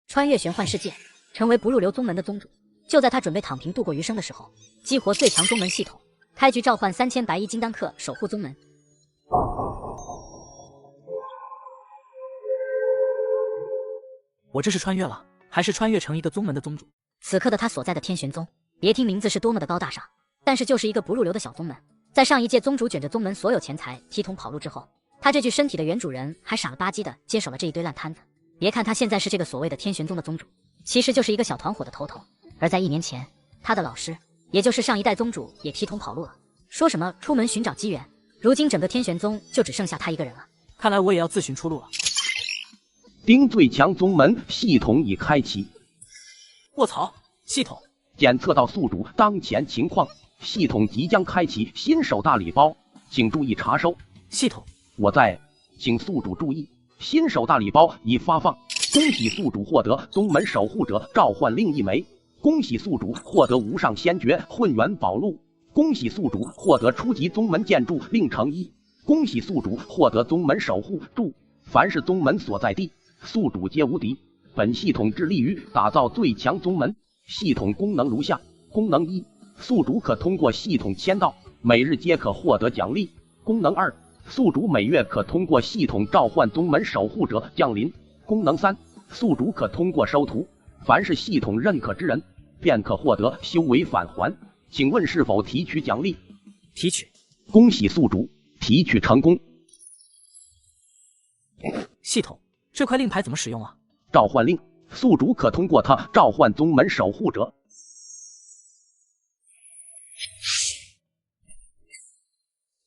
穿越玄幻世界，成为不入流宗门的宗主。就在他准备躺平度过余生的时候，激活最强宗门系统，开局召唤3000白衣金丹客守护宗门。我这是穿越了，还是穿越成一个宗门的宗主？此刻的他所在的天玄宗，别听名字是多么的高大上，但是就是一个不入流的小宗门。在上一届宗主卷着宗门所有钱财提桶跑路之后，他这具身体的原主人还傻了吧唧的接手了这一堆烂摊子。别看他现在是这个所谓的天玄宗的宗主，其实就是一个小团伙的头头。而在1年前，他的老师，也就是上一代宗主也提桶跑路了，说什么出门寻找机缘。如今整个天玄宗就只剩下他一个人了。看来我也要自寻出路了。丁最强宗门系统已开启。卧槽！系统检测到宿主当前情况，系统即将开启新手大礼包，请注意查收。系统，我在，请宿主注意，新手大礼包已发放。恭喜宿主获得宗门守护者召唤令1枚，恭喜宿主获得无上仙诀混元宝录，恭喜宿主获得初级宗门建筑令成1，恭喜宿主获得宗门守护柱。凡是宗门所在地，宿主皆无敌。本系统致力于打造最强宗门。系统功能如下：功能1，宿主可通过系统签到，每日皆可获得奖励。功能2，宿主每月可通过系统召唤宗门守护者降临。功能3，宿主可通过收徒，凡是系统认可之人，便可获得修为返还。请问是否提取奖励？提取。恭喜宿主提取成功。系统，这块令牌怎么使用啊？召唤令，宿主可通过它召唤宗门守护者。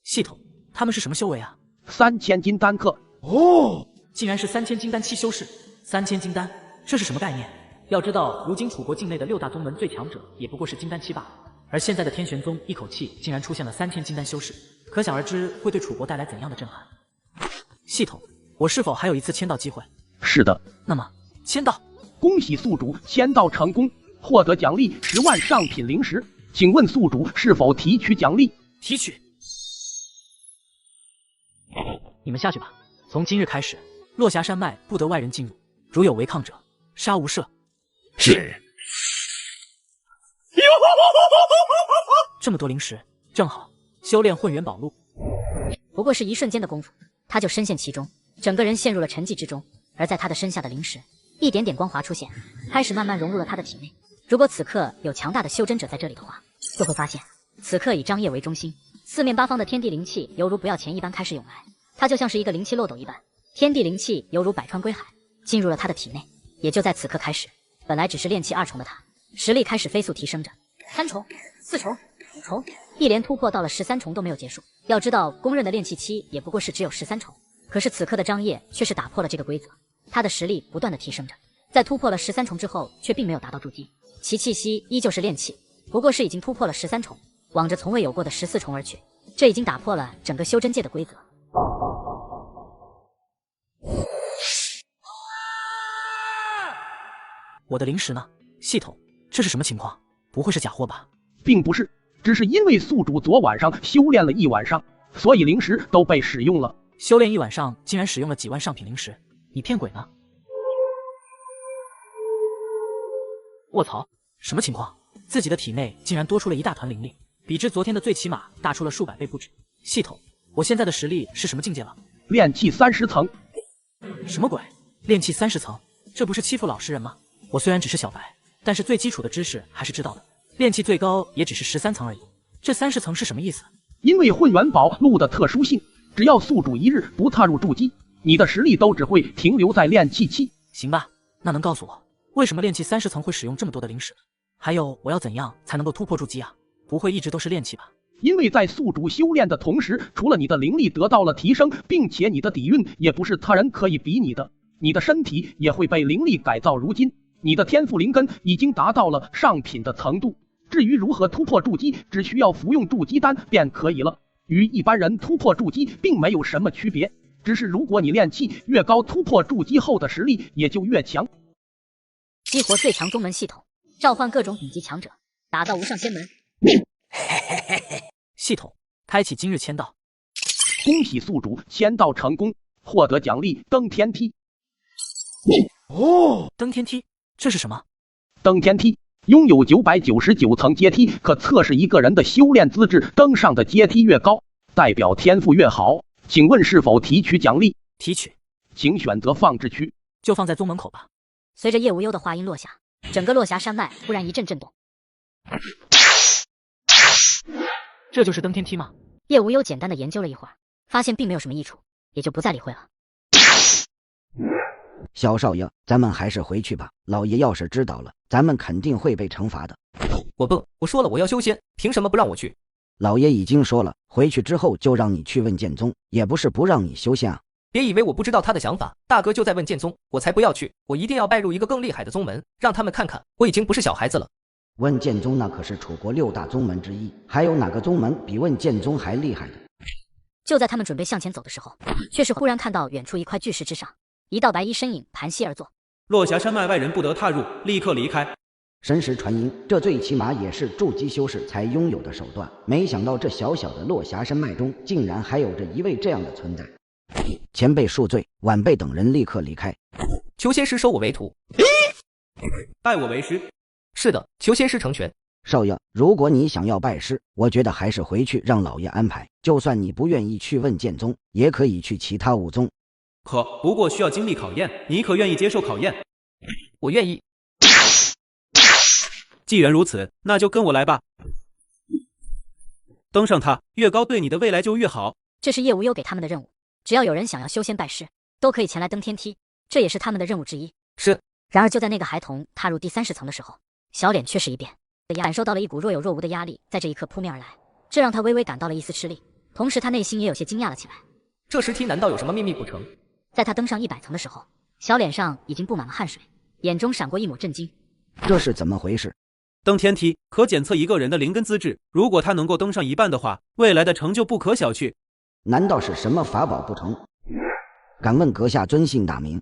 系统，他们是什么修为啊？3000金丹客。哦，竟然是3000金丹期修士。3000金丹，这是什么概念？要知道，如今楚国境内的6大宗门最强者也不过是金丹期罢了，而现在的天玄宗一口气竟然出现了3000金丹修士，可想而知会对楚国带来怎样的震撼。系统，我是否还有一次签到机会？是的。那么，签到。恭喜宿主签到成功，获得奖励10万上品灵石。请问宿主是否提取奖励？提取。你们下去吧。从今日开始，落霞山脉不得外人进入，如有违抗者，杀无赦。是。这么多灵石，正好修炼混元宝录。不过是一瞬间的功夫，他就深陷其中，整个人陷入了沉寂之中。而在他的身下的灵石，一点点光华出现，开始慢慢融入了他的体内。如果此刻有强大的修真者在这里的话，就会发现，此刻以张掖为中心，四面八方的天地灵气犹如不要钱一般开始涌来。他就像是一个灵气漏斗一般，天地灵气犹如百川归海，进入了他的体内。也就在此刻开始，本来只是炼气2重的他，实力开始飞速提升着，3重、4重、5重，一连突破到了13重都没有结束。要知道，公认的炼气期也不过是只有13重，可是此刻的张掖却是打破了这个规则，他的实力不断的提升着，在突破了13重之后，却并没有达到筑基，其气息依旧是炼气，不过是已经突破了13重，往着从未有过的14重而去，这已经打破了整个修真界的规则。我的灵石呢？系统，这是什么情况？不会是假货吧？并不是，只是因为宿主昨晚上修炼了一晚上，所以灵石都被使用了。修炼一晚上竟然使用了几万上品灵石，你骗鬼呢？卧槽，什么情况？自己的体内竟然多出了一大团灵力，比之昨天的最起码大出了数百倍不止。系统，我现在的实力是什么境界了？炼气30层。什么鬼？炼气30层？这不是欺负老实人吗？我虽然只是小白，但是最基础的知识还是知道的。炼气最高也只是13层而已，这30层是什么意思？因为混元宝录的特殊性，只要宿主一日不踏入筑基，你的实力都只会停留在炼气期。行吧，那能告诉我为什么炼气30层会使用这么多的灵石？还有我要怎样才能够突破筑基啊？不会一直都是炼气吧？因为在宿主修炼的同时，除了你的灵力得到了提升，并且你的底蕴也不是他人可以比拟的，你的身体也会被灵力改造。如今你的天赋灵根已经达到了上品的程度，至于如何突破筑基，只需要服用筑基丹便可以了。与一般人突破筑基并没有什么区别，只是如果你炼气越高，突破筑基后的实力也就越强。激活最强宗门系统，召唤各种顶级强者，打造无上仙门。系统开启今日签到。恭喜宿主签到成功，获得奖励登天梯。哦，登天梯，这是什么？登天梯拥有999层阶梯，可测试一个人的修炼资质。登上的阶梯越高，代表天赋越好。请问是否提取奖励？提取，请选择放置区，就放在宗门口吧。随着叶无忧的话音落下，整个落霞山脉突然一阵震动。这就是登天梯吗？叶无忧简单的研究了一会儿，发现并没有什么益处，也就不再理会了。小少爷，咱们还是回去吧。老爷要是知道了，咱们肯定会被惩罚的。我不，我说了我要修仙，凭什么不让我去？老爷已经说了，回去之后就让你去问剑宗，也不是不让你修仙啊。别以为我不知道他的想法，大哥就在问剑宗，我才不要去，我一定要拜入一个更厉害的宗门，让他们看看我已经不是小孩子了。问剑宗那可是楚国6大宗门之一，还有哪个宗门比问剑宗还厉害的？就在他们准备向前走的时候，却是忽然看到远处一块巨石之上，一道白衣身影盘膝而坐。落霞山脉外人不得踏入，立刻离开。神识传音，这最起码也是筑基修士才拥有的手段。没想到这小小的落霞山脉中，竟然还有着一位这样的存在。前辈恕罪，晚辈等人立刻离开。求仙师收我为徒，拜我为师。是的，求仙师成全。少爷，如果你想要拜师，我觉得还是回去让老爷安排。就算你不愿意去问剑宗，也可以去其他5宗。不过需要经历考验，你可愿意接受考验？我愿意。既然如此，那就跟我来吧。登上它，越高对你的未来就越好。这是叶无忧给他们的任务，只要有人想要修仙拜师，都可以前来登天梯，这也是他们的任务之一。是。然而就在那个孩童踏入第30层的时候，小脸却是一变，感受到了一股若有若无的压力在这一刻扑面而来，这让他微微感到了一丝吃力，同时他内心也有些惊讶了起来。这石梯难道有什么秘密不成？在他登上100层的时候，小脸上已经布满了汗水，眼中闪过一抹震惊。这是怎么回事？登天梯可检测一个人的灵根资质，如果他能够登上一半的话，未来的成就不可小觑。难道是什么法宝不成？敢问阁下尊姓大名？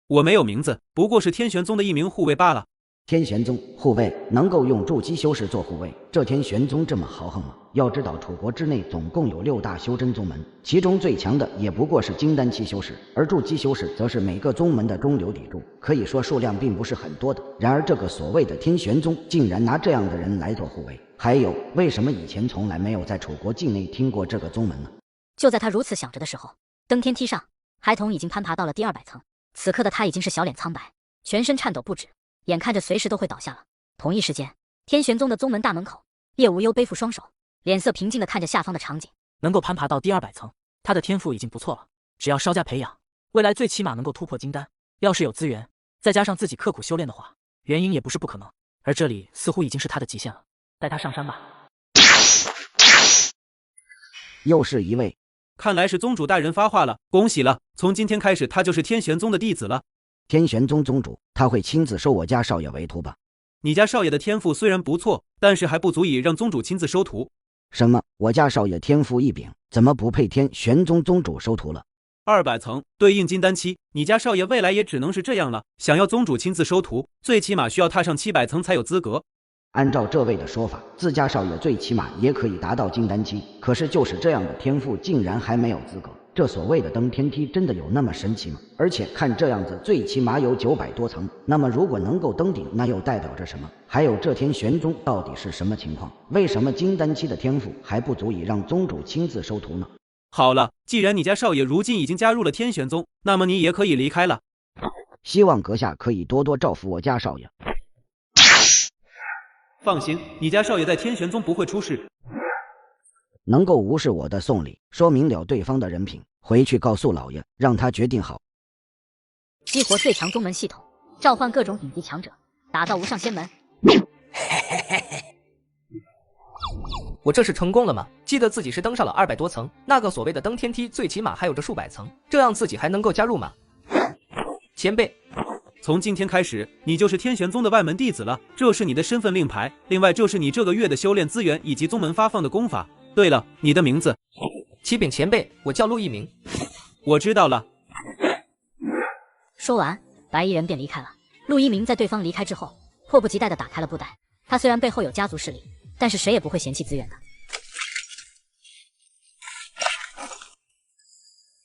我没有名字，不过是天玄宗的一名护卫罢了。天玄宗护卫能够用筑基修士做护卫，这天玄宗这么豪横吗？要知道楚国之内总共有6大修真宗门，其中最强的也不过是金丹期修士，而筑基修士则是每个宗门的中流砥柱，可以说数量并不是很多的。然而这个所谓的天玄宗竟然拿这样的人来做护卫，还有为什么以前从来没有在楚国境内听过这个宗门呢？就在他如此想着的时候，登天梯上，孩童已经攀爬到了第200层，此刻的他已经是小脸苍白，全身颤抖不止，眼看着随时都会倒下了。同一时间，天玄宗的宗门大门口，叶无忧背负双手，脸色平静地看着下方的场景。能够攀爬到第200层，他的天赋已经不错了，只要稍加培养，未来最起码能够突破金丹。要是有资源，再加上自己刻苦修炼的话，元婴也不是不可能。而这里似乎已经是他的极限了，带他上山吧。又是一位。看来是宗主大人发话了，恭喜了！从今天开始，他就是天玄宗的弟子了。天玄宗宗主，他会亲自收我家少爷为徒吧？你家少爷的天赋虽然不错，但是还不足以让宗主亲自收徒。什么？我家少爷天赋异禀，怎么不配天玄宗宗主收徒了？200层对应金丹期，你家少爷未来也只能是这样了。想要宗主亲自收徒，最起码需要踏上700层才有资格。按照这位的说法，自家少爷最起码也可以达到金丹期，可是就是这样的天赋，竟然还没有资格。这所谓的登天梯真的有那么神奇吗？而且看这样子，最起码有900多层。那么如果能够登顶，那又代表着什么？还有这天玄宗到底是什么情况？为什么金丹期的天赋还不足以让宗主亲自收徒呢？好了，既然你家少爷如今已经加入了天玄宗，那么你也可以离开了。希望阁下可以多多照拂我家少爷。放心，你家少爷在天玄宗不会出事。能够无视我的送礼，说明了对方的人品。回去告诉老爷，让他决定好。激活最强宗门系统，召唤各种顶级强者，打造无上仙门。我这是成功了吗？记得自己是登上了200多层，那个所谓的登天梯最起码还有着数百层，这样自己还能够加入吗？前辈，从今天开始，你就是天玄宗的外门弟子了，这是你的身份令牌。另外，这是你这个月的修炼资源以及宗门发放的功法。对了，你的名字？启禀前辈，我叫陆一鸣。我知道了。说完，白衣人便离开了。陆一鸣在对方离开之后，迫不及待地打开了布袋。他虽然背后有家族势力，但是谁也不会嫌弃资源的。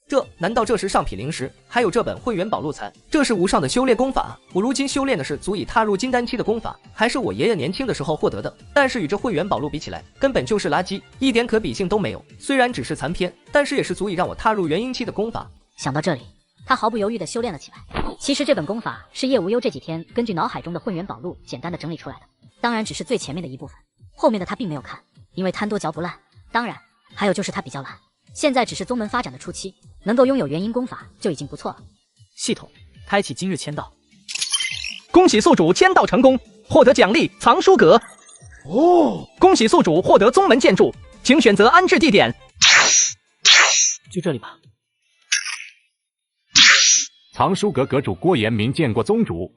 这难道这是上品灵石？还有这本混元宝录残，这是无上的修炼功法啊！我如今修炼的是足以踏入金丹期的功法，还是我爷爷年轻的时候获得的。但是与这混元宝录比起来，根本就是垃圾，一点可比性都没有。虽然只是残篇，但是也是足以让我踏入元婴期的功法。想到这里，他毫不犹豫地修炼了起来。其实这本功法是叶无忧这几天根据脑海中的混元宝录简单的整理出来的，当然只是最前面的一部分，后面的他并没有看，因为贪多嚼不烂。当然，还有就是他比较懒，现在只是宗门发展的初期，能够拥有元婴功法就已经不错了。系统开启今日签到，恭喜宿主签到成功，获得奖励藏书阁。恭喜宿主获得宗门建筑，请选择安置地点。就这里吧。藏书阁阁主郭延明见过宗主。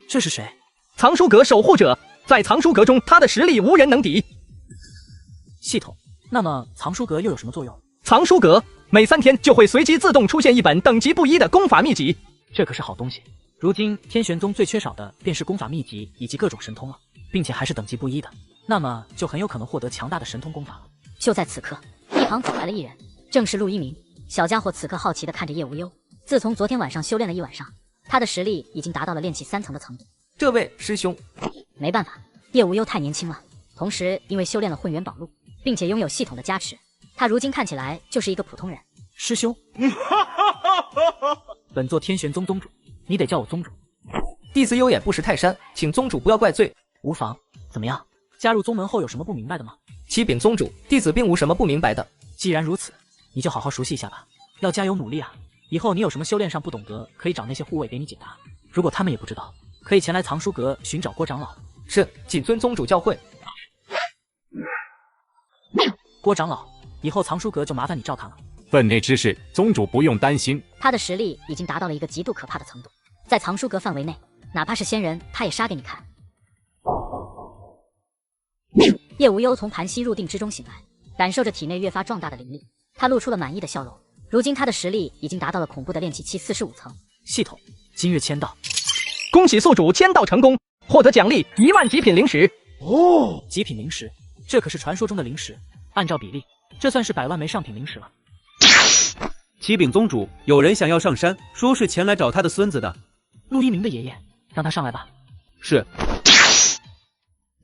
这是谁？藏书阁守护者，在藏书阁中，他的实力无人能敌。系统，那么藏书阁又有什么作用？藏书阁每3天就会随机自动出现一本等级不一的功法秘籍，这可是好东西。如今天玄宗最缺少的便是功法秘籍以及各种神通了，并且还是等级不一的，那么就很有可能获得强大的神通功法了。就在此刻，一旁走来了一人，正是陆一鸣。小家伙此刻好奇地看着叶无忧，自从昨天晚上修炼了一晚上，他的实力已经达到了炼气3层的程度。这位师兄，没办法，叶无忧太年轻了，同时因为修炼了混元宝录，并且拥有系统的加持，他如今看起来就是一个普通人。师兄，本座天玄宗宗主，你得叫我宗主。弟子有眼不识泰山，请宗主不要怪罪。无妨，怎么样？加入宗门后有什么不明白的吗？启禀宗主，弟子并无什么不明白的。既然如此，你就好好熟悉一下吧，要加油努力啊！以后你有什么修炼上不懂得，可以找那些护卫给你解答。如果他们也不知道，可以前来藏书阁寻找郭长老。是，谨遵宗主教诲。郭长老，以后藏书阁就麻烦你照看了。分内之事，宗主不用担心。他的实力已经达到了一个极度可怕的程度，在藏书阁范围内，哪怕是仙人，他也杀给你看。叶无忧从盘膝入定之中醒来，感受着体内越发壮大的灵力，他露出了满意的笑容。如今他的实力已经达到了恐怖的炼气期45层。系统今日签到，恭喜宿主签到成功，获得奖励1万极品灵石。极品灵石，这可是传说中的灵石，按照比例，这算是100万枚上品灵石了。启禀宗主，有人想要上山，说是前来找他的孙子的。陆一鸣的爷爷，让他上来吧。是。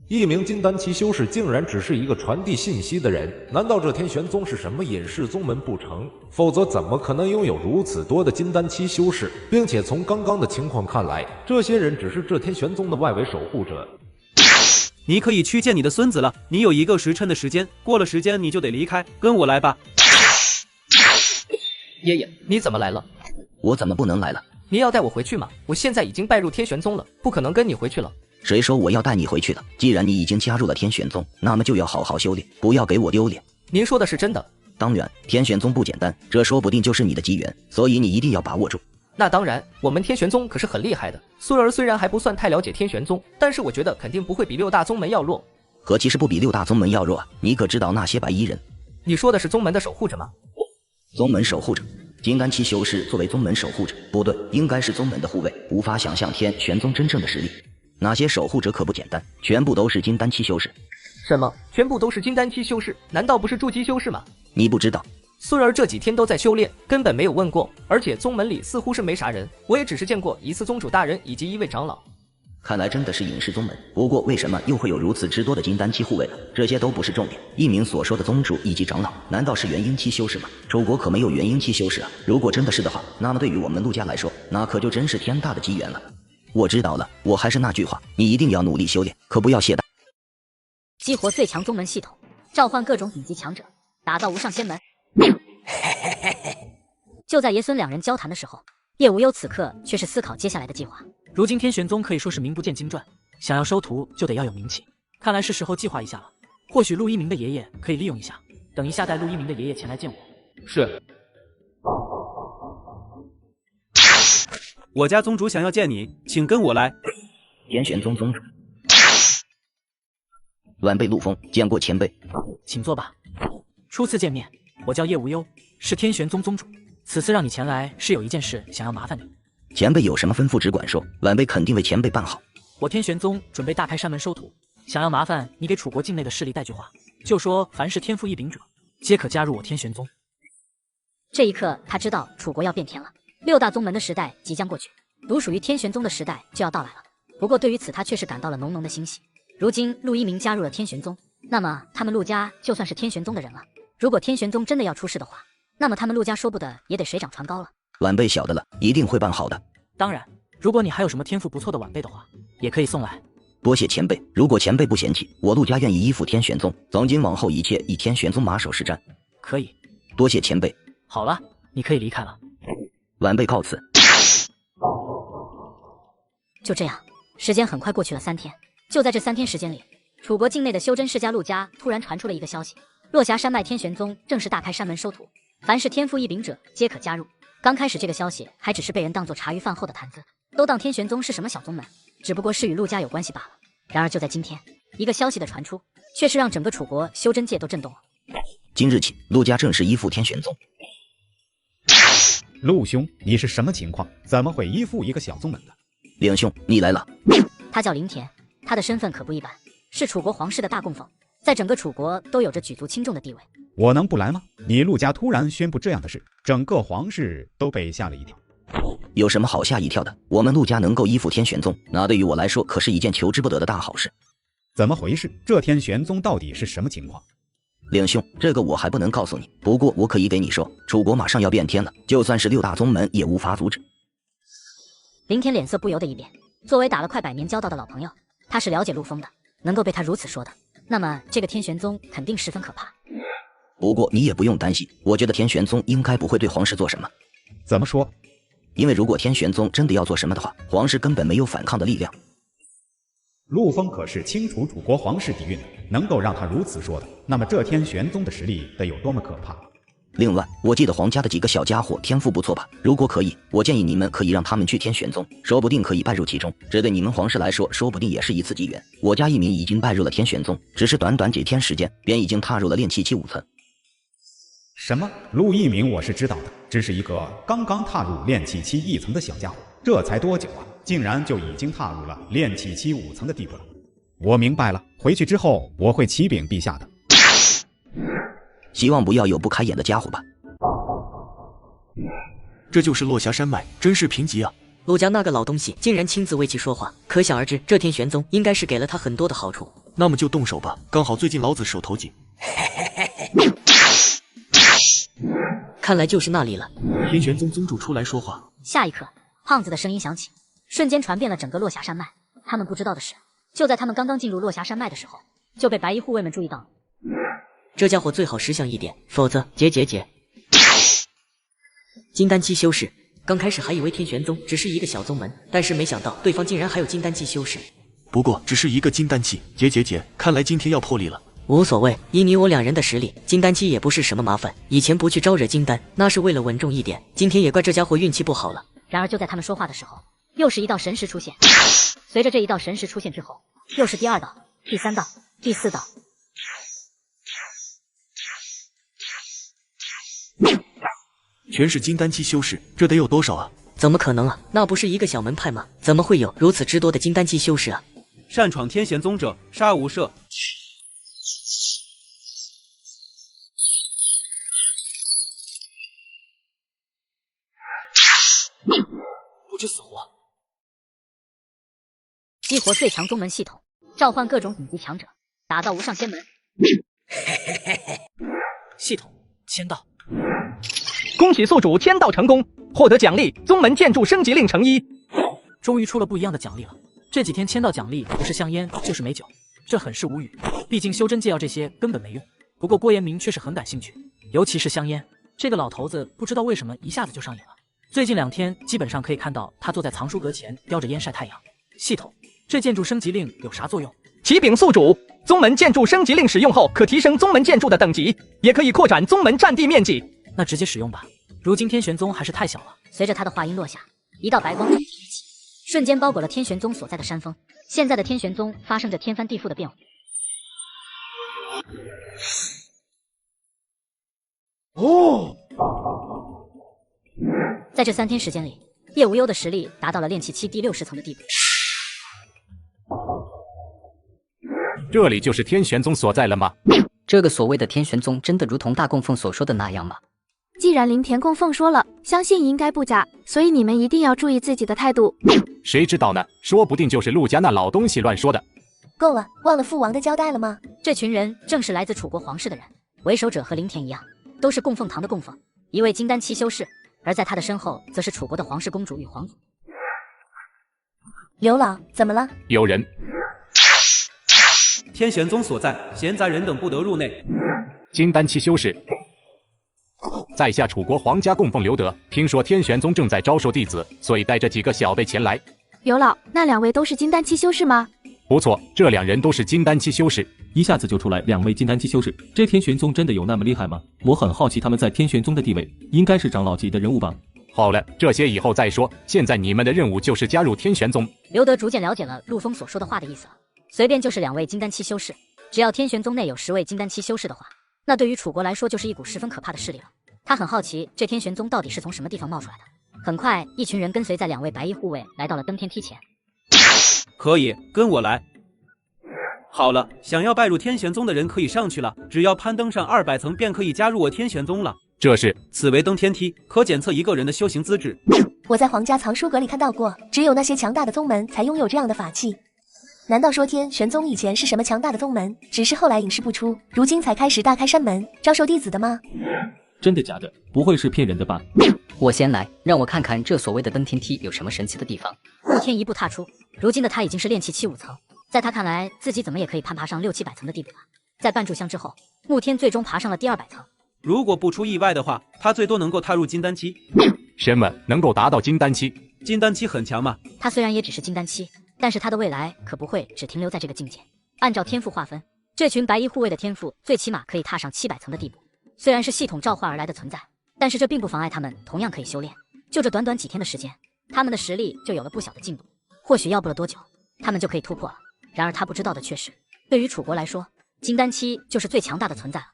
一名金丹期修士竟然只是一个传递信息的人，难道这天玄宗是什么隐世宗门不成？否则怎么可能拥有如此多的金丹期修士？并且从刚刚的情况看来，这些人只是这天玄宗的外围守护者。你可以去见你的孙子了，你有1个时辰的时间，过了时间你就得离开，跟我来吧。爷爷，你怎么来了？我怎么不能来了？您要带我回去吗？我现在已经拜入天玄宗了，不可能跟你回去了。谁说我要带你回去的？既然你已经加入了天玄宗，那么就要好好修炼，不要给我丢脸。您说的是真的？当然，天玄宗不简单，这说不定就是你的机缘，所以你一定要把握住。那当然，我们天玄宗可是很厉害的。孙儿虽然还不算太了解天玄宗，但是我觉得肯定不会比6大宗门要弱。何其是不比6大宗门要弱啊？你可知道那些白衣人？你说的是宗门的守护者吗？宗门守护者，金丹期修士作为宗门守护者，不对，应该是宗门的护卫。无法想象天玄宗真正的实力。那些守护者可不简单，全部都是金丹期修士。什么？全部都是金丹期修士？难道不是筑基修士吗？你不知道，孙儿这几天都在修炼，根本没有问过。而且宗门里似乎是没啥人，我也只是见过1次宗主大人以及1位长老。看来真的是隐世宗门。不过为什么又会有如此之多的金丹期护卫呢？这些都不是重点。一鸣所说的宗主以及长老，难道是元婴期修士吗？楚国可没有元婴期修士啊！如果真的是的话，那么对于我们陆家来说，那可就真是天大的机缘了。我知道了，我还是那句话，你一定要努力修炼，可不要懈怠。激活最强宗门系统，召唤各种顶级强者，打造无上仙门。就在爷孙2人交谈的时候，叶无忧此刻却是思考接下来的计划。如今天玄宗可以说是名不见经传，想要收徒就得要有名气，看来是时候计划一下了。或许陆一鸣的爷爷可以利用一下，等一下带陆一鸣的爷爷前来见我。是。我家宗主想要见你，请跟我来。天玄宗宗主，晚辈陆枫见过前辈。请坐吧。初次见面，我叫叶无忧，是天玄宗宗主。此次让你前来，是有一件事想要麻烦你。前辈有什么吩咐只管说，晚辈肯定为前辈办好。我天玄宗准备大开山门收徒，想要麻烦你给楚国境内的势力带句话，就说凡是天赋异禀者，皆可加入我天玄宗。这一刻，他知道楚国要变天了，六大宗门的时代即将过去，独属于天玄宗的时代就要到来了。不过对于此，他却是感到了浓浓的欣喜。如今陆一鸣加入了天玄宗，那么他们陆家就算是天玄宗的人了。如果天玄宗真的要出事的话，那么他们陆家说不得也得水涨船高了。晚辈晓得了，一定会办好的。当然，如果你还有什么天赋不错的晚辈的话，也可以送来。多谢前辈，如果前辈不嫌弃，我陆家愿意依附天玄宗，从今往后一切以天玄宗马首是瞻。可以。多谢前辈。好了，你可以离开了。晚辈告辞。就这样，时间很快过去了3天。就在这3天时间里，楚国境内的修真世家陆家突然传出了一个消息：落霞山脉天玄宗正式大开山门收徒，凡是天赋异禀者皆可加入。刚开始这个消息还只是被人当作茶余饭后的谈资，都当天玄宗是什么小宗门，只不过是与陆家有关系罢了。然而就在今天，一个消息的传出，却是让整个楚国修真界都震动了。今日起，陆家正式依附天玄宗。陆兄，你是什么情况？怎么会依附一个小宗门的？令兄，你来了。他叫林田，他的身份可不一般，是楚国皇室的大供奉，在整个楚国都有着举足轻重的地位。我能不来吗？你陆家突然宣布这样的事，整个皇室都被吓了一跳。有什么好吓一跳的？我们陆家能够依附天玄宗，那对于我来说可是一件求之不得的大好事。怎么回事？这天玄宗到底是什么情况？令兄，这个我还不能告诉你，不过我可以给你说，楚国马上要变天了，就算是六大宗门也无法阻止。林田脸色不由得一变，作为打了快100年交道的老朋友，他是了解陆丰的，能够被他如此说的，那么这个天玄宗肯定十分可怕。不过你也不用担心，我觉得天玄宗应该不会对皇室做什么。怎么说？因为如果天玄宗真的要做什么的话，皇室根本没有反抗的力量。陆丰可是清楚楚国皇室底蕴的，能够让他如此说的，那么这天玄宗的实力得有多么可怕？另外，我记得皇家的几个小家伙天赋不错吧？如果可以，我建议你们可以让他们去天玄宗，说不定可以拜入其中，这对你们皇室来说，说不定也是一次机缘。我家一鸣已经拜入了天玄宗，只是短短几天时间，便已经踏入了炼气期5层。什么？陆一鸣我是知道的，只是一个刚刚踏入炼气期1层的小家伙，这才多久啊？竟然就已经踏入了炼气期5层的地步了。我明白了，回去之后我会启禀陛下的。希望不要有不开眼的家伙吧。这就是落霞山脉，真是贫瘠啊！陆家那个老东西竟然亲自为其说话，可想而知，这天玄宗应该是给了他很多的好处。那么就动手吧，刚好最近老子手头紧。看来就是那里了。天玄宗宗主出来说话。下一刻，胖子的声音响起，瞬间传遍了整个落霞山脉。他们不知道的是，就在他们刚刚进入落霞山脉的时候，就被白衣护卫们注意到了。这家伙最好识相一点，否则结。金丹期修士，刚开始还以为天玄宗只是一个小宗门，但是没想到对方竟然还有金丹期修士。不过只是一个金丹期，结，看来今天要破例了。无所谓，以你我2人的实力，金丹期也不是什么麻烦。以前不去招惹金丹，那是为了稳重一点。今天也怪这家伙运气不好了。然而就在他们说话的时候，又是一道神识出现。随着这一道神识出现之后，又是第2道、第3道、第4道。全是金丹期修士，这得有多少啊？怎么可能啊？那不是一个小门派吗？怎么会有如此之多的金丹期修士啊？擅闯天玄宗者，杀无赦。不知死活！激活最强宗门系统，召唤各种顶级强者，打造无上仙门。系统签到。恭喜宿主签到成功，获得奖励宗门建筑升级令成1。终于出了不一样的奖励了。这几天签到奖励不是香烟就是美酒，这很是无语。毕竟修真界要这些根本没用。不过郭延明却是很感兴趣，尤其是香烟。这个老头子不知道为什么一下子就上瘾了。最近2天基本上可以看到他坐在藏书阁前叼着烟晒太阳。系统，这建筑升级令有啥作用？启禀宿主，宗门建筑升级令使用后可提升宗门建筑的等级，也可以扩展宗门占地面积。那直接使用吧。如今天玄宗还是太小了。随着他的话音落下，一道白光飞起，瞬间包裹了天玄宗所在的山峰。现在的天玄宗发生着天翻地覆的变化。在这3天时间里，叶无忧的实力达到了炼气期第60层的地步。这里就是天玄宗所在了吗？这个所谓的天玄宗真的如同大供奉所说的那样吗？既然林田供奉说了，相信应该不假，所以你们一定要注意自己的态度。谁知道呢？说不定就是陆家那老东西乱说的。够了，忘了父王的交代了吗？这群人正是来自楚国皇室的人，为首者和林田一样，都是供奉堂的供奉，一位金丹期修士，而在他的身后，则是楚国的皇室公主与皇祖。刘老，怎么了？有人。天玄宗所在，闲杂人等不得入内。金丹期修士，在下楚国皇家供奉刘德，听说天玄宗正在招收弟子，所以带着几个小辈前来。刘老，那2位都是金丹期修士吗？不错，这2人都是金丹期修士。一下子就出来2位金丹期修士，这天玄宗真的有那么厉害吗？我很好奇他们在天玄宗的地位，应该是长老级的人物吧。好了，这些以后再说，现在你们的任务就是加入天玄宗。刘德逐渐了解了陆枫所说的话的意思了，随便就是2位金丹期修士，只要天玄宗内有10位金丹期修士的话，那对于楚国来说就是一股十分可怕的势力了。他很好奇这天玄宗到底是从什么地方冒出来的。很快，一群人跟随在2位白衣护卫来到了登天梯前。可以，跟我来。好了，想要拜入天玄宗的人可以上去了，只要攀登上200层便可以加入我天玄宗了。这是，此为登天梯，可检测一个人的修行资质。我在皇家藏书阁里看到过，只有那些强大的宗门才拥有这样的法器。难道说天玄宗以前是什么强大的宗门，只是后来隐世不出，如今才开始大开山门招收弟子的吗？真的假的？不会是骗人的吧？我先来，让我看看这所谓的登天梯有什么神奇的地方。慕天一步踏出，如今的他已经是炼气7、5层，在他看来，自己怎么也可以攀爬上6、700层的地步了。在半炷香之后，慕天最终爬上了第200层。如果不出意外的话，他最多能够踏入金丹期。什么能够达到金丹期？金丹期很强嘛。他虽然也只是金丹期，但是他的未来可不会只停留在这个境界。按照天赋划分，这群白衣护卫的天赋最起码可以踏上700层的地步。虽然是系统召唤而来的存在，但是这并不妨碍他们同样可以修炼。就这短短几天的时间，他们的实力就有了不小的进步。或许要不了多久，他们就可以突破了。然而他不知道的却是，对于楚国来说，金丹期就是最强大的存在了。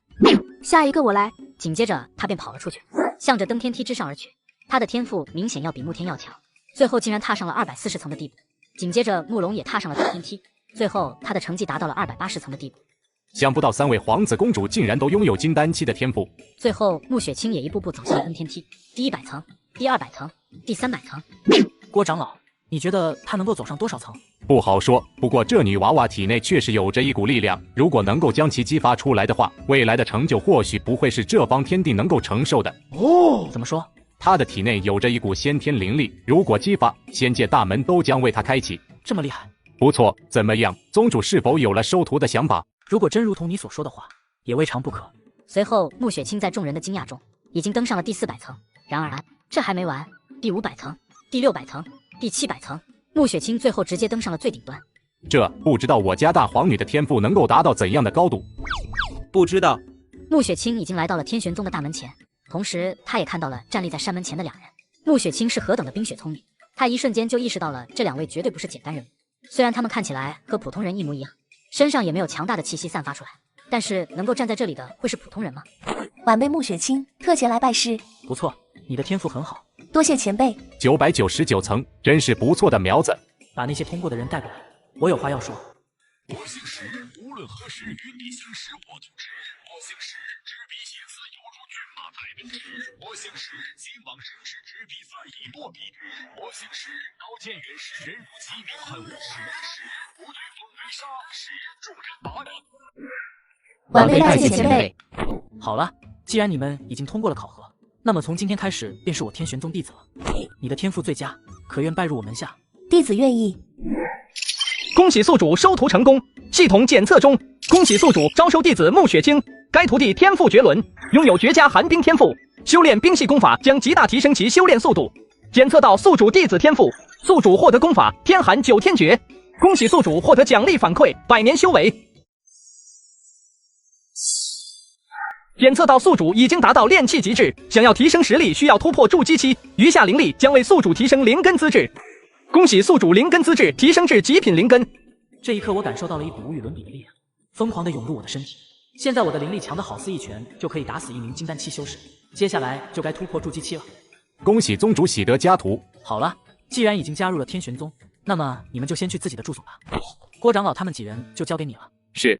下一个我来。紧接着他便跑了出去，向着登天梯之上而去。他的天赋明显要比慕天要强，最后竟然踏上了240层的地步。紧接着慕容也踏上了登天梯，最后他的成绩达到了280层的地步。想不到3位皇子公主竟然都拥有金丹期的天赋。最后慕雪清也一步步走向了登天梯，第100层，第200层，第300层。郭长老，你觉得他能够走上多少层？不好说，不过这女娃娃体内确实有着一股力量，如果能够将其激发出来的话，未来的成就或许不会是这方天地能够承受的。哦，怎么说？她的体内有着一股先天灵力，如果激发，仙界大门都将为她开启。这么厉害？不错，怎么样，宗主是否有了收徒的想法？如果真如同你所说的话，也未尝不可。随后，慕雪清在众人的惊讶中，已经登上了第400层。然而，这还没完，第500层、第600层、第700层，慕雪清最后直接登上了最顶端。这不知道我家大皇女的天赋能够达到怎样的高度？不知道。慕雪清已经来到了天玄宗的大门前，同时他也看到了站立在山门前的2人。慕雪清是何等的冰雪聪明，他一瞬间就意识到了这2位绝对不是简单人物。虽然他们看起来和普通人一模一样，身上也没有强大的气息散发出来，但是能够站在这里的会是普通人吗？晚辈慕雪清特前来拜师。不错，你的天赋很好，多谢前辈。999层，真是不错的苗子。把那些通过的人带过来，我有话要说。我姓石，无论何时与你相识，我都知。我姓石，执笔写字犹如骏马排兵驰。我姓石，今往生时执笔算以落笔直。我姓石，刀剑远逝，人如其名，很无耻。石不惧风为沙，石众人把你。晚辈拜见前辈。好了，既然你们已经通过了考核，那么从今天开始便是我天玄宗弟子了。你的天赋最佳，可愿拜入我门下？弟子愿意。恭喜宿主收徒成功，系统检测中。恭喜宿主招收弟子慕雪清，该徒弟天赋绝伦，拥有绝佳寒冰天赋，修炼冰系功法将极大提升其修炼速度。检测到宿主弟子天赋，宿主获得功法天寒9天诀。恭喜宿主获得奖励反馈100年修为。检测到宿主已经达到炼气极致，想要提升实力需要突破筑基期，余下灵力将为宿主提升灵根资质。恭喜宿主灵根资质提升至极品灵根。这一刻我感受到了一股无与伦比的力量，疯狂地涌入我的身体。现在我的灵力强得好似一拳就可以打死一名金丹期修士，接下来就该突破筑基期了。恭喜宗主喜得家徒。好了，既然已经加入了天玄宗，那么你们就先去自己的住所吧。郭长老他们几人就交给你了。是。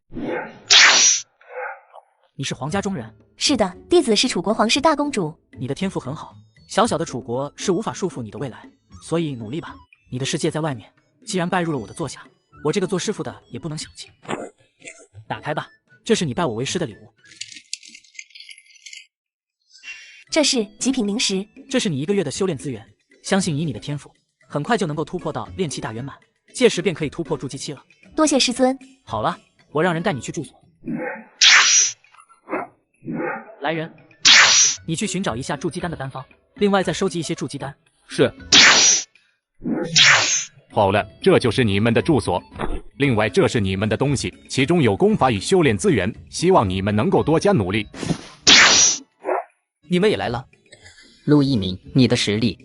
你是皇家中人？是的，弟子是楚国皇室大公主。你的天赋很好，小小的楚国是无法束缚你的未来，所以努力吧。你的世界在外面，既然拜入了我的座下，我这个做师傅的也不能小气。打开吧，这是你拜我为师的礼物。这是极品灵石，这是你1个月的修炼资源。相信以你的天赋，很快就能够突破到炼气大圆满，届时便可以突破筑基期了。多谢师尊。好了，我让人带你去住所。来人，你去寻找一下筑基丹的丹方，另外再收集一些筑基丹。是。好了，这就是你们的住所。另外，这是你们的东西，其中有功法与修炼资源，希望你们能够多加努力。你们也来了。陆一鸣，你的实力。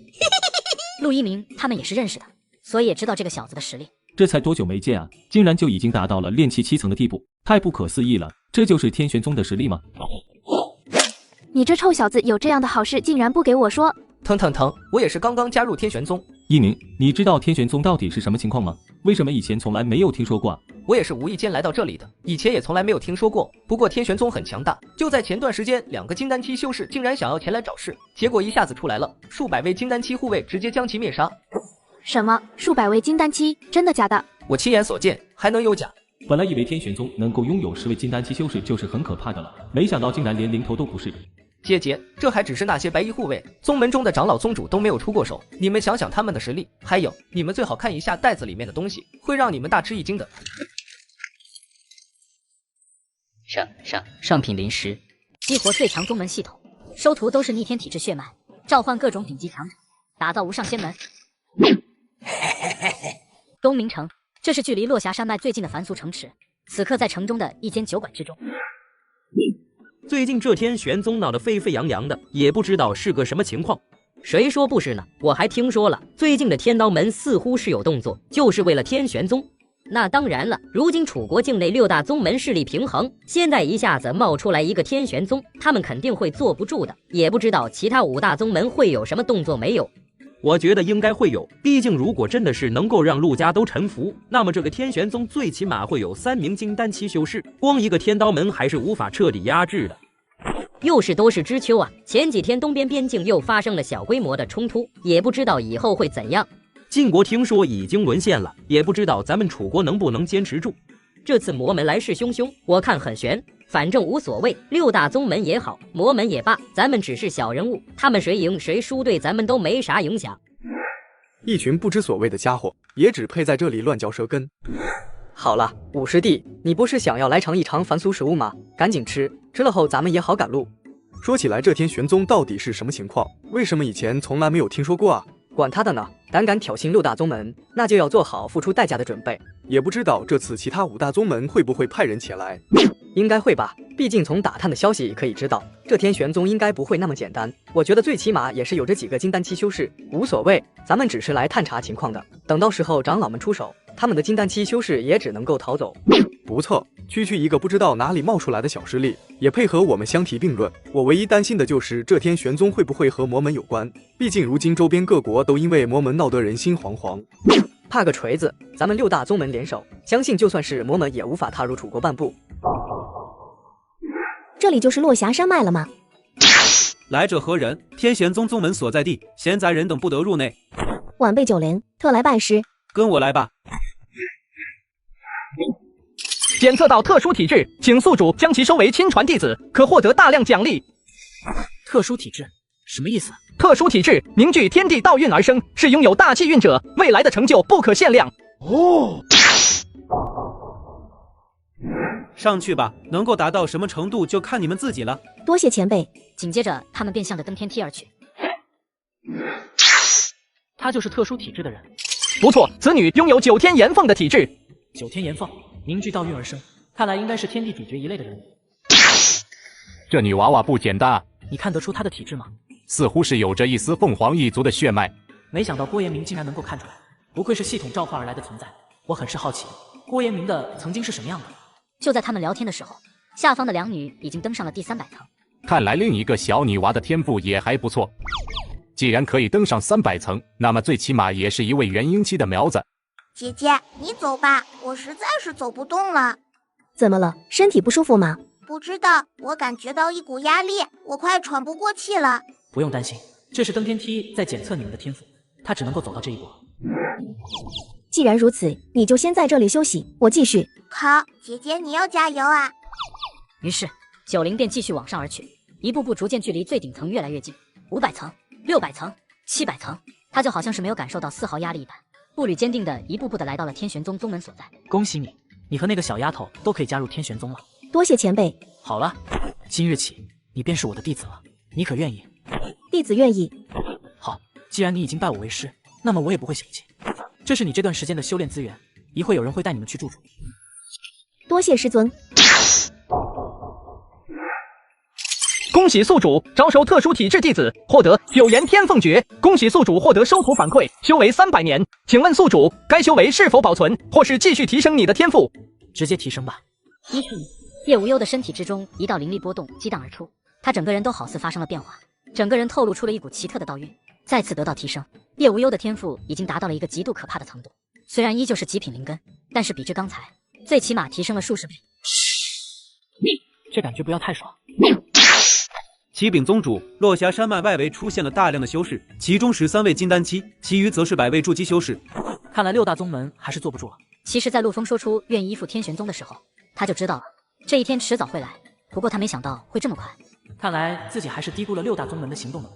陆一鸣他们也是认识的，所以也知道这个小子的实力。这才多久没见啊，竟然就已经达到了炼气7层的地步，太不可思议了！这就是天玄宗的实力吗？你这臭小子有这样的好事，竟然不给我说！腾，我也是刚刚加入天玄宗。一鸣，你知道天玄宗到底是什么情况吗？为什么以前从来没有听说过啊？我也是无意间来到这里的，以前也从来没有听说过。不过天玄宗很强大，就在前段时间，2个金丹期修士竟然想要前来找事，结果一下子出来了，数百位金丹期护卫直接将其灭杀。什么？数百位金丹期？真的假的？我亲眼所见，还能有假？本来以为天玄宗能够拥有10位金丹期修士就是很可怕的了，没想到竟然连零头都不是。姐，这还只是那些白衣护卫，宗门中的长老宗主都没有出过手，你们想想他们的实力。还有，你们最好看一下袋子里面的东西，会让你们大吃一惊的。上品灵石，激活最强宗门系统，收徒都是逆天体质血脉，召唤各种顶级强者，打造无上仙门。东明城，这是距离落霞山脉最近的凡俗城池，此刻在城中的一间酒馆之中。最近这天玄宗闹得沸沸扬扬的，也不知道是个什么情况。谁说不是呢？我还听说了，最近的天刀门似乎是有动作，就是为了天玄宗。那当然了，如今楚国境内6大宗门势力平衡，现在一下子冒出来一个天玄宗，他们肯定会坐不住的。也不知道其他5大宗门会有什么动作没有？我觉得应该会有，毕竟如果真的是能够让陆家都臣服，那么这个天玄宗最起码会有3名金丹期修士，光一个天刀门还是无法彻底压制的。又是多事之秋啊！前几天东边边境又发生了小规模的冲突，也不知道以后会怎样。晋国听说已经沦陷了，也不知道咱们楚国能不能坚持住。这次魔门来势汹汹，我看很悬。反正无所谓，6大宗门也好，魔门也罢，咱们只是小人物，他们谁赢谁输对咱们都没啥影响。一群不知所谓的家伙，也只配在这里乱嚼舌根。好了，武师弟，你不是想要来尝一尝凡俗食物吗？赶紧吃，吃了后咱们也好赶路。说起来，这天玄宗到底是什么情况？为什么以前从来没有听说过啊？管他的呢，胆敢挑衅6大宗门，那就要做好付出代价的准备。也不知道这次其他5大宗门会不会派人前来？应该会吧，毕竟从打探的消息可以知道，这天玄宗应该不会那么简单。我觉得最起码也是有这几个金丹期修士。无所谓，咱们只是来探查情况的，等到时候长老们出手，他们的金丹期修士也只能够逃走。不错，区区一个不知道哪里冒出来的小势力，也配合我们相提并论。我唯一担心的就是这天玄宗会不会和魔门有关，毕竟如今周边各国都因为魔门闹得人心惶惶。怕个锤子，咱们6大宗门联手，相信就算是魔门也无法踏入楚国半步。这里就是落霞山脉了吗？来者何人？天玄宗宗门所在地，闲杂人等不得入内。晚辈九莲，特来拜师。跟我来吧。检测到特殊体质，请宿主将其收为亲传弟子，可获得大量奖励。特殊体质什么意思？特殊体质凝聚天地道运而生，是拥有大气运者，未来的成就不可限量。哦，上去吧，能够达到什么程度就看你们自己了。多谢前辈。紧接着，他们便向着登天梯而去。他就是特殊体质的人。不错，此女拥有9天炎凤的体质。9天炎凤，凝聚道运而生，看来应该是天地主角一类的人物。这女娃娃不简单啊！你看得出她的体质吗？似乎是有着一丝凤凰一族的血脉。没想到郭延明竟然能够看出来，不愧是系统召唤而来的存在。我很是好奇，郭延明的曾经是什么样的？就在他们聊天的时候，下方的2女已经登上了第300层。看来另一个小女娃的天赋也还不错。既然可以登上300层，那么最起码也是一位元婴期的苗子。姐姐，你走吧，我实在是走不动了。怎么了？身体不舒服吗？不知道，我感觉到一股压力，我快喘不过气了。不用担心，这是登天梯在检测你们的天赋，他只能够走到这一步。既然如此，你就先在这里休息，我继续。好，姐姐你要加油啊！于是90便继续往上而去，一步步逐渐距离最顶层越来越近。500层、600层、700层，他就好像是没有感受到丝毫压力一般，步履坚定的一步步的来到了天玄宗宗门所在。恭喜你，你和那个小丫头都可以加入天玄宗了。多谢前辈。好了，今日起你便是我的弟子了，你可愿意？弟子愿意。好，既然你已经拜我为师，那么我也不会小气。这是你这段时间的修炼资源，一会有人会带你们去住处。多谢师尊。恭喜宿主招收特殊体质弟子，获得9言天凤诀。恭喜宿主获得收徒反馈，修为300年。请问宿主，该修为是否保存，或是继续提升你的天赋？直接提升吧。一瞬，叶无忧的身体之中一道灵力波动激荡而出，他整个人都好似发生了变化，整个人透露出了一股奇特的道韵，再次得到提升。叶无忧的天赋已经达到了一个极度可怕的程度，虽然依旧是极品灵根，但是比之刚才，最起码提升了数十倍。这感觉不要太爽。启禀宗主，落霞山脉外围出现了大量的修士，其中13位金丹期，其余则是100位筑基修士。看来6大宗门还是坐不住了。其实在陆枫说出愿意依附天玄宗的时候，他就知道了这一天迟早会来，不过他没想到会这么快。看来自己还是低估了6大宗门的行动能力。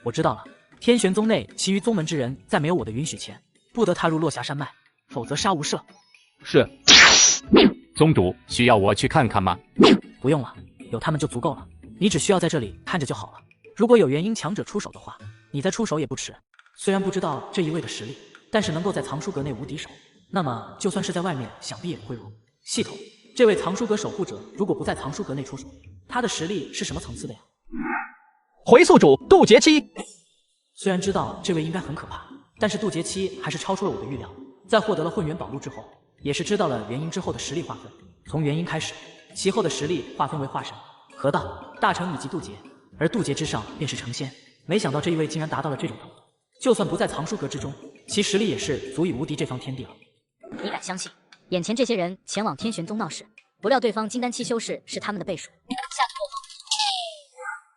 我知道了，天玄宗内其余宗门之人在没有我的允许前，不得踏入落霞山脉，否则杀无赦。是。宗主，需要我去看看吗？不用了，有他们就足够了。你只需要在这里看着就好了。如果有元婴强者出手的话，你再出手也不迟。虽然不知道这一位的实力，但是能够在藏书阁内无敌手，那么就算是在外面，想必也不会弱。系统，这位藏书阁守护者如果不在藏书阁内出手，他的实力是什么层次的呀？回宿主渡劫期。虽然知道这位应该很可怕，但是渡劫期还是超出了我的预料。在获得了混元宝录之后，也是知道了元婴之后的实力划分，从元婴开始，其后的实力划分为化神、河道、大成以及渡劫，而渡劫之上便是成仙。没想到这一位竟然达到了这种程度，就算不在藏书阁之中，其实力也是足以无敌这方天地了。你敢相信，眼前这些人前往天玄宗闹事，不料对方金丹期修士是他们的倍数。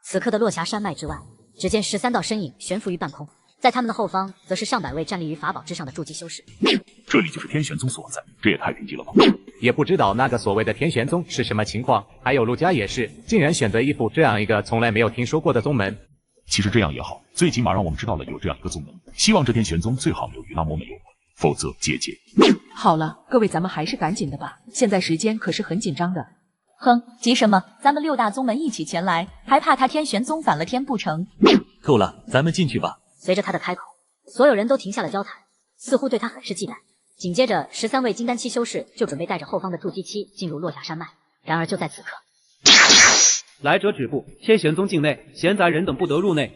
此刻的落霞山脉之外，只见13道身影悬浮于半空，在他们的后方，则是上百位站立于法宝之上的筑基修士。这里就是天玄宗所在，这也太偏激了吧！也不知道那个所谓的天玄宗是什么情况，还有陆家也是，竟然选择依附这样一个从来没有听说过的宗门。其实这样也好，最起码让我们知道了有这样一个宗门。希望这天玄宗最好没有与那魔门有关，否则结界。好了，各位咱们还是赶紧的吧，现在时间可是很紧张的。哼，急什么？咱们6大宗门一起前来，还怕他天玄宗反了天不成？够了，咱们进去吧。随着他的开口，所有人都停下了交谈，似乎对他很是忌惮。紧接着13位金丹期修士就准备带着后方的筑基期进入落霞山脉。然而就在此刻，来者止步！天玄宗境内，闲杂人等不得入内。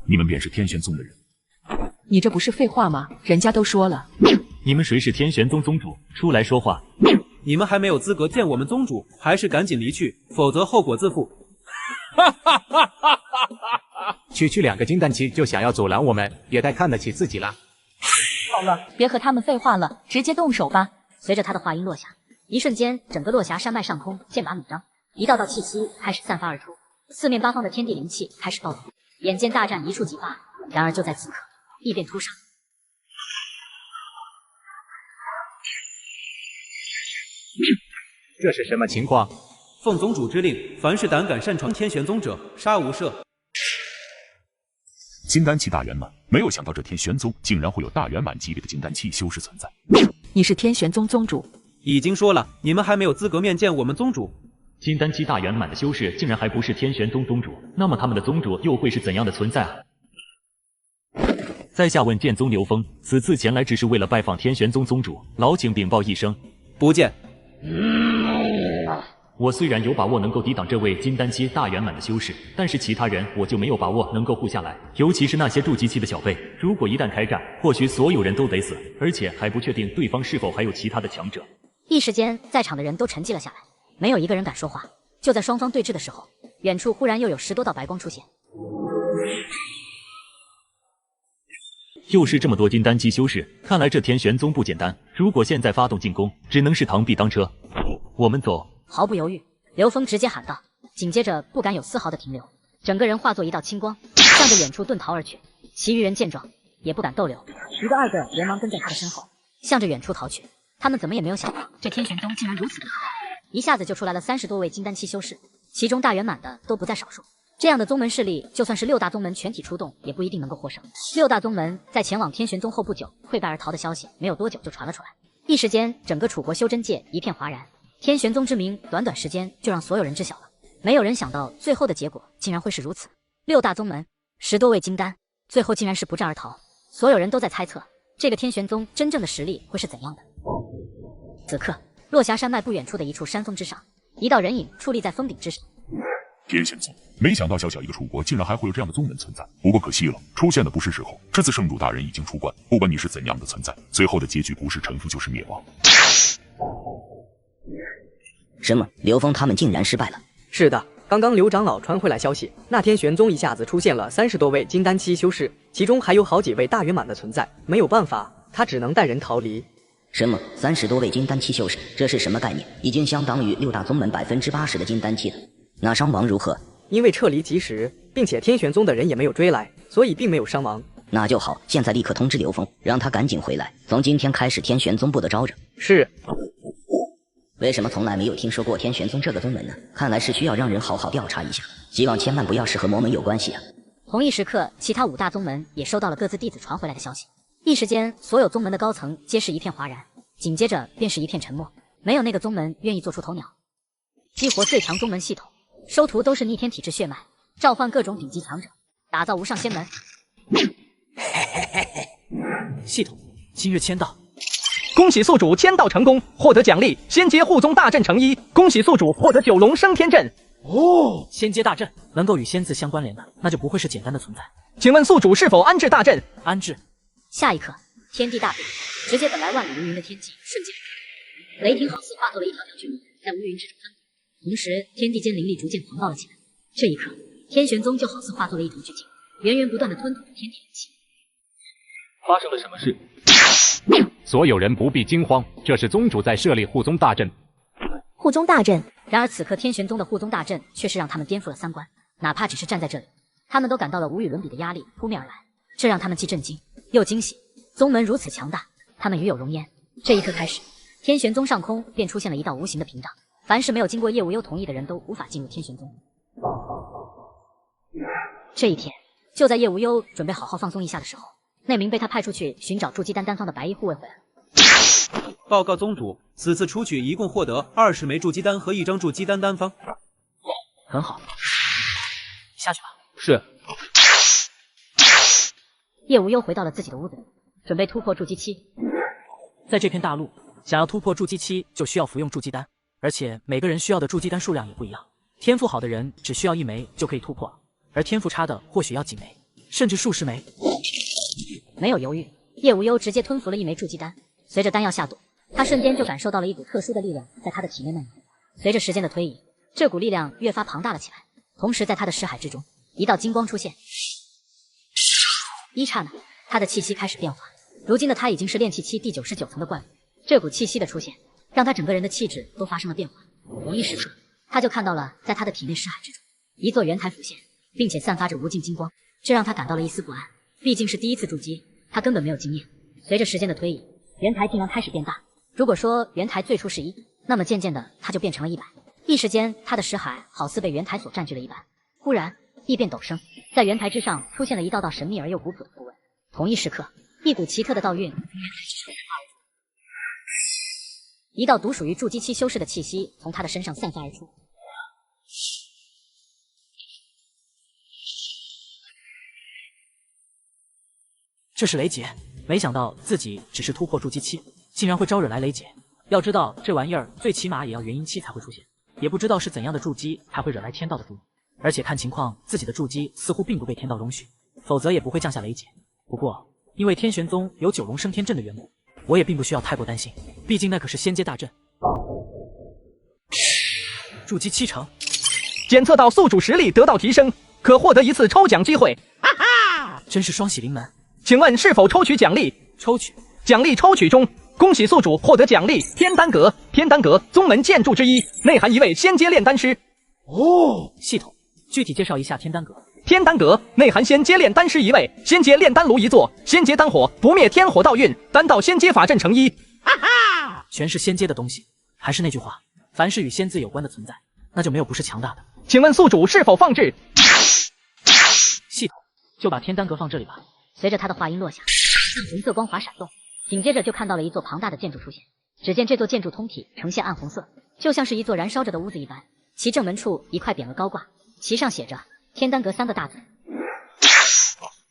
你们便是天玄宗的人？你这不是废话吗？人家都说了。你们谁是天玄宗宗主？出来说话！你们还没有资格见我们宗主，还是赶紧离去，否则后果自负。区区2个金丹期就想要阻拦我们，也太看得起自己了。好了，别和他们废话了，直接动手吧。随着他的话音落下，一瞬间，整个落霞山脉上空剑拔弩张，一道道气息开始散发而出，四面八方的天地灵气开始暴动，眼见大战一触即发。然而就在此刻，异变突生。这是什么情况？奉宗主之令，凡是胆敢擅闯天玄宗者，杀无赦。金丹期大圆满，没有想到这天玄宗竟然会有大圆满级别的金丹期修士存在。你是天玄宗宗主？已经说了，你们还没有资格面见我们宗主。金丹期大圆满的修士竟然还不是天玄宗宗主，那么他们的宗主又会是怎样的存在啊？在下问剑宗刘峰，此次前来只是为了拜访天玄宗宗主，劳请禀报一声。不见。我虽然有把握能够抵挡这位金丹期大圆满的修士，但是其他人我就没有把握能够护下来，尤其是那些筑基期的小辈，如果一旦开战，或许所有人都得死，而且还不确定对方是否还有其他的强者。一时间，在场的人都沉寂了下来，没有一个人敢说话。就在双方对峙的时候，远处忽然又有10多道白光出现。又是这么多金丹期修士，看来这天玄宗不简单。如果现在发动进攻，只能是螳臂当车。我们走。毫不犹豫刘峰直接喊道，紧接着不敢有丝毫的停留，整个人化作一道青光，向着远处遁逃而去。其余人见状也不敢逗留，一个二个连忙跟在他的身后，向着远处逃去。他们怎么也没有想到，这天玄宗竟然如此的可怕，一下子就出来了30多位金丹期修士，其中大圆满的都不在少数。这样的宗门势力，就算是6大宗门全体出动，也不一定能够获胜。6大宗门在前往天玄宗后不久溃败而逃的消息，没有多久就传了出来。一时间，整个楚国修真界一片哗然，天玄宗之名短短时间就让所有人知晓了。没有人想到最后的结果竟然会是如此，6大宗门10多位金丹，最后竟然是不战而逃。所有人都在猜测，这个天玄宗真正的实力会是怎样的。此刻，落霞山脉不远处的一处山峰之上，一道人影矗立在峰顶之上。天玄宗，没想到小小一个楚国竟然还会有这样的宗门存在，不过可惜了，出现的不是时候。这次圣主大人已经出关，不管你是怎样的存在，最后的结局不是臣服就是灭亡。什么？刘峰他们竟然失败了？是的，刚刚刘长老传回来消息，那天玄宗一下子出现了30多位金丹期修士，其中还有好几位大圆满的存在，没有办法，他只能带人逃离。什么？30多位金丹期修士，这是什么概念？已经相当于6大宗门80%的金丹期了。那伤亡如何？因为撤离及时，并且天玄宗的人也没有追来，所以并没有伤亡。那就好，现在立刻通知刘峰，让他赶紧回来。从今天开始，天玄宗不得招惹。是。为什么从来没有听说过天玄宗这个宗门呢？看来是需要让人好好调查一下，希望千万不要是和魔门有关系啊。同一时刻，其他5大宗门也收到了各自弟子传回来的消息，一时间，所有宗门的高层皆是一片哗然，紧接着便是一片沉默，没有那个宗门愿意做出头鸟。激活最强宗门系统，收徒都是逆天体质血脉，召唤各种顶级强者，打造无上仙门。系统今日签到。恭喜宿主签到成功，获得奖励仙阶护宗大阵成衣。恭喜宿主获得9龙升天阵。哦，仙阶大阵能够与仙字相关联的，那就不会是简单的存在。请问宿主是否安置大阵？安置。下一刻，天地大变，直接本来万里无云的天际瞬间雷霆好似化作了一条条巨龙，在无云之中翻滚，同时天地间灵力逐渐狂暴了起来。这一刻，天玄宗就好似化作了一头巨鲸，源源不断的吞吐着天地灵气。发生了什么事？所有人不必惊慌，这是宗主在设立护宗大阵。护宗大阵。然而此刻天玄宗的护宗大阵却是让他们颠覆了三观，哪怕只是站在这里，他们都感到了无与伦比的压力扑面而来，这让他们既震惊又惊喜。宗门如此强大，他们与有荣焉。这一刻开始，天玄宗上空便出现了一道无形的屏障，凡是没有经过叶无忧同意的人都无法进入天玄宗。这一天，就在叶无忧准备好好放松一下的时候，那名被他派出去寻找筑基丹丹方的白衣护卫回来了。报告宗主，此次出取一共获得20枚筑基丹和1张筑基丹丹方。很好，下去吧。是。叶无忧回到了自己的屋子里，准备突破筑基期。在这片大陆，想要突破筑基期，就需要服用筑基丹，而且每个人需要的筑基丹数量也不一样。天赋好的人只需要1枚就可以突破，而天赋差的或许要几枚，甚至数十枚。没有犹豫，叶无忧直接吞服了1枚筑基丹。随着丹药下肚，他瞬间就感受到了一股特殊的力量在他的体内蔓延。随着时间的推移，这股力量越发庞大了起来。同时，在他的识海之中，一道金光出现。一刹那，他的气息开始变化。如今的他已经是炼气期第99层的怪物。这股气息的出现，让他整个人的气质都发生了变化。同一时刻，他就看到了在他的体内识海之中，一座圆台浮现，并且散发着无尽金光，这让他感到了一丝不安。毕竟是第一次筑基，他根本没有经验。随着时间的推移，圆台竟然开始变大。如果说圆台最初是1，那么渐渐的它就变成了100。一时间，他的识海好似被圆台所占据了一般。忽然，异变陡升，在圆台之上出现了一道道神秘而又古朴的符文。同一时刻，一股奇特的道韵从圆台之上散发而出，一道独属于筑基期修士的气息从他的身上散发而出。这是雷劫，没想到自己只是突破筑基期，竟然会招惹来雷劫。要知道这玩意儿最起码也要元婴期才会出现，也不知道是怎样的筑基才会惹来天道的注意。而且看情况，自己的筑基似乎并不被天道容许，否则也不会降下雷劫。不过因为天玄宗有9龙升天阵的缘故，我也并不需要太过担心，毕竟那可是仙阶大阵。筑基7成，检测到宿主实力得到提升，可获得1次抽奖机会。哈哈，真是双喜临门。请问是否抽取奖励？抽取。奖励抽取中，恭喜宿主获得奖励天丹阁。天丹阁宗门建筑之一，内含一位仙阶炼丹师。哦，系统具体介绍一下天丹阁。天丹阁内含仙阶炼丹师一位，仙阶炼丹炉一座，仙阶丹火不灭天火道运，丹道仙阶法阵成一。哈哈，全是仙阶的东西。还是那句话，凡是与仙字有关的存在，那就没有不是强大的。请问宿主是否放置？系统就把天丹阁放这里吧。随着他的话音落下，红色光华闪动，紧接着就看到了一座庞大的建筑出现。只见这座建筑通体呈现暗红色，就像是一座燃烧着的屋子一般。其正门处一块匾额高挂，其上写着天丹阁3个大字。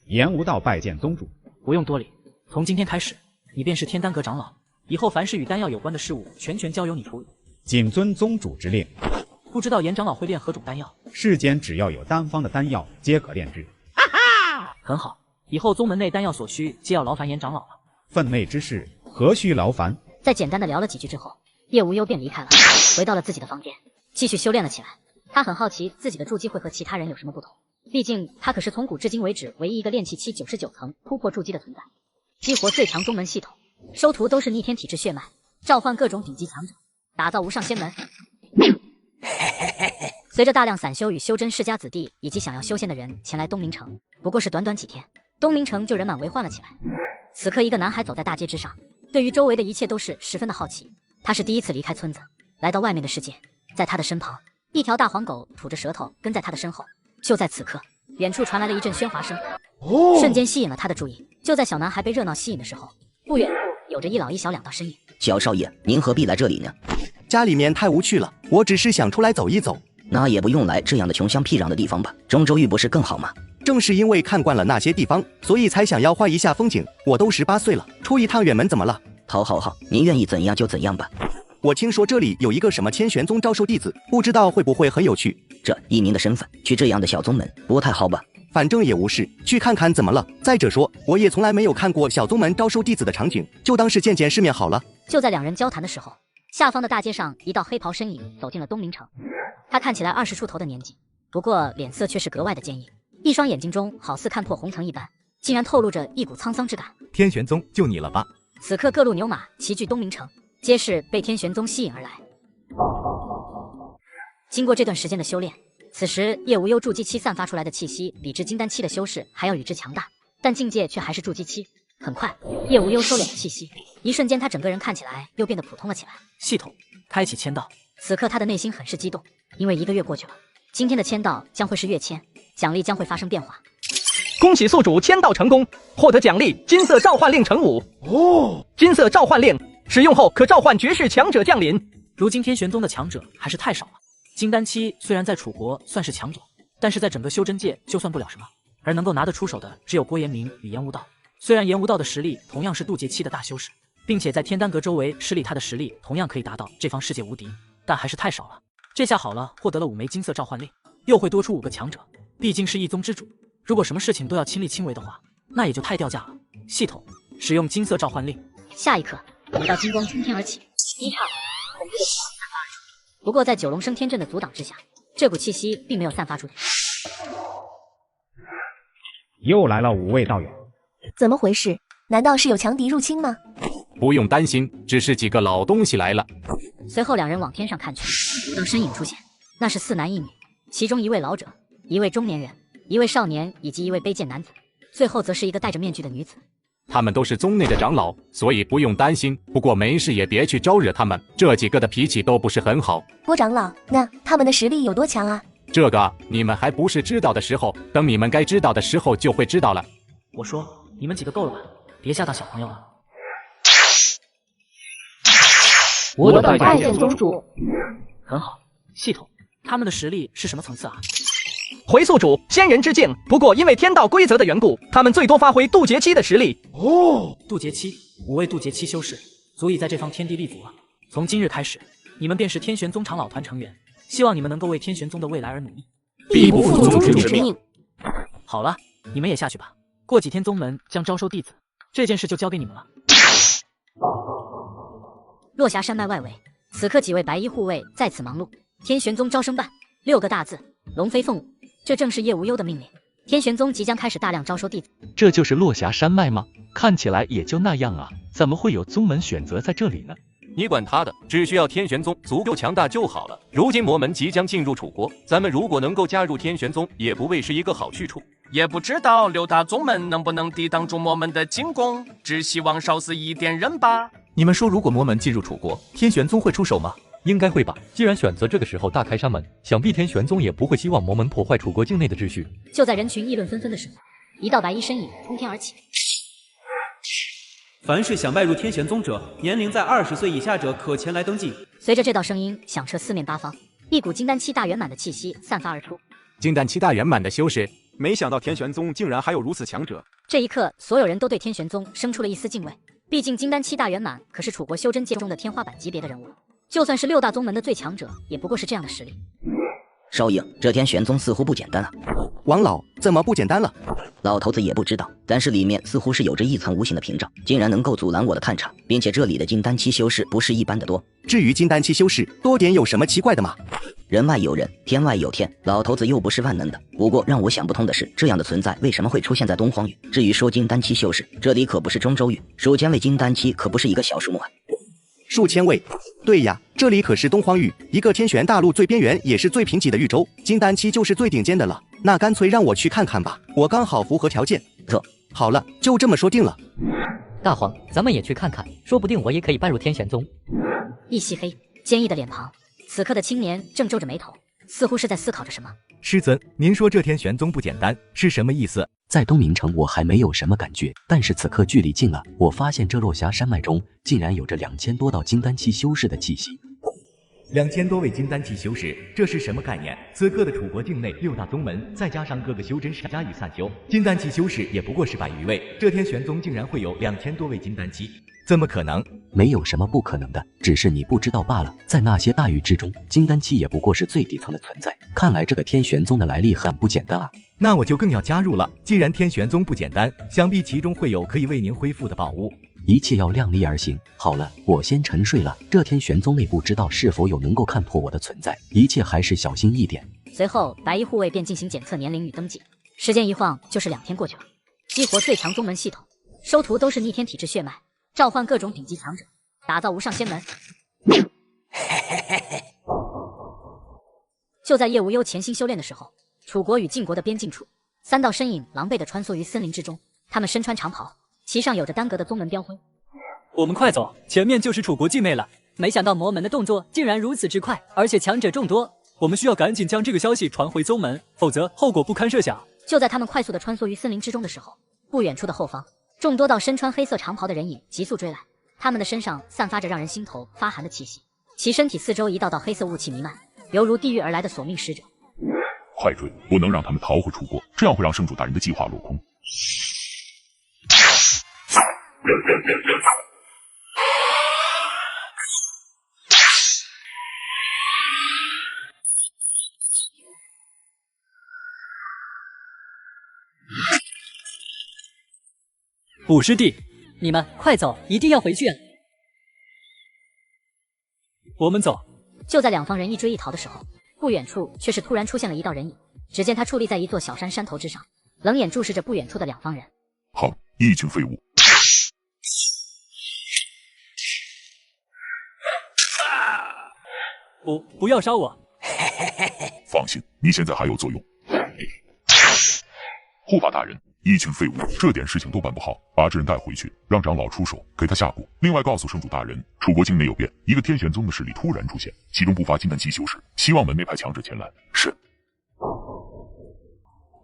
严无道拜见宗主。不用多礼，从今天开始，你便是天丹阁长老，以后凡是与丹药有关的事物，全权交由你处理。谨遵宗主之令。不知道严长老会炼何种丹药？世间只要有丹方的丹药，皆可炼制。哈哈，很好，以后宗门内丹药所需，皆要劳烦严长老了。分内之事，何须劳烦？在简单的聊了几句之后，叶无忧便离开了，回到了自己的房间，继续修炼了起来。他很好奇自己的筑基会和其他人有什么不同，毕竟他可是从古至今为止唯一一个炼气期99层突破筑基的存在，激活最强宗门系统，收徒都是逆天体质血脉，召唤各种顶级强者，打造无上仙门。随着大量散修与修真世家子弟以及想要修仙的人前来东冥城，不过是短短几天，东冥城就人满为患了起来。此刻一个男孩走在大街之上，对于周围的一切都是十分的好奇。他是第一次离开村子，来到外面的世界。在他的身旁，一条大黄狗吐着舌头跟在他的身后。就在此刻，远处传来了一阵喧哗声，瞬间吸引了他的注意。就在小男孩被热闹吸引的时候，不远处有着一老一小2道身影。小少爷，您何必来这里呢？家里面太无趣了，我只是想出来走一走。那也不用来这样的穷乡僻壤的地方吧，中州域不是更好吗？正是因为看惯了那些地方，所以才想要换一下风景。我都18岁了，出一趟远门怎么了？好，您愿意怎样就怎样吧。我听说这里有一个什么天玄宗招收弟子，不知道会不会很有趣。这一名的身份去这样的小宗门不太好吧？反正也无事，去看看怎么了？再者说，我也从来没有看过小宗门招收弟子的场景，就当是见见世面好了。就在两人交谈的时候，下方的大街上一道黑袍身影走进了东冥城。他看起来20出头的年纪，不过脸色却是格外的坚毅，一双眼睛中好似看破红尘一般，竟然透露着一股沧桑之感。天玄宗，就你了吧？此刻各路牛马齐聚东冥城，皆是被天玄宗吸引而来。经过这段时间的修炼，此时叶无忧筑基期散发出来的气息比之金丹期的修士还要与之强大，但境界却还是筑基期。很快，叶无忧收敛了气息，一瞬间他整个人看起来又变得普通了起来。系统开启签到。此刻他的内心很是激动，因为1个月过去了，今天的签到将会是月签，奖励将会发生变化。恭喜宿主签到成功，获得奖励金色召唤令乘5。金色召唤令使用后可召唤绝世强者降临。如今天玄宗的强者还是太少了。金丹期虽然在楚国算是强者，但是在整个修真界就算不了什么，而能够拿得出手的只有郭延明与严无道。虽然严无道的实力同样是渡劫期的大修士，并且在天丹阁周围势力他的实力同样可以达到这方世界无敌，但还是太少了。这下好了，获得了5枚金色召唤令，又会多出5个强者，毕竟是一宗之主，如果什么事情都要亲力亲为的话，那也就太掉价了。系统使用金色召唤令。下一刻，一道金光冲天而起，一刹那，恐怖的气息散发而出。不过在九龙升天阵的阻挡之下，这股气息并没有散发出去。又来了5位道友，怎么回事？难道是有强敌入侵吗？不用担心，只是几个老东西来了。随后两人往天上看去，5道身影出现，那是4男1女，其中1位老者，1位中年人，1位少年，以及1位卑贱男子，最后则是一个戴着面具的女子。他们都是宗内的长老，所以不用担心。不过没事也别去招惹他们，这几个的脾气都不是很好。郭长老，那他们的实力有多强啊？这个你们还不是知道的时候，等你们该知道的时候就会知道了。我说，你们几个够了吧，别吓到小朋友了。我的拜见宗主。很好，系统，他们的实力是什么层次啊？回宿主，仙人之境。不过因为天道规则的缘故，他们最多发挥渡劫期的实力。渡劫期，5位渡劫期修士，足以在这方天地立足了。从今日开始，你们便是天玄宗长老团成员，希望你们能够为天玄宗的未来而努力，必不负宗主之命。好了，你们也下去吧。过几天宗门将招收弟子，这件事就交给你们了。落霞山脉外围，此刻几位白衣护卫在此忙碌。天玄宗招生办，6个大字，龙飞凤舞，这正是叶无忧的命令。天玄宗即将开始大量招收弟子。这就是落霞山脉吗？看起来也就那样啊，怎么会有宗门选择在这里呢？你管他的，只需要天玄宗足够强大就好了。如今魔门即将进入楚国，咱们如果能够加入天玄宗，也不未是一个好去处。也不知道6大宗门能不能抵挡住魔门的进攻，只希望少死一点人吧。你们说，如果魔门进入楚国，天玄宗会出手吗？应该会吧。既然选择这个时候大开山门，想必天玄宗也不会希望魔门破坏楚国境内的秩序。就在人群议论纷纷的时候，一道白衣身影通天而起。凡是想拜入天玄宗者，年龄在20岁以下者可前来登记。随着这道声音响彻四面八方，一股金丹期大圆满的气息散发而出。金丹期大圆满的修士，没想到天玄宗竟然还有如此强者。这一刻，所有人都对天玄宗生出了一丝敬畏。毕竟金丹期大圆满可是楚国修真界中的天花板级别的人物了，就算是6大宗门的最强者，也不过是这样的实力。少爷，这天玄宗似乎不简单啊！王老，怎么不简单了？老头子也不知道，但是里面似乎是有着一层无形的屏障，竟然能够阻拦我的探查，并且这里的金丹期修士不是一般的多。至于金丹期修士多点有什么奇怪的吗？人外有人，天外有天，老头子又不是万能的。不过让我想不通的是，这样的存在为什么会出现在东荒域？至于说金丹期修士，这里可不是中州域，数千位金丹期可不是一个小数目啊。数千位？对呀，这里可是东荒域，一个天玄大陆最边缘也是最贫瘠的域州，金丹期就是最顶尖的了。那干脆让我去看看吧，我刚好符合条件。好了，就这么说定了。大黄，咱们也去看看，说不定我也可以拜入天玄宗。一袭黑坚毅的脸庞，此刻的青年正皱着眉头，似乎是在思考着什么。师尊，您说这天玄宗不简单是什么意思？在东冥城我还没有什么感觉，但是此刻距离近了，我发现这落霞山脉中竟然有着2000多道金丹期修士的气息。2000多位金丹期修士，这是什么概念？此刻的楚国境内6大宗门，再加上各个修真师加以散修，金丹期修士也不过是100余位，这天玄宗竟然会有2000多位金丹期，怎么可能？没有什么不可能的，只是你不知道罢了。在那些大域之中，金丹期也不过是最底层的存在。看来这个天玄宗的来历很不简单啊！那我就更要加入了。既然天玄宗不简单，想必其中会有可以为您恢复的宝物。一切要量力而行。好了，我先沉睡了。这天玄宗内部知道是否有能够看破我的存在，一切还是小心一点。随后，白衣护卫便进行检测年龄与登记。时间一晃就是2天过去了，激活最强宗门系统，收徒都是逆天体质血脉，召唤各种顶级强者，打造无上仙门。就在叶无忧潜心修炼的时候，楚国与晋国的边境处，3道身影狼狈地穿梭于森林之中。他们身穿长袍，旗上有着单格的宗门标徽。我们快走，前面就是楚国境内了。没想到魔门的动作竟然如此之快，而且强者众多。我们需要赶紧将这个消息传回宗门，否则后果不堪设想。就在他们快速地穿梭于森林之中的时候，不远处的后方，众多道身穿黑色长袍的人影急速追来，他们的身上散发着让人心头发寒的气息，其身体四周一道道黑色雾气弥漫，犹如地狱而来的索命使者。快追，不能让他们逃回楚国，这样会让圣主大人的计划落空。五师弟，你们快走，一定要回去啊！我们走。就在2方人一追一逃的时候，不远处却是突然出现了一道人影。只见他矗立在一座小山头之上，冷眼注视着不远处的2方人。好，一群废物！不要杀我！放心，你现在还有作用。护法大人，一群废物，这点事情都办不好，把这人带回去，让长老出手给他下蛊。另外告诉圣主大人，楚国境内有变，一个天玄宗的势力突然出现，其中不乏金丹期修士，希望门内派强者前来。是。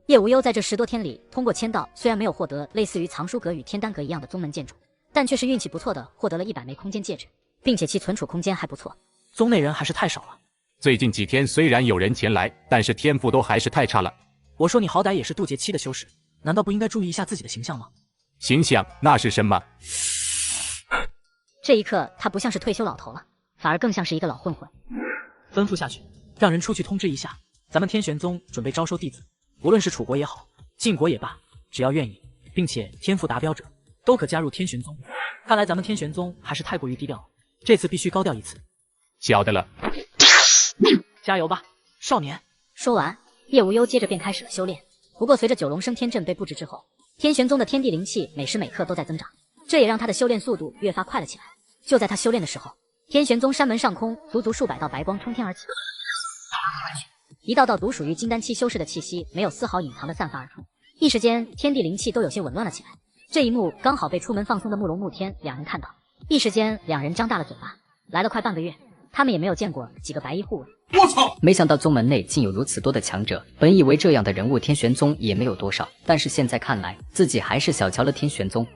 叶无忧在这10多天里，通过签到，虽然没有获得类似于藏书阁与天丹阁一样的宗门建筑，但却是运气不错的获得了100枚空间戒指，并且其存储空间还不错。宗内人还是太少了。最近几天虽然有人前来，但是天赋都还是太差了。我说你好歹也是渡劫期的修士，难道不应该注意一下自己的形象吗？形象那是什么？这一刻，他不像是退休老头了，反而更像是一个老混混。吩咐下去，让人出去通知一下，咱们天玄宗准备招收弟子，无论是楚国也好，晋国也罢，只要愿意，并且天赋达标者，都可加入天玄宗。看来咱们天玄宗还是太过于低调了，这次必须高调一次。晓得了，加油吧，少年！说完，叶无忧接着便开始了修炼。不过随着九龙升天阵被布置之后，天玄宗的天地灵气每时每刻都在增长，这也让他的修炼速度越发快了起来。就在他修炼的时候，天玄宗山门上空足足数百道白光冲天而起，一道道独属于金丹期修士的气息没有丝毫隐藏的散发而出，一时间天地灵气都有些紊乱了起来。这一幕刚好被出门放松的慕容慕天两人看到，一时间两人张大了嘴巴。来了快半个月，他们也没有见过几个白衣护卫。我操！没想到宗门内竟有如此多的强者，本以为这样的人物天玄宗也没有多少，但是现在看来自己还是小瞧了天玄宗。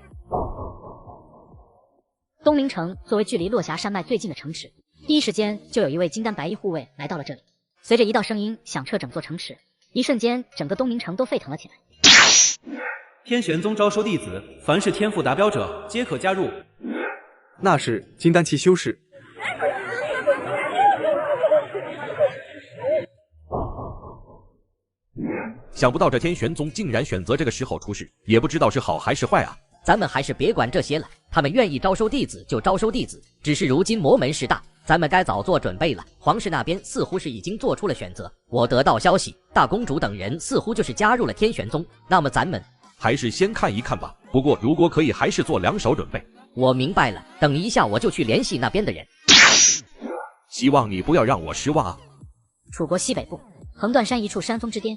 东明城作为距离落霞山脉最近的城池，第一时间就有一位金丹白衣护卫来到了这里。随着一道声音响彻整座城池，一瞬间整个东明城都沸腾了起来。天玄宗招收弟子，凡是天赋达标者皆可加入。那是金丹期修士。想不到这天玄宗竟然选择这个时候出世，也不知道是好还是坏啊！咱们还是别管这些了，他们愿意招收弟子就招收弟子，只是如今魔门事大，咱们该早做准备了。皇室那边似乎是已经做出了选择，我得到消息，大公主等人似乎就是加入了天玄宗，那么咱们还是先看一看吧。不过如果可以，还是做两手准备。我明白了，等一下我就去联系那边的人。希望你不要让我失望啊！楚国西北部横断山一处山峰之巅，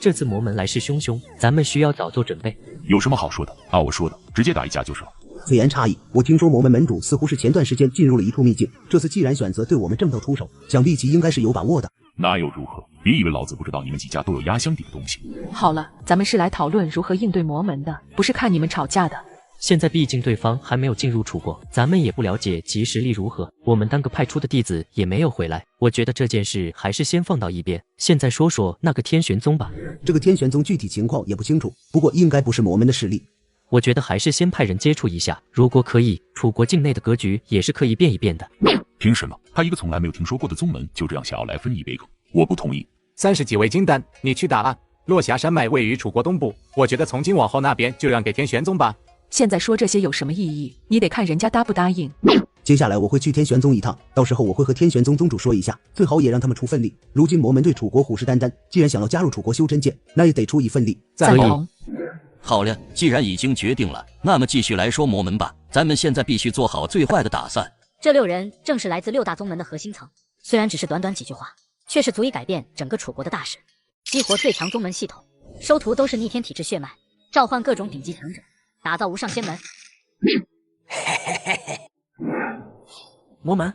这次魔门来势汹汹，咱们需要早做准备。有什么好说的？按我说的，直接打一架就是了。此言差矣，我听说魔门门主似乎是前段时间进入了一处秘境，这次既然选择对我们正道出手，想必其应该是有把握的。那又如何？别以为老子不知道你们几家都有压箱底的东西。好了，咱们是来讨论如何应对魔门的，不是看你们吵架的。现在毕竟对方还没有进入楚国，咱们也不了解其实力如何，我们单个派出的弟子也没有回来，我觉得这件事还是先放到一边，现在说说那个天玄宗吧。这个天玄宗具体情况也不清楚，不过应该不是魔门的势力。我觉得还是先派人接触一下，如果可以，楚国境内的格局也是可以变一变的。凭什么他一个从来没有听说过的宗门就这样想要来分一杯羹？我不同意。30几位金丹，你去打啊！落霞山脉位于楚国东部，我觉得从今往后那边就让给天玄宗吧。现在说这些有什么意义？你得看人家答不答应。接下来我会去天玄宗一趟，到时候我会和天玄宗宗主说一下，最好也让他们出份力。如今魔门对楚国虎视眈眈，既然想要加入楚国修真界，那也得出一份力。赞同。好了，既然已经决定了，那么继续来说魔门吧。咱们现在必须做好最坏的打算。这6人正是来自6大宗门的核心层，虽然只是短短几句话，却是足以改变整个楚国的大事。激活最强宗门系统，收徒都是逆天体质血脉，召唤各种顶级强者，打造无上仙门。魔门？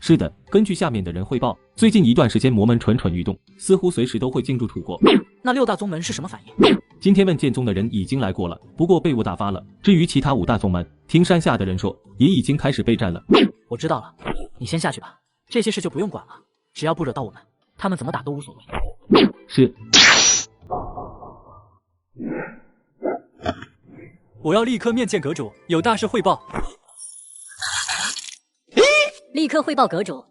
是的，根据下面的人汇报，最近一段时间魔门蠢蠢欲动，似乎随时都会进入楚国。那6大宗门是什么反应？今天问剑宗的人已经来过了，不过被我打发了。至于其他5大宗门，听山下的人说，也已经开始备战了。我知道了，你先下去吧，这些事就不用管了，只要不惹到我们，他们怎么打都无所谓。是。我要立刻面见阁主，有大事汇报。立刻汇报阁主。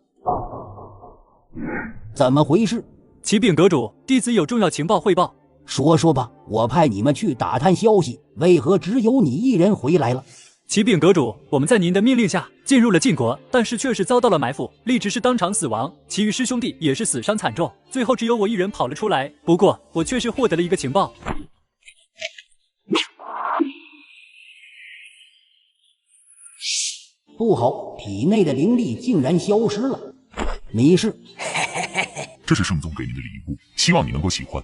怎么回事？启禀阁主，弟子有重要情报汇报。说说吧，我派你们去打探消息，为何只有你一人回来了？启禀阁主，我们在您的命令下进入了晋国，但是却是遭到了埋伏，力直是当场死亡，其余师兄弟也是死伤惨重，最后只有我一人跑了出来。不过我确实获得了一个情报。不好，体内的灵力竟然消失了。你是？这是圣宗给您的礼物，希望你能够喜欢。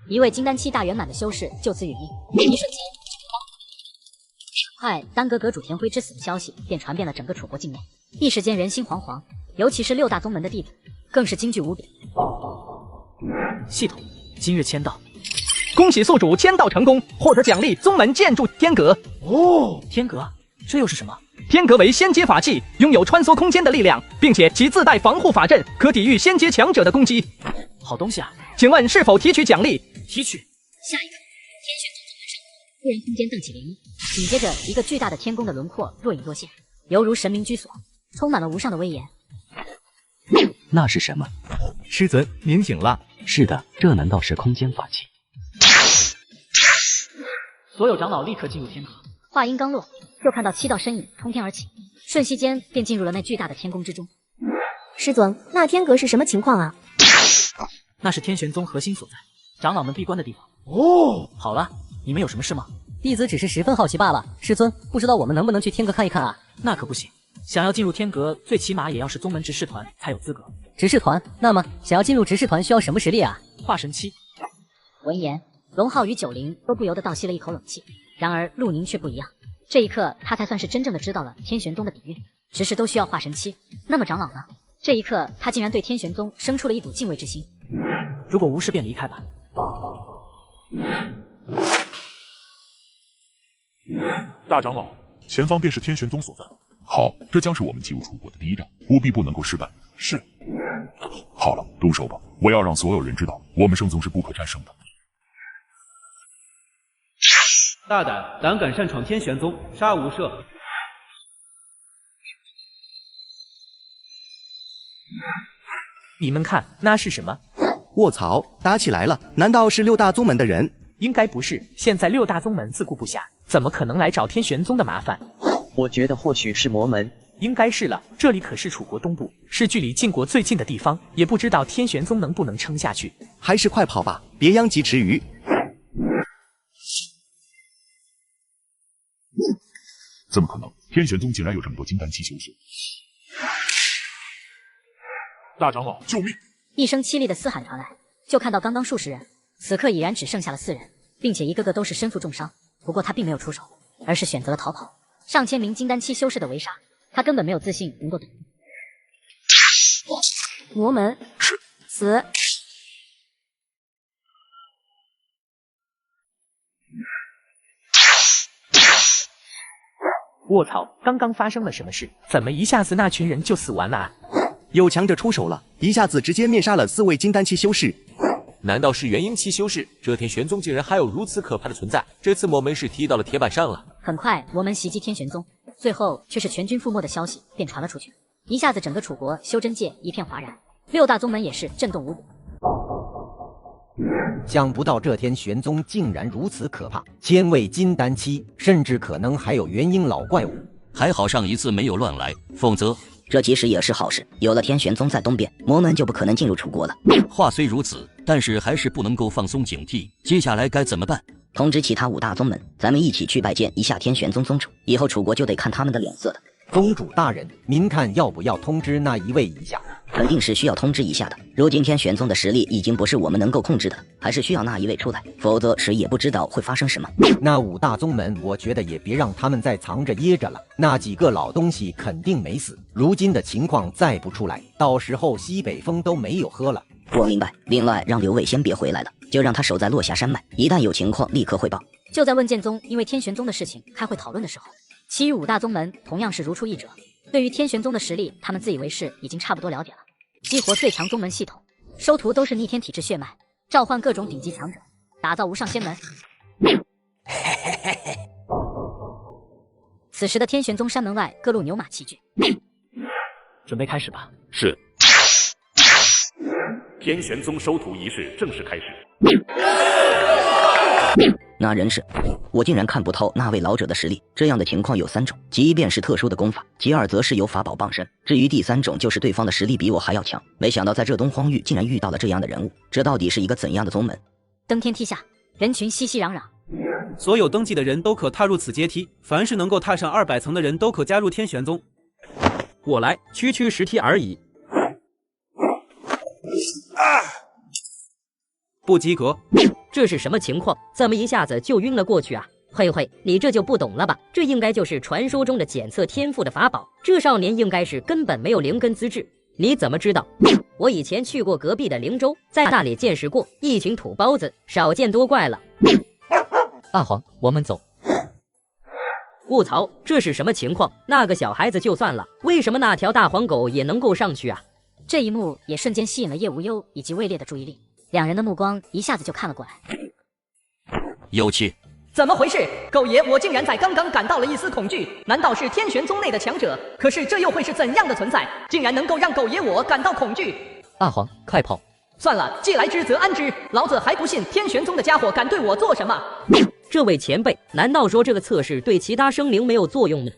一位金丹期大圆满的修士就此殒命，一瞬间，快丹阁阁主田辉之死的消息便传遍了整个楚国境内，一时间人心惶惶，尤其是6大宗门的弟子更是惊惧无比。系统今日签到。恭喜宿主签到成功，获得奖励宗门建筑天阁。哦，天阁，这又是什么？天阁为仙阶法器，拥有穿梭空间的力量，并且其自带防护法阵，可抵御仙阶强者的攻击。好东西啊！请问是否提取奖励？提取。下一刻，天玄宗宗门上空忽然空间荡起涟漪，紧接着一个巨大的天宫的轮廓若隐若现，犹如神明居所，充满了无上的威严。那是什么？师尊，您醒了。是的，这难道是空间法器？所有长老立刻进入天阁。话音刚落，就看到7道身影冲天而起，瞬息间便进入了那巨大的天宫之中。师尊，那天阁是什么情况啊？那是天玄宗核心所在，长老们闭关的地方。哦，好了，你们有什么事吗？弟子只是十分好奇罢了。师尊，不知道我们能不能去天阁看一看啊？那可不行，想要进入天阁，最起码也要是宗门执事团才有资格。执事团？那么想要进入执事团需要什么实力啊？化神期。闻言，龙浩与九灵都不由得倒吸了一口冷气。然而陆宁却不一样，这一刻他才算是真正的知道了天玄宗的底蕴，执事都需要化神期，那么长老呢？这一刻他竟然对天玄宗生出了一股敬畏之心。如果无事便离开吧。大长老，前方便是天玄宗所在。好，这将是我们进入楚国的第一站，务必不能够失败。是。好了，动手吧！我要让所有人知道，我们圣宗是不可战胜的。大胆敢擅闯天玄宗，杀无赦！你们看，那是什么？卧槽，打起来了！难道是六大宗门的人？应该不是，现在六大宗门自顾不暇，怎么可能来找天玄宗的麻烦？我觉得或许是魔门。应该是了，这里可是楚国东部，是距离晋国最近的地方，也不知道天玄宗能不能撑下去。还是快跑吧，别殃及池鱼。怎么可能？天玄宗竟然有这么多金丹期修士！大长老，救命！一声凄厉的嘶喊传来，就看到刚刚数十人，此刻已然只剩下了4人，并且一个个都是身负重伤。不过他并没有出手，而是选择了逃跑。上千名金丹期修士的围杀，他根本没有自信能够躲。魔门死！卧槽！刚刚发生了什么事？怎么一下子那群人就死完了啊？有强者出手了，一下子直接灭杀了4位金丹期修士。难道是元婴期修士？这天玄宗竟然还有如此可怕的存在！这次魔门是踢到了铁板上了。很快，魔门袭击天玄宗，最后却是全军覆没的消息便传了出去，一下子整个楚国修真界一片哗然，六大宗门也是震动无比。想不到这天玄宗竟然如此可怕，1000位金丹期，甚至可能还有元婴老怪物。还好上一次没有乱来，否则这其实也是好事。有了天玄宗在东边，魔门就不可能进入楚国了。话虽如此，但是还是不能够放松警惕。接下来该怎么办？通知其他5大宗门，咱们一起去拜见一下天玄宗宗主，以后楚国就得看他们的脸色了。宗主大人，您看要不要通知那一位一下？肯定是需要通知一下的。如今天玄宗的实力已经不是我们能够控制的，还是需要那一位出来，否则谁也不知道会发生什么。那5大宗门，我觉得也别让他们再藏着掖着了。那几个老东西肯定没死，如今的情况再不出来，到时候西北风都没有喝了。我明白。另外，让刘伟先别回来了，就让他守在落霞山脉，一旦有情况立刻汇报。就在问剑宗因为天玄宗的事情开会讨论的时候，其余5大宗门同样是如出一辙。对于天玄宗的实力，他们自以为是已经差不多了解了。激活最强宗门系统，收徒都是逆天体质血脉，召唤各种顶级强者，打造无上仙门。此时的天玄宗山门外各路牛马齐聚，准备开始吧。是。天玄宗收徒仪式正式开始。那人是我竟然看不透那位老者的实力。这样的情况有3种，其一便是特殊的功法，其二则是有法宝傍身，至于第3种就是对方的实力比我还要强。没想到在这东荒域竟然遇到了这样的人物，这到底是一个怎样的宗门？登天梯下，人群熙熙攘攘，所有登记的人都可踏入此阶梯，凡是能够踏上200层的人都可加入天玄宗。我来，区区10梯而已。不及格。这是什么情况？怎么一下子就晕了过去啊？嘿嘿，你这就不懂了吧？这应该就是传说中的检测天赋的法宝。这少年应该是根本没有灵根资质。你怎么知道？我以前去过隔壁的灵州，在那里见识过一群土包子，少见多怪了。阿黄，我们走。卧槽，这是什么情况？那个小孩子就算了，为什么那条大黄狗也能够上去啊？这一幕也瞬间吸引了叶无忧以及魏烈的注意力，两人的目光一下子就看了过来。有趣。怎么回事？狗爷，我竟然在刚刚感到了一丝恐惧，难道是天玄宗内的强者？可是这又会是怎样的存在，竟然能够让狗爷我感到恐惧？阿黄，快跑！算了，既来之则安之，老子还不信天玄宗的家伙敢对我做什么。这位前辈，难道说这个测试对其他生灵没有作用吗？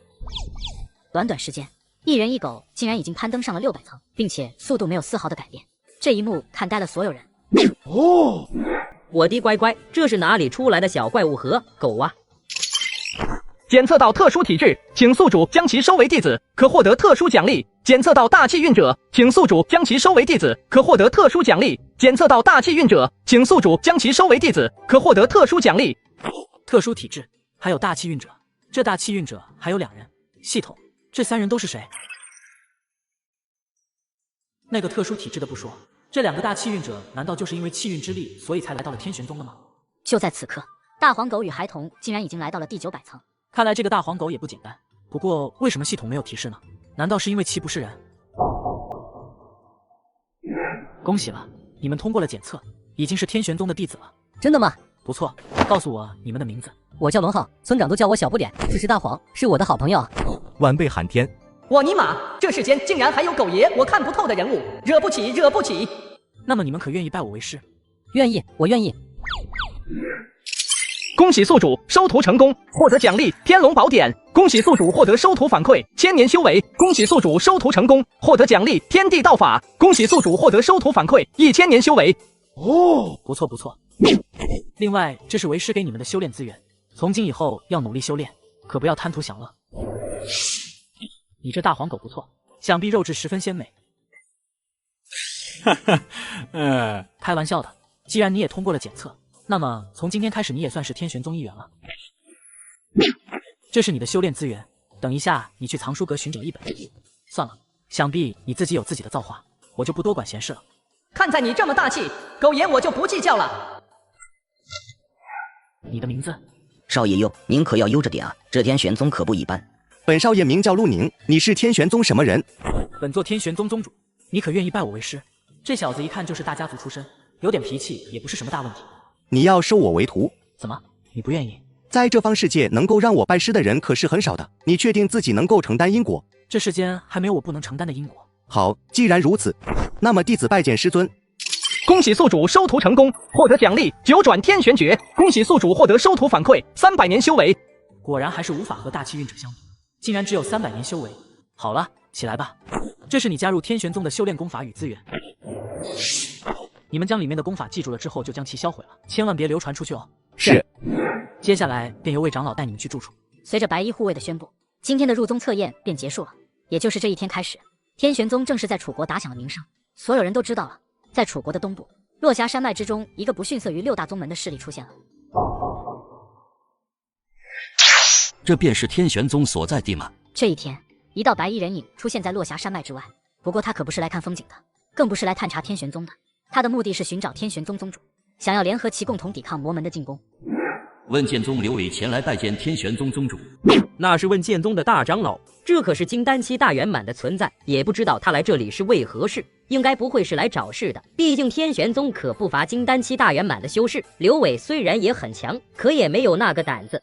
短短时间，一人一狗竟然已经攀登上了600层，并且速度没有丝毫的改变。这一幕看呆了所有人。哦，我的乖乖，这是哪里出来的小怪物和狗啊？检测到特殊体质，请宿主将其收为弟子，可获得特殊奖励。检测到大气运者，请宿主将其收为弟子，可获得特殊奖励。检测到大气运者，请宿主将其收为弟子，可获得特殊奖励。特殊体质，还有大气运者，这大气运者还有2人。系统，这3人都是谁？那个特殊体质的不说，这2个大气运者难道就是因为气运之力，所以才来到了天玄宗的吗？就在此刻，大黄狗与孩童竟然已经来到了第900层。看来这个大黄狗也不简单。不过为什么系统没有提示呢？难道是因为其不是人？恭喜了，你们通过了检测，已经是天玄宗的弟子了。真的吗？不错，告诉我你们的名字。我叫龙浩，村长都叫我小不点，这是大黄，是我的好朋友。晚辈喊天。我尼玛，这世间竟然还有狗爷我看不透的人物，惹不起，惹不起。那么你们可愿意拜我为师？愿意，我愿意。恭喜宿主收徒成功，获得奖励天龙宝典。恭喜宿主获得收徒反馈1000年修为。恭喜宿主收徒成功，获得奖励天地道法。恭喜宿主获得收徒反馈1000年修为。哦，不错不错。另外，这是为师给你们的修炼资源，从今以后要努力修炼，可不要贪图享乐。你这大黄狗不错，想必肉质十分鲜美。开玩笑的，既然你也通过了检测，那么从今天开始你也算是天玄宗一员了。这是你的修炼资源，等一下你去藏书阁寻找一本。算了，想必你自己有自己的造化，我就不多管闲事了。看在你这么大气，狗爷我就不计较了。你的名字？少爷哟，您可要悠着点啊，这天玄宗可不一般。本少爷名叫陆宁，你是天玄宗什么人？本座天玄宗宗主，你可愿意拜我为师？这小子一看就是大家族出身，有点脾气也不是什么大问题。你要收我为徒？怎么，你不愿意？在这方世界能够让我拜师的人可是很少的，你确定自己能够承担因果？这世间还没有我不能承担的因果。好，既然如此，那么弟子拜见师尊。恭喜宿主收徒成功，获得奖励9转天玄诀。恭喜宿主获得收徒反馈300年修为。果然还是无法和大气运者相比，竟然只有300年修为。好了，起来吧，这是你加入天玄宗的修炼功法与资源。你们将里面的功法记住了之后，就将其销毁了，千万别流传出去哦。是。接下来便由魏长老带你们去住处。随着白衣护卫的宣布，今天的入宗测验便结束了。也就是这一天开始，天玄宗正式在楚国打响了名声。所有人都知道了，在楚国的东部落霞山脉之中，一个不逊色于6大宗门的势力出现了。这便是天玄宗所在地吗？这一天，一道白衣人影出现在落霞山脉之外。不过他可不是来看风景的，更不是来探查天玄宗的。他的目的是寻找天玄宗宗主，想要联合其共同抵抗魔门的进攻。问剑宗刘伟前来拜见天玄宗宗主。那是问剑宗的大长老，这可是金丹期大圆满的存在，也不知道他来这里是为何事，应该不会是来找事的。毕竟天玄宗可不乏金丹期大圆满的修士，刘伟虽然也很强，可也没有那个胆子。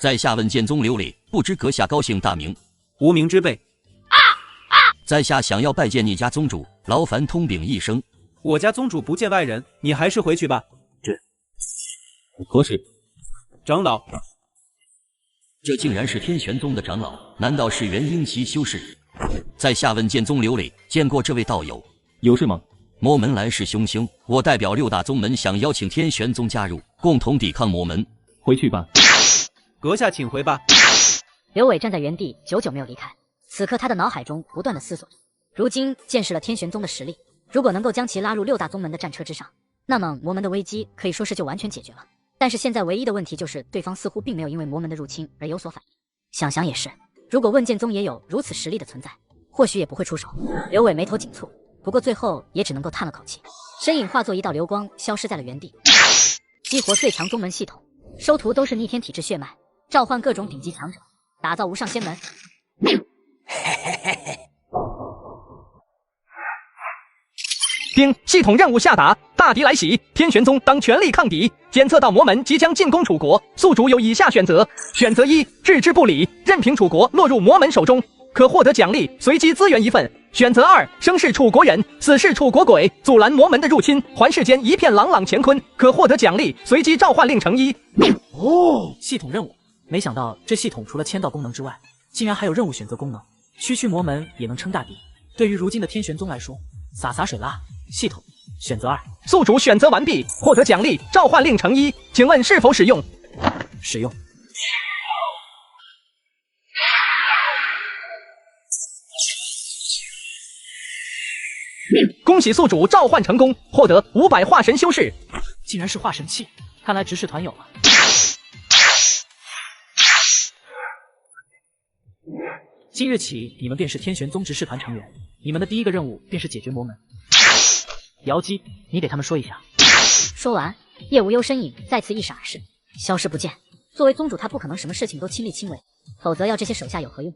在下问剑宗刘磊，不知阁下高姓大名？无名之辈。在下想要拜见你家宗主，劳烦通禀一声。我家宗主不见外人，你还是回去吧。何事？长老，这竟然是天玄宗的长老，难道是元婴期修士？在下问剑宗刘磊，见过这位道友？有事吗？魔门来势汹汹，我代表6大宗门想邀请天玄宗加入，共同抵抗魔门。回去吧。阁下请回吧。刘伟站在原地，久久没有离开。此刻他的脑海中不断的思索着，如今见识了天玄宗的实力，如果能够将其拉入6大宗门的战车之上，那么魔门的危机可以说是就完全解决了。但是现在唯一的问题就是对方似乎并没有因为魔门的入侵而有所反应。想想也是，如果问剑宗也有如此实力的存在，或许也不会出手。刘伟眉头紧蹙，不过最后也只能够叹了口气，身影化作一道流光消失在了原地。激活最强宗门系统，收徒都是逆天体质血脉，召唤各种顶级强者，打造无上仙门。丁，系统任务下达，大敌来袭，天玄宗当全力抗敌。检测到魔门即将进攻楚国，宿主有以下选择：选择1，置之不理，任凭楚国落入魔门手中，可获得奖励随机资源1份；选择2，生是楚国人，死是楚国鬼，阻拦魔门的入侵，还世间一片朗朗乾坤，可获得奖励随机召唤令成1。系统任务，没想到这系统除了签到功能之外，竟然还有任务选择功能。区区魔门也能称大敌，对于如今的天玄宗来说，洒水啦。系统选择2，宿主选择完毕，获得奖励召唤令成1，请问是否使用？使用。恭喜宿主召唤成功，获得500化神修士。竟然是化神器，看来执事团有了。今日起，你们便是天玄宗执事团成员，你们的第一个任务便是解决魔门。瑶姬，你给他们说一下。说完，叶无忧身影再次一闪而逝，消失不见。作为宗主，他不可能什么事情都亲力亲为，否则要这些手下有何用？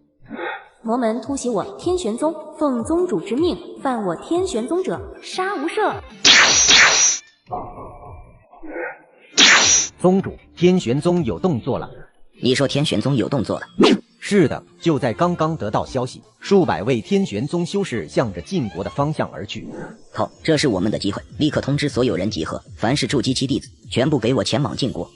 魔门突袭我天玄宗，奉宗主之命，犯我天玄宗者，杀无赦。宗主，天玄宗有动作了。你说天玄宗有动作了？是的，就在刚刚得到消息，数百位天玄宗修士向着晋国的方向而去。好，这是我们的机会，立刻通知所有人集合，凡是筑基期弟子，全部给我前往晋国。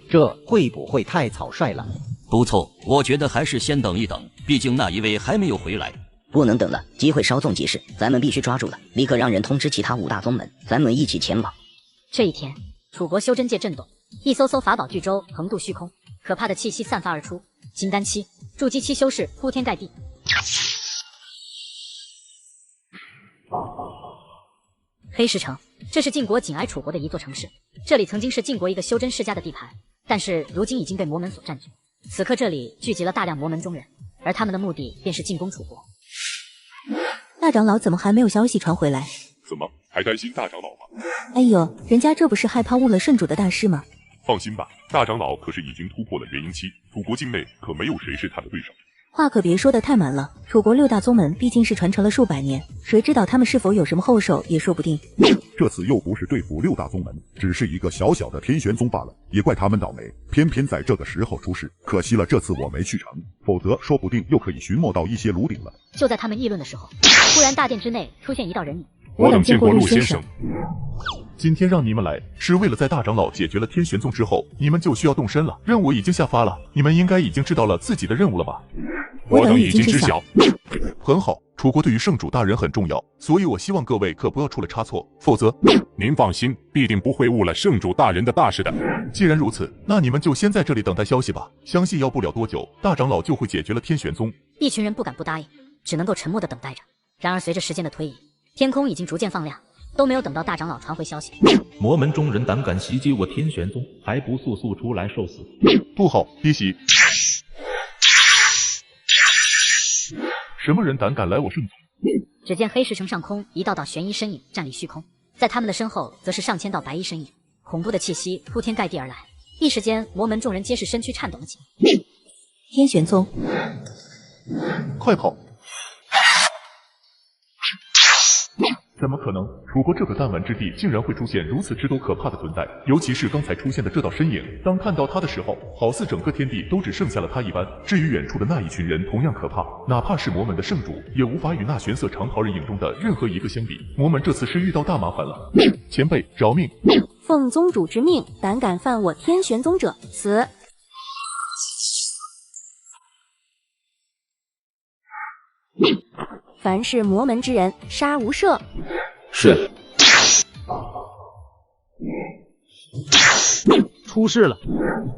这会不会太草率了？不错，我觉得还是先等一等，毕竟那一位还没有回来。不能等了，机会稍纵即逝，咱们必须抓住了，立刻让人通知其他5大宗门，咱们一起前往。这一天，楚国修真界震动，一艘艘法宝巨舟横渡虚空，可怕的气息散发而出，金丹期、筑基期修士铺天盖地。黑石城，这是晋国紧挨楚国的一座城市，这里曾经是晋国一个修真世家的地盘，但是如今已经被魔门所占据。此刻这里聚集了大量魔门中人，而他们的目的便是进攻楚国。大长老怎么还没有消息传回来？怎么还担心大长老吗？哎呦，人家这不是害怕误了圣主的大事吗？放心吧，大长老可是已经突破了元婴期，楚国境内可没有谁是他的对手。话可别说得太满了，楚国6大宗门毕竟是传承了数百年，谁知道他们是否有什么后手也说不定。这次又不是对付6大宗门，只是一个小小的天玄宗罢了，也怪他们倒霉，偏偏在这个时候出事。可惜了，这次我没去成，否则说不定又可以寻摸到一些炉鼎了。就在他们议论的时候，忽然大殿之内出现一道人影。我等见过陆先生。今天让你们来，是为了在大长老解决了天玄宗之后，你们就需要动身了。任务已经下发了，你们应该已经知道了自己的任务了吧？我等已经知晓。很好，楚国对于圣主大人很重要，所以我希望各位可不要出了差错，否则……您放心，必定不会误了圣主大人的大事的。既然如此，那你们就先在这里等待消息吧。相信要不了多久，大长老就会解决了天玄宗。一群人不敢不答应，只能够沉默地等待着。然而随着时间的推移，天空已经逐渐放亮，都没有等到大长老传回消息。魔门中人胆敢袭击我天玄宗，还不速速出来受死！不好，弟媳！什么人胆敢来我圣宗？只见黑石城上空一道道悬疑身影站立虚空，在他们的身后则是上千道白衣身影，恐怖的气息铺天盖地而来。一时间，魔门众人皆是身躯颤抖了起来。天玄宗，快跑！怎么可能？楚国这个弹丸之地竟然会出现如此之多可怕的存在，尤其是刚才出现的这道身影，当看到他的时候，好似整个天地都只剩下了他一般。至于远处的那一群人同样可怕，哪怕是魔门的圣主，也无法与那玄色长袍人影中的任何一个相比。魔门这次是遇到大麻烦了，前辈饶命！奉宗主之命，胆敢犯我天玄宗者，死！凡是魔门之人，杀无赦。是。出事了！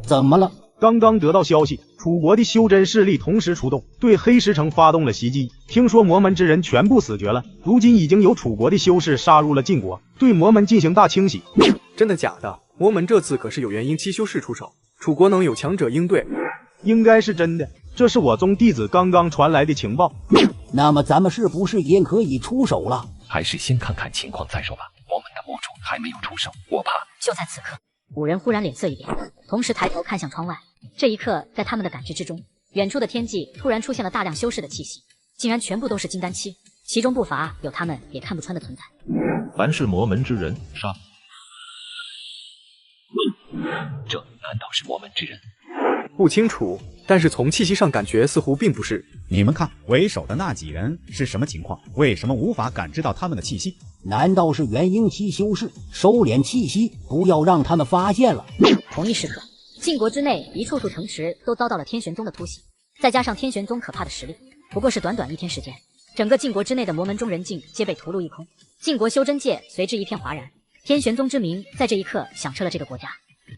怎么了？刚刚得到消息，楚国的修真势力同时出动，对黑石城发动了袭击。听说魔门之人全部死绝了，如今已经有楚国的修士杀入了晋国，对魔门进行大清洗。真的假的？魔门这次可是有元婴期修士出手，楚国能有强者应对？应该是真的，这是我宗弟子刚刚传来的情报。那么咱们是不是也可以出手了？还是先看看情况再说吧。我们的墓主还没有出手，我怕。就在此刻，5人忽然脸色一变，同时抬头看向窗外。这一刻，在他们的感知之中，远处的天际突然出现了大量修士的气息，竟然全部都是金丹期，其中不乏有他们也看不穿的存在。凡是魔门之人，杀！这难道是魔门之人？不清楚，但是从气息上感觉似乎并不是。你们看，为首的那几人是什么情况？为什么无法感知到他们的气息？难道是元婴期修士？收敛气息，不要让他们发现了。同一时刻，晋国之内一处处城池都遭到了天玄宗的突袭，再加上天玄宗可怕的实力，不过是短短1天时间，整个晋国之内的魔门中人境皆被屠戮一空，晋国修真界随之一片哗然。天玄宗之名在这一刻响彻了这个国家，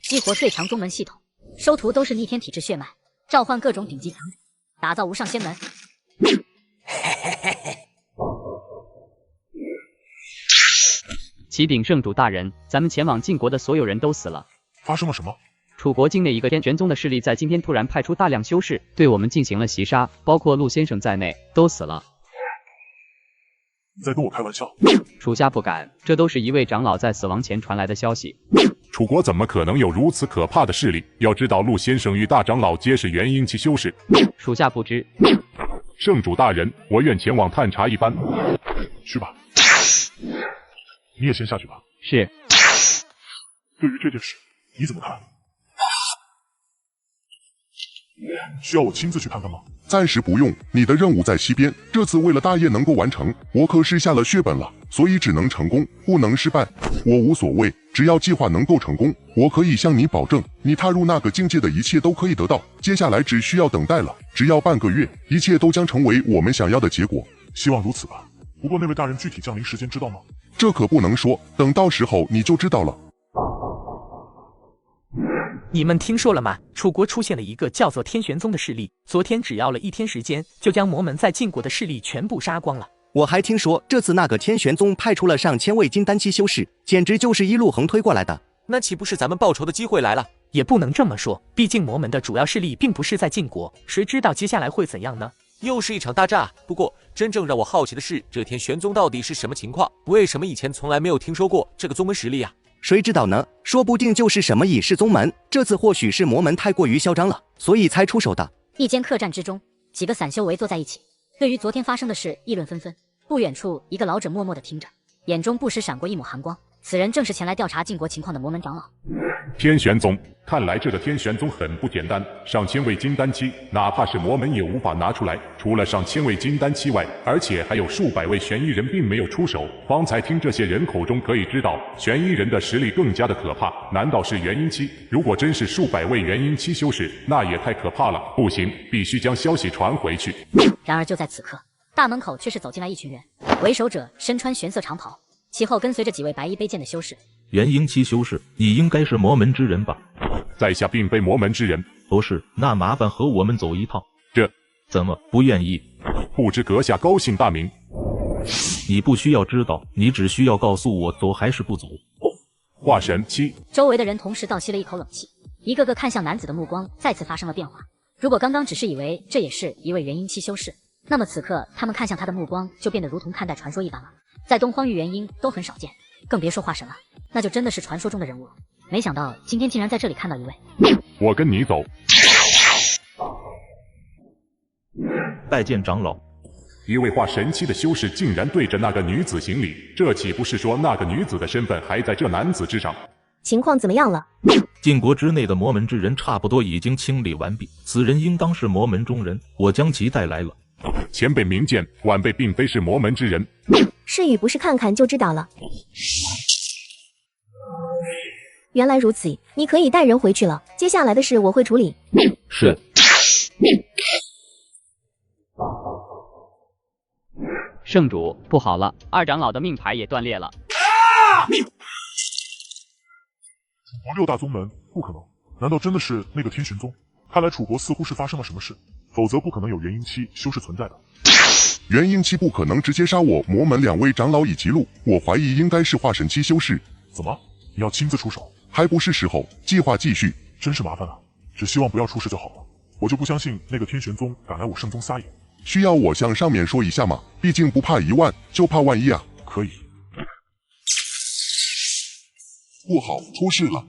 激活最强宗门系统，收徒都是逆天体质血脉，召唤各种顶级强者，打造无上仙门。启禀圣主大人，咱们前往晋国的所有人都死了。发生了什么？楚国境内一个天玄宗的势力在今天突然派出大量修士，对我们进行了袭杀，包括陆先生在内都死了。你在跟我开玩笑？属下不敢，这都是一位长老在死亡前传来的消息。楚国怎么可能有如此可怕的势力？要知道，陆先生与大长老皆是元婴期修士。属下不知。圣主大人，我愿前往探查一番。去吧。你也先下去吧。是。对于这件事，你怎么看？需要我亲自去看看吗？暂时不用，你的任务在西边，这次为了大业能够完成，我可是下了血本了，所以只能成功，不能失败。我无所谓，只要计划能够成功，我可以向你保证，你踏入那个境界的一切都可以得到。接下来只需要等待了，只要半个月，一切都将成为我们想要的结果。希望如此吧。不过那位大人具体降临时间知道吗？这可不能说，等到时候你就知道了。你们听说了吗？楚国出现了一个叫做天玄宗的势力，昨天只要了1天时间，就将魔门在晋国的势力全部杀光了。我还听说这次那个天玄宗派出了上千位金丹期修士，简直就是一路横推过来的。那岂不是咱们报仇的机会来了？也不能这么说，毕竟魔门的主要势力并不是在晋国，谁知道接下来会怎样呢？又是一场大战。不过，真正让我好奇的是，这天玄宗到底是什么情况？为什么以前从来没有听说过这个宗门实力啊？谁知道呢？说不定就是什么以示宗门，这次或许是魔门太过于嚣张了，所以才出手的。一间客栈之中，几个散修围坐在一起，对于昨天发生的事议论纷纷。不远处，一个老者默默地听着，眼中不时闪过一抹寒光。此人正是前来调查晋国情况的魔门长老。天玄宗，看来这个天玄宗很不简单，上千位金丹期，哪怕是魔门也无法拿出来。除了上千位金丹期外，而且还有数百位玄衣人并没有出手。方才听这些人口中可以知道，玄衣人的实力更加的可怕。难道是元婴期？如果真是数百位元婴期修士，那也太可怕了。不行，必须将消息传回去。然而就在此刻，大门口却是走进来一群人，为首者身穿玄色长袍，其后跟随着几位白衣卑贱的修士。元婴期修士，你应该是魔门之人吧？在下并非魔门之人。不是，那麻烦和我们走一趟。这怎么不愿意？不知阁下高姓大名？你不需要知道，你只需要告诉我走还是不走。化神期。周围的人同时倒吸了一口冷气，一个个看向男子的目光再次发生了变化。如果刚刚只是以为这也是一位元婴期修士，那么此刻他们看向他的目光就变得如同看待传说一般了。在东荒域元婴都很少见，更别说化神了，那就真的是传说中的人物了。没想到今天竟然在这里看到一位。我跟你走。拜见长老。一位化神期的修士竟然对着那个女子行礼，这岂不是说那个女子的身份还在这男子之上？情况怎么样了？晋国之内的魔门之人差不多已经清理完毕，此人应当是魔门中人，我将其带来了。前辈明鉴，晚辈并非是魔门之人。是与不是看看就知道了。原来如此，你可以带人回去了，接下来的事我会处理。是。圣主，不好了，二长老的命牌也断裂了。楚国6大宗门，不可能，难道真的是那个天玄宗？看来楚国似乎是发生了什么事，否则不可能有元婴期修士存在的。元婴期不可能直接杀我魔门2位长老以及路，我怀疑应该是化神期修士。怎么？你要亲自出手？还不是时候，计划继续。真是麻烦了，只希望不要出事就好了。我就不相信那个天玄宗敢来我圣宗撒野。需要我向上面说一下吗？毕竟不怕1万，就怕万一啊。可以。不好，出事了！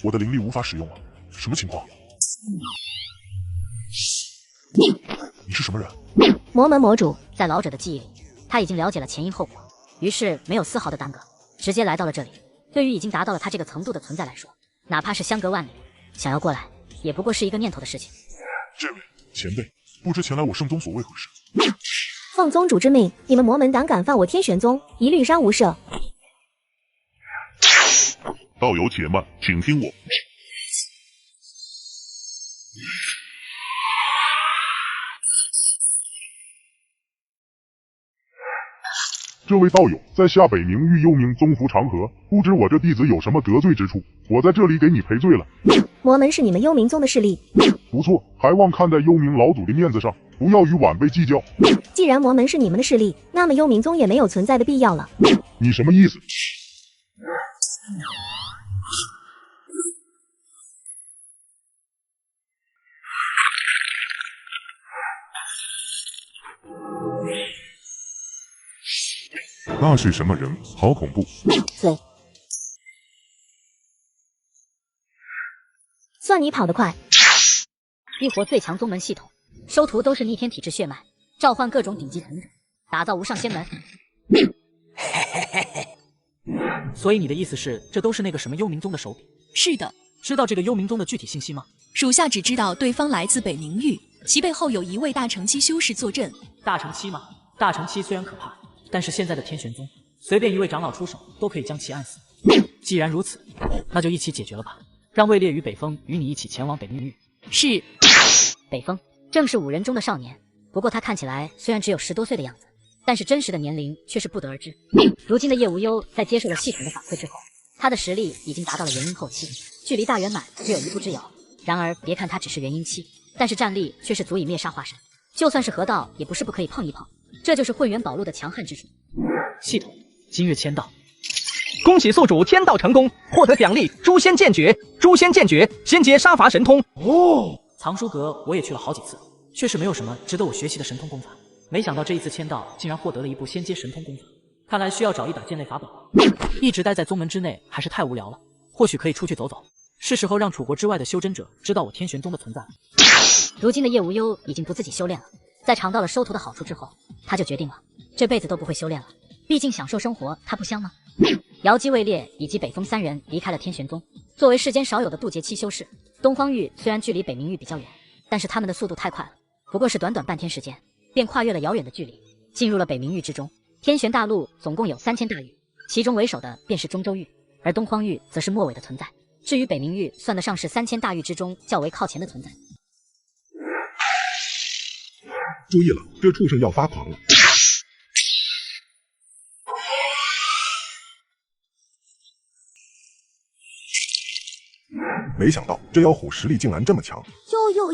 我的灵力无法使用了，什么情况？你是什么人？魔门魔主。在老者的记忆里，他已经了解了前因后果，于是没有丝毫的耽搁，直接来到了这里。对于已经达到了他这个程度的存在来说，哪怕是相隔万里，想要过来，也不过是一个念头的事情。这位前辈，不知前来我圣宗所为何事？奉宗主之命，你们魔门胆敢犯我天玄宗，一律杀无赦。道友且慢，请听我。这位道友在下北冥域幽冥宗服长河，不知我这弟子有什么得罪之处，我在这里给你赔罪了。魔门是你们幽冥宗的势力，不错，还望看在幽冥老祖的面子上，不要与晚辈计较。既然魔门是你们的势力，那么幽冥宗也没有存在的必要了。你什么意思？那是什么人？好恐怖！嘴，算你跑得快。激活最强宗门系统，收徒都是逆天体质血脉，召唤各种顶级thần者，打造无上仙门。所以你的意思是，这都是那个什么幽冥宗的手笔？是的。知道这个幽冥宗的具体信息吗？属下只知道对方来自北冥域，其背后有一位大乘期修士坐镇。大乘期吗？大乘期虽然可怕，但是现在的天玄宗，随便一位长老出手都可以将其按死。既然如此，那就一起解决了吧。让位烈与北风与你一起前往北冥域。是。北风正是5人中的少年，不过他看起来虽然只有10多岁的样子，但是真实的年龄却是不得而知。如今的叶无忧在接受了系统的反馈之后，他的实力已经达到了元婴后期，距离大圆满只有1步之遥。然而别看他只是元婴期，但是战力却是足以灭杀化神，就算是河道也不是不可以碰一碰。这就是混元宝路的强悍之处。系统今日签到，恭喜宿主签到成功，获得奖励诛仙剑诀。诛仙剑诀，仙阶杀伐神通。哦，藏书阁我也去了好几次，确实没有什么值得我学习的神通功法。没想到这一次签到竟然获得了一部仙阶神通功法，看来需要找一把剑类法宝。一直待在宗门之内还是太无聊了，或许可以出去走走，是时候让楚国之外的修真者知道我天玄宗的存在。如今的叶无忧已经不自己修炼了，在尝到了收徒的好处之后，他就决定了这辈子都不会修炼了，毕竟享受生活他不香吗？瑶姬、位烈以及北风3人离开了天玄宗。作为世间少有的渡劫期修士，东荒域虽然距离北冥域比较远，但是他们的速度太快了，不过是短短半天时间便跨越了遥远的距离，进入了北冥域之中。天玄大陆总共有3000大域，其中为首的便是中州域，而东荒域则是末尾的存在。至于北冥域，算得上是3000大域之中较为靠前的存在。注意了，这畜生要发狂了！没想到这妖虎实力竟然这么强！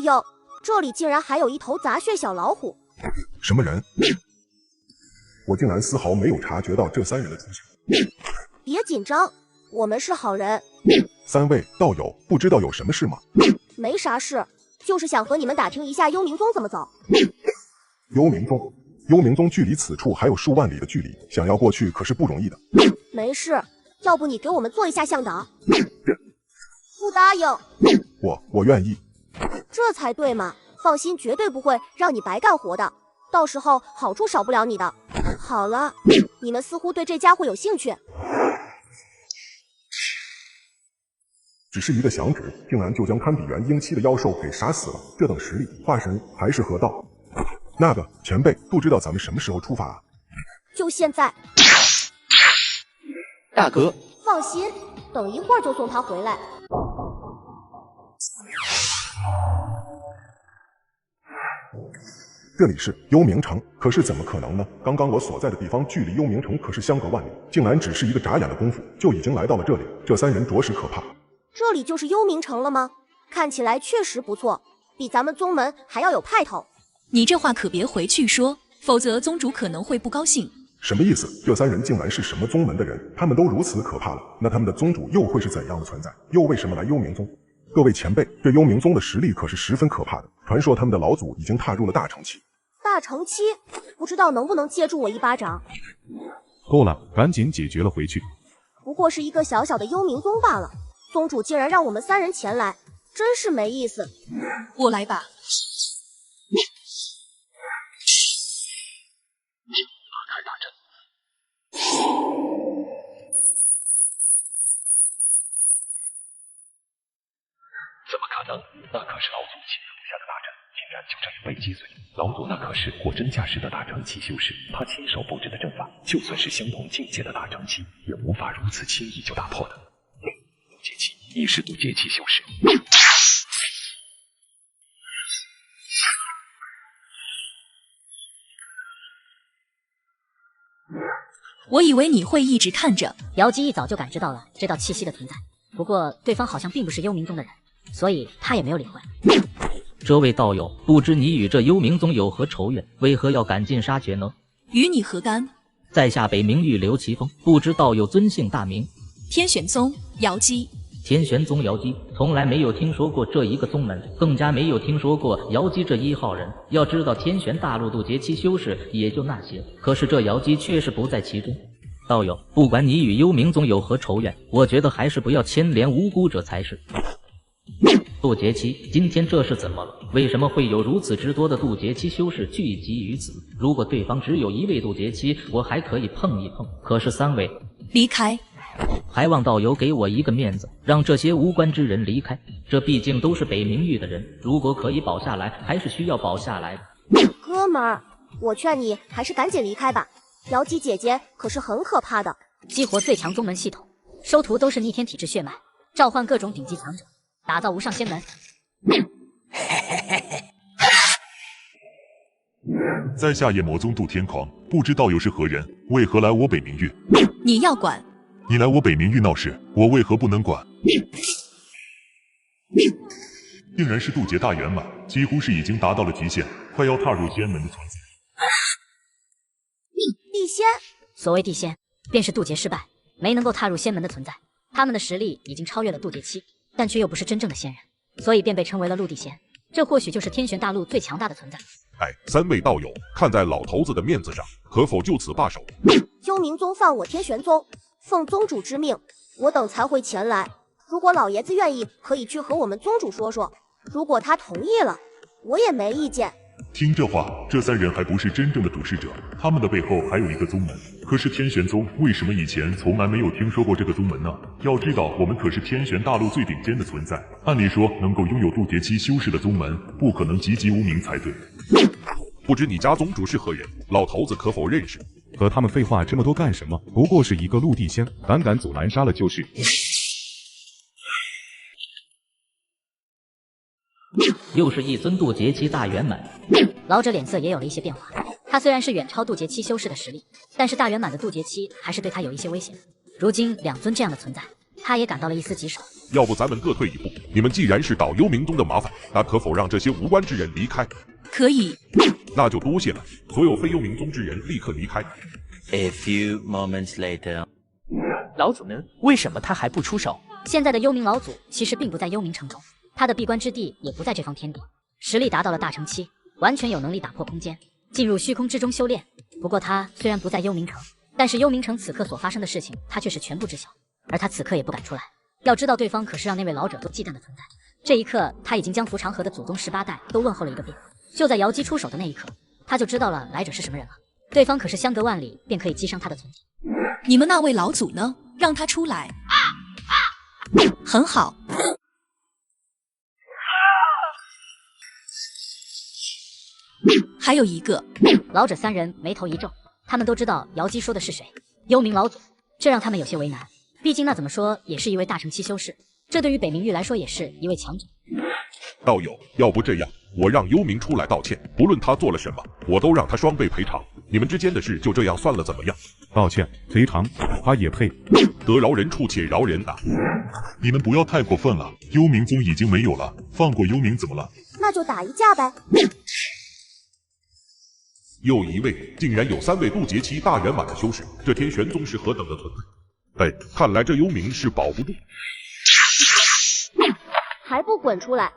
哟，这里竟然还有一头杂血小老虎！什么人？我竟然丝毫没有察觉到这3人的出现。别紧张，我们是好人。3位道友，不知道有什么事吗？没啥事，就是想和你们打听一下幽冥宗怎么走。幽冥宗距离此处还有数万里的距离，想要过去可是不容易的。没事，要不你给我们做一下向导？不答应。我愿意。这才对嘛，放心，绝对不会让你白干活的，到时候好处少不了你的。好了，你们似乎对这家伙有兴趣。只是一个响指，竟然就将堪比元婴期的妖兽给杀死了，这等实力，化神还是河道？那个前辈，不知道咱们什么时候出发啊？就现在。大哥，放心，等一会儿就送他回来。这里是幽冥城，可是怎么可能呢？刚刚我所在的地方距离幽冥城可是相隔万里，竟然只是一个眨眼的功夫就已经来到了这里，这3人着实可怕。这里就是幽冥城了吗？看起来确实不错，比咱们宗门还要有派头。你这话可别回去说，否则宗主可能会不高兴。什么意思？这3人竟然是什么宗门的人？他们都如此可怕了，那他们的宗主又会是怎样的存在？又为什么来幽冥宗？各位前辈，这幽冥宗的实力可是十分可怕的，传说他们的老祖已经踏入了大乘期。大乘期，不知道能不能借助我一巴掌。够了，赶紧解决了回去。不过是一个小小的幽冥宗罢了，宗主竟然让我们3人前来，真是没意思。我来吧。打开大阵。怎么可能？那可是老祖亲手布下的大阵，竟然就这样被击碎。老祖那可是货真价实的大乘期修士，他亲手布置的阵法，就算是相同境界的大乘期，也无法如此轻易就打破的。渡劫期，你是渡劫期修士。我以为你会一直看着。瑶姬一早就感知到了这道气息的存在，不过对方好像并不是幽冥宗的人，所以他也没有理会。这位道友，不知你与这幽冥宗有何仇怨，为何要赶尽杀绝呢？与你何干？在下北冥域刘奇峰，不知道友尊姓大名？天玄宗瑶姬。天玄宗瑶姬，从来没有听说过这一个宗门，更加没有听说过瑶姬这一号人。要知道天玄大陆渡劫期修士也就那些，可是这瑶姬却是不在其中。道友，不管你与幽冥宗有何仇怨，我觉得还是不要牵连无辜者才是。渡劫期，今天这是怎么了？为什么会有如此之多的渡劫期修士聚集于此？如果对方只有一位渡劫期，我还可以碰一碰，可是3位，离开。还望道友给我一个面子，让这些无关之人离开。这毕竟都是北冥域的人，如果可以保下来，还是需要保下来的。哥们儿，我劝你还是赶紧离开吧。瑶姬姐姐可是很可怕的，激活最强宗门系统，收徒都是逆天体质血脉，召唤各种顶级强者，打造无上仙门。在下夜魔宗杜天狂，不知道友是何人，为何来我北冥域？你要管？你来我北冥域闹事，我为何不能管？竟然是渡劫大圆满，几乎是已经达到了极限，快要踏入仙门的存在。地仙，所谓地仙，便是渡劫失败，没能够踏入仙门的存在。他们的实力已经超越了渡劫期，但却又不是真正的仙人，所以便被称为了陆地仙。这或许就是天玄大陆最强大的存在。3位道友，看在老头子的面子上，可否就此罢手？幽冥宗犯我天玄宗，奉宗主之命，我等才会前来。如果老爷子愿意，可以去和我们宗主说说。如果他同意了，我也没意见。听这话，这3人还不是真正的主事者，他们的背后还有一个宗门。可是天玄宗为什么以前从来没有听说过这个宗门呢？要知道，我们可是天玄大陆最顶尖的存在，按理说能够拥有渡劫期修士的宗门，不可能籍籍无名才对。不知你家宗主是何人，老头子可否认识？和他们废话这么多干什么？不过是一个陆地仙，胆敢阻拦杀了就是。又是一尊渡劫期大圆满。老者脸色也有了一些变化。他虽然是远超渡劫期修士的实力，但是大圆满的渡劫期还是对他有一些威胁。如今2尊这样的存在，他也感到了一丝棘手。要不咱们各退一步？你们既然是捣幽冥宗的麻烦，那可否让这些无关之人离开？可以。那就多谢了，所有非幽冥宗之人立刻离开。A few moments later， 老祖呢？为什么他还不出手？现在的幽冥老祖其实并不在幽冥城中，他的闭关之地也不在这方天地，实力达到了大成期，完全有能力打破空间，进入虚空之中修炼。不过他虽然不在幽冥城，但是幽冥城此刻所发生的事情，他却是全部知晓，而他此刻也不敢出来。要知道，对方可是让那位老者都忌惮的存在。这一刻，他已经将福长河的祖宗18代都问候了一个遍。就在瑶姬出手的那一刻，他就知道了来者是什么人了。对方可是相隔万里便可以击伤他的存在。你们那位老祖呢？让他出来。很好。还有一个。老者3人眉头一皱，他们都知道瑶姬说的是谁，幽冥老祖，这让他们有些为难。毕竟那怎么说也是一位大成期修士，这对于北冥域来说也是一位强者。道友，要不这样，我让幽冥出来道歉，不论他做了什么，我都让他双倍赔偿。你们之间的事就这样算了，怎么样？道歉赔偿，他也配？得饶人处且饶人啊！你们不要太过分了，幽冥宗已经没有了，放过幽冥怎么了？那就打一架呗。又一位，竟然有3位渡劫期大圆满的修士，这天玄宗是何等的存在？看来这幽冥是保不住。还不滚出来！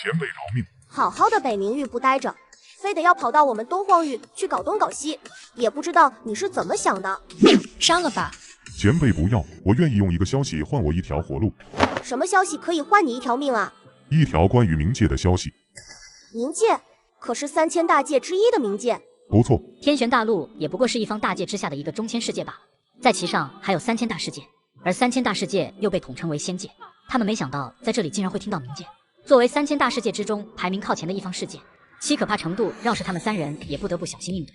前辈饶命！好好的北冥域不待着，非得要跑到我们东荒域去搞东搞西，也不知道你是怎么想的。杀了吧！前辈不要，我愿意用一个消息换我一条活路。什么消息可以换你一条命啊？一条关于冥界的消息。冥界可是3000大界之一的冥界。不错，天玄大陆也不过是一方大界之下的一个中千世界罢了，在其上还有3000大世界，而3000大世界又被统称为仙界。他们没想到在这里竟然会听到冥界，作为3000大世界之中排名靠前的一方世界，其可怕程度要是他们3人也不得不小心应对。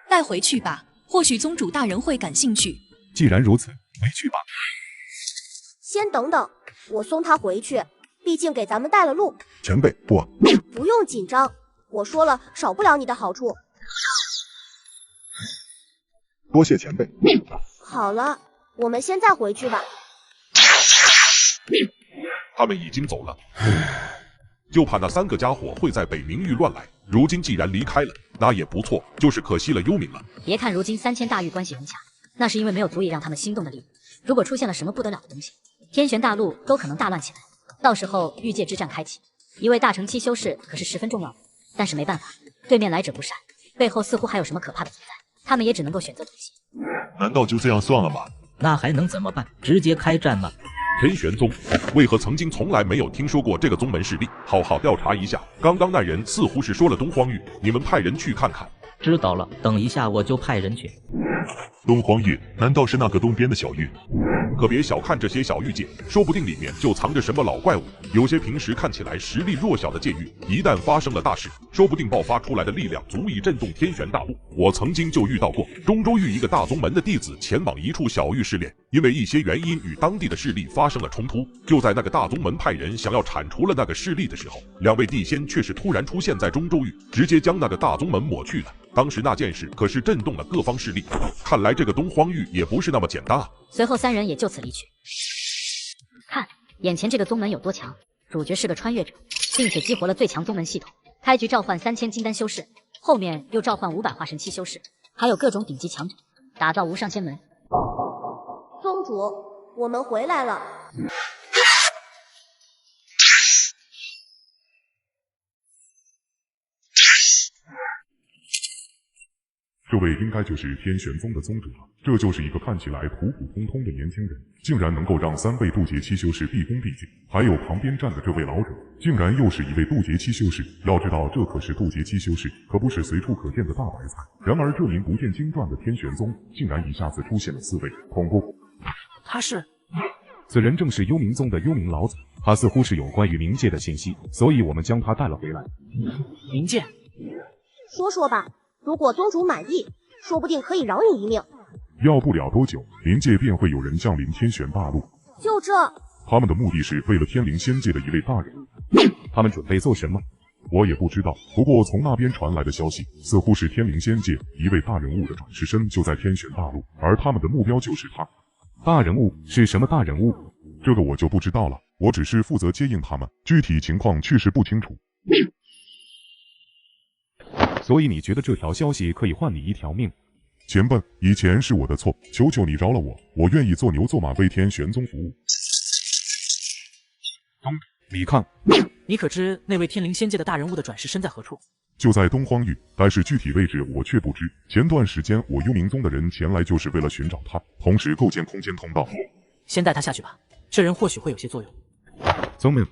带回去吧，或许宗主大人会感兴趣。既然如此，回去吧。先等等，我送他回去，毕竟给咱们带了路。前辈，不用紧张，我说了，少不了你的好处。多谢前辈。好了，我们现在回去吧。他们已经走了，就怕那3个家伙会在北冥域乱来。如今既然离开了，那也不错，就是可惜了幽冥了。别看如今3000大域关系融洽，那是因为没有足以让他们心动的力量。如果出现了什么不得了的东西，天玄大陆都可能大乱起来。到时候域界之战开启，一位大乘期修士可是十分重要的。但是没办法，对面来者不善，背后似乎还有什么可怕的存在，他们也只能够选择妥协。难道就这样算了吗？那还能怎么办？直接开战吗？天玄宗为何曾经从来没有听说过这个宗门势力？好好调查一下。刚刚那人似乎是说了东荒域，你们派人去看看。知道了，等一下我就派人去。东荒域难道是那个东边的小域？可别小看这些小域界，说不定里面就藏着什么老怪物。有些平时看起来实力弱小的界域，一旦发生了大事，说不定爆发出来的力量足以震动天玄大陆。我曾经就遇到过中州域一个大宗门的弟子前往一处小域试炼，因为一些原因与当地的势力发生了冲突。就在那个大宗门派人想要铲除了那个势力的时候，2位地仙却是突然出现在中州域，直接将那个大宗门抹去了。当时那件事可是震动了各方势力，看来这个东荒域也不是那么简单啊。随后3人也就此离去。看眼前这个宗门有多强，主角是个穿越者，并且激活了最强宗门系统，开局召唤3000金丹修士，后面又召唤500化神期修士，还有各种顶级强者，打造无上仙门。宗主，我们回来了。这位应该就是天玄宗的宗主了。这就是一个看起来普普通通的年轻人，竟然能够让3位渡劫期修士毕恭毕敬。还有旁边站的这位老者，竟然又是一位渡劫期修士。要知道，这可是渡劫期修士，可不是随处可见的大白菜。然而，这名不见经传的天玄宗，竟然一下子出现了4位，恐怖！他是？此人正是幽冥宗的幽冥老子，他似乎是有关于冥界的信息，所以我们将他带了回来。冥界？说说吧。如果宗主满意，说不定可以饶你一命。要不了多久，灵界便会有人降临天玄大陆。就这？他们的目的是为了天灵仙界的一位大人。他们准备做什么？我也不知道。不过从那边传来的消息，似乎是天灵仙界一位大人物的转世身就在天玄大陆，而他们的目标就是他。大人物是什么大人物？这个我就不知道了。我只是负责接应他们，具体情况确实不清楚。所以你觉得这条消息可以换你一条命？前辈，以前是我的错，求求你饶了我，我愿意做牛做马为天玄宗服务。李抗，你可知那位天灵仙界的大人物的转世身在何处？就在东荒域，但是具体位置我却不知。前段时间我幽冥宗的人前来，就是为了寻找他，同时构建空间通道。先带他下去吧，这人或许会有些作用。宗门，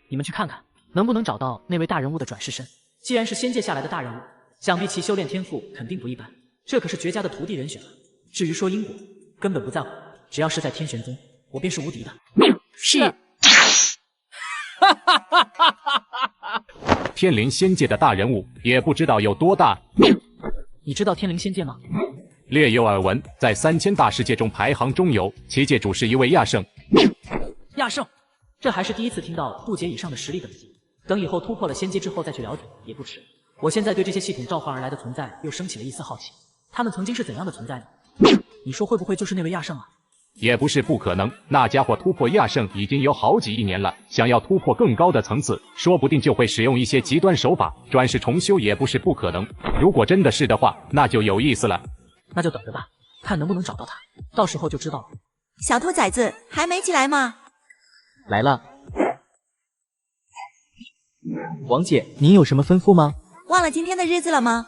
你们去看看，能不能找到那位大人物的转世身？既然是仙界下来的大人物，想必其修炼天赋肯定不一般，这可是绝佳的徒弟人选了。至于说因果，根本不在乎，只要是在天玄宗，我便是无敌的。是。天灵仙界的大人物也不知道有多大。你知道天灵仙界吗？略有耳闻，在3000大世界中排行中游，其界主是一位亚圣。亚圣，这还是第一次听到渡劫以上的实力等级。等以后突破了仙阶之后再去了解也不迟。我现在对这些系统召唤而来的存在又升起了一丝好奇，他们曾经是怎样的存在呢？你说会不会就是那位亚圣啊？也不是不可能，那家伙突破亚圣已经有好几亿年了，想要突破更高的层次，说不定就会使用一些极端手法，转世重修也不是不可能。如果真的是的话，那就有意思了。那就等着吧，看能不能找到他，到时候就知道了。小兔崽子还没起来吗？来了。王姐，您有什么吩咐吗？忘了今天的日子了吗？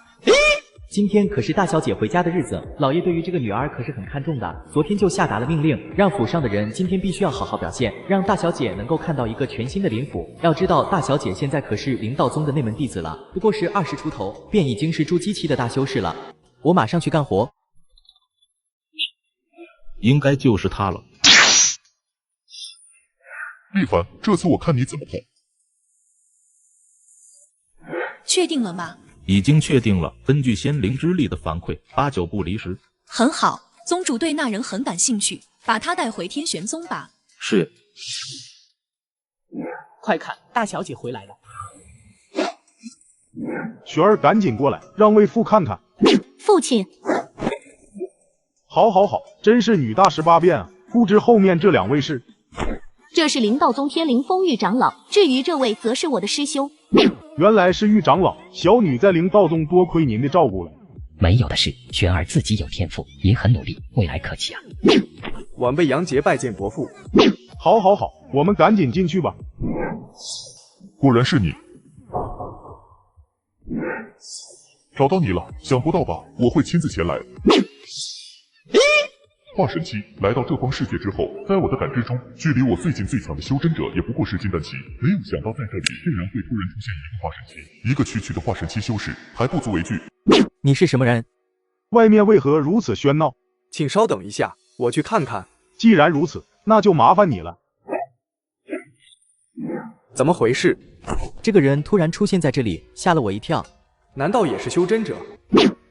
今天可是大小姐回家的日子，老爷对于这个女儿可是很看重的，昨天就下达了命令，让府上的人今天必须要好好表现，让大小姐能够看到一个全新的灵府。要知道，大小姐现在可是灵道宗的内门弟子了，不过是20出头，便已经是筑基期的大修士了。我马上去干活。应该就是他了。厉凡，这次我看你怎么配。确定了吗？已经确定了，根据仙灵之力的反馈，8、9不离10。很好，宗主对那人很感兴趣，把他带回天玄宗吧。是。快看，大小姐回来了。雪儿，赶紧过来，让为父看看。父亲，好，真是女大18变啊！不知后面这2位是？这是灵道宗天灵风玉长老，至于这位则是我的师兄。原来是玉长老，小女在灵道宗多亏您的照顾了。没有的事，玄儿自己有天赋，也很努力，未来可期啊！晚辈杨杰拜见伯父。好，我们赶紧进去吧。果然是你，找到你了，想不到吧？我会亲自前来。化神期来到这方世界之后，在我的感知中，距离我最近最强的修真者也不过是金丹期。没有想到在这里竟然会突然出现一个化神期，一个区的化神期修士还不足为惧。你是什么人？外面为何如此喧闹？请稍等一下，我去看看。既然如此，那就麻烦你了。怎么回事？这个人突然出现在这里，吓了我一跳。难道也是修真者？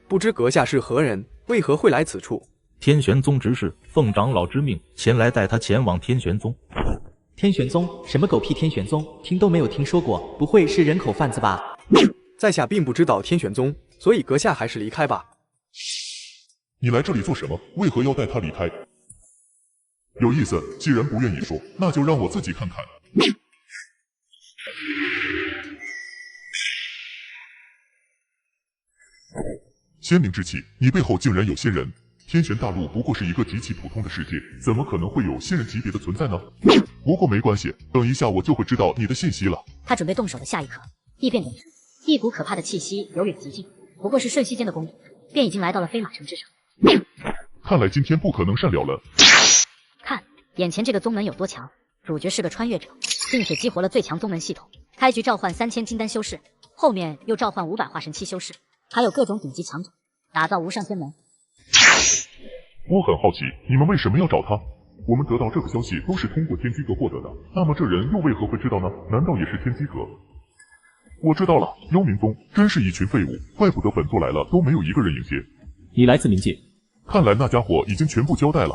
不知阁下是何人，为何会来此处？天玄宗执事奉长老之命前来带他前往天玄宗。天玄宗？什么狗屁天玄宗？听都没有听说过，不会是人口贩子吧？在下并不知道天玄宗，所以阁下还是离开吧。你来这里做什么？为何要带他离开？有意思，既然不愿意说，那就让我自己看看。仙灵之气，你背后竟然有仙人！天玄大陆不过是一个极其普通的世界，怎么可能会有仙人级别的存在呢？不过没关系，等一下我就会知道你的信息了。他准备动手的下一刻，异变点出，一股可怕的气息由远及近，不过是瞬息间的功夫，便已经来到了飞马城之上。看来今天不可能善了了。看，眼前这个宗门有多强！主角是个穿越者，并且激活了最强宗门系统，开局召唤3000金丹修士，后面又召唤500化神期修士，还有各种顶级强者，打造无上天门。我很好奇，你们为什么要找他？我们得到这个消息都是通过天机阁获得的，那么这人又为何会知道呢？难道也是天机阁？我知道了，幽冥宗真是一群废物，怪不得本座来了都没有一个人迎接。你来自冥界，看来那家伙已经全部交代了。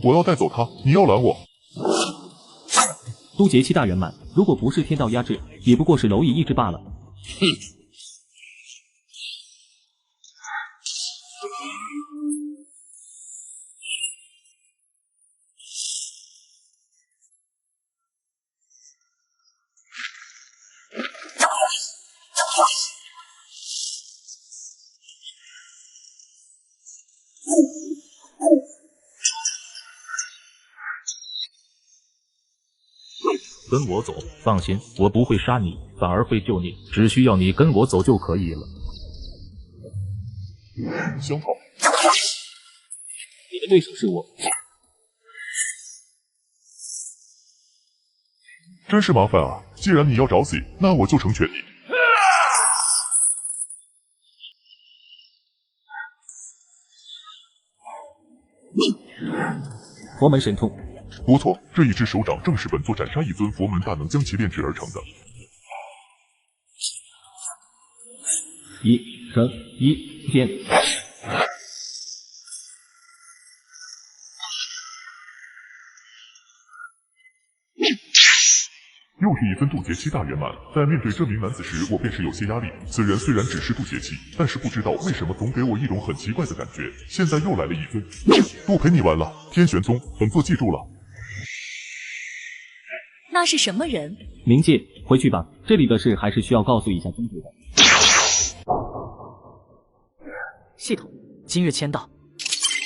我要带走他，你要拦我？都劫期大圆满，如果不是天道压制，也不过是蝼蚁意志罢了。哼。跟我走，放心，我不会杀你，反而会救你，只需要你跟我走就可以了。香草，你的对手是我，真是麻烦啊！既然你要找死，那我就成全你。佛门神通。不错，这一只手掌正是本座斩杀一尊佛门大能将其炼制而成的。一神一剑，又是一尊渡劫期大圆满。在面对这名男子时，我便是有些压力。此人虽然只是渡劫期，但是不知道为什么总给我一种很奇怪的感觉。现在又来了一尊，不陪你玩了。天玄宗，本座记住了。那是什么人？冥界，回去吧。这里的事还是需要告诉一下宗主的。系统，今日签到。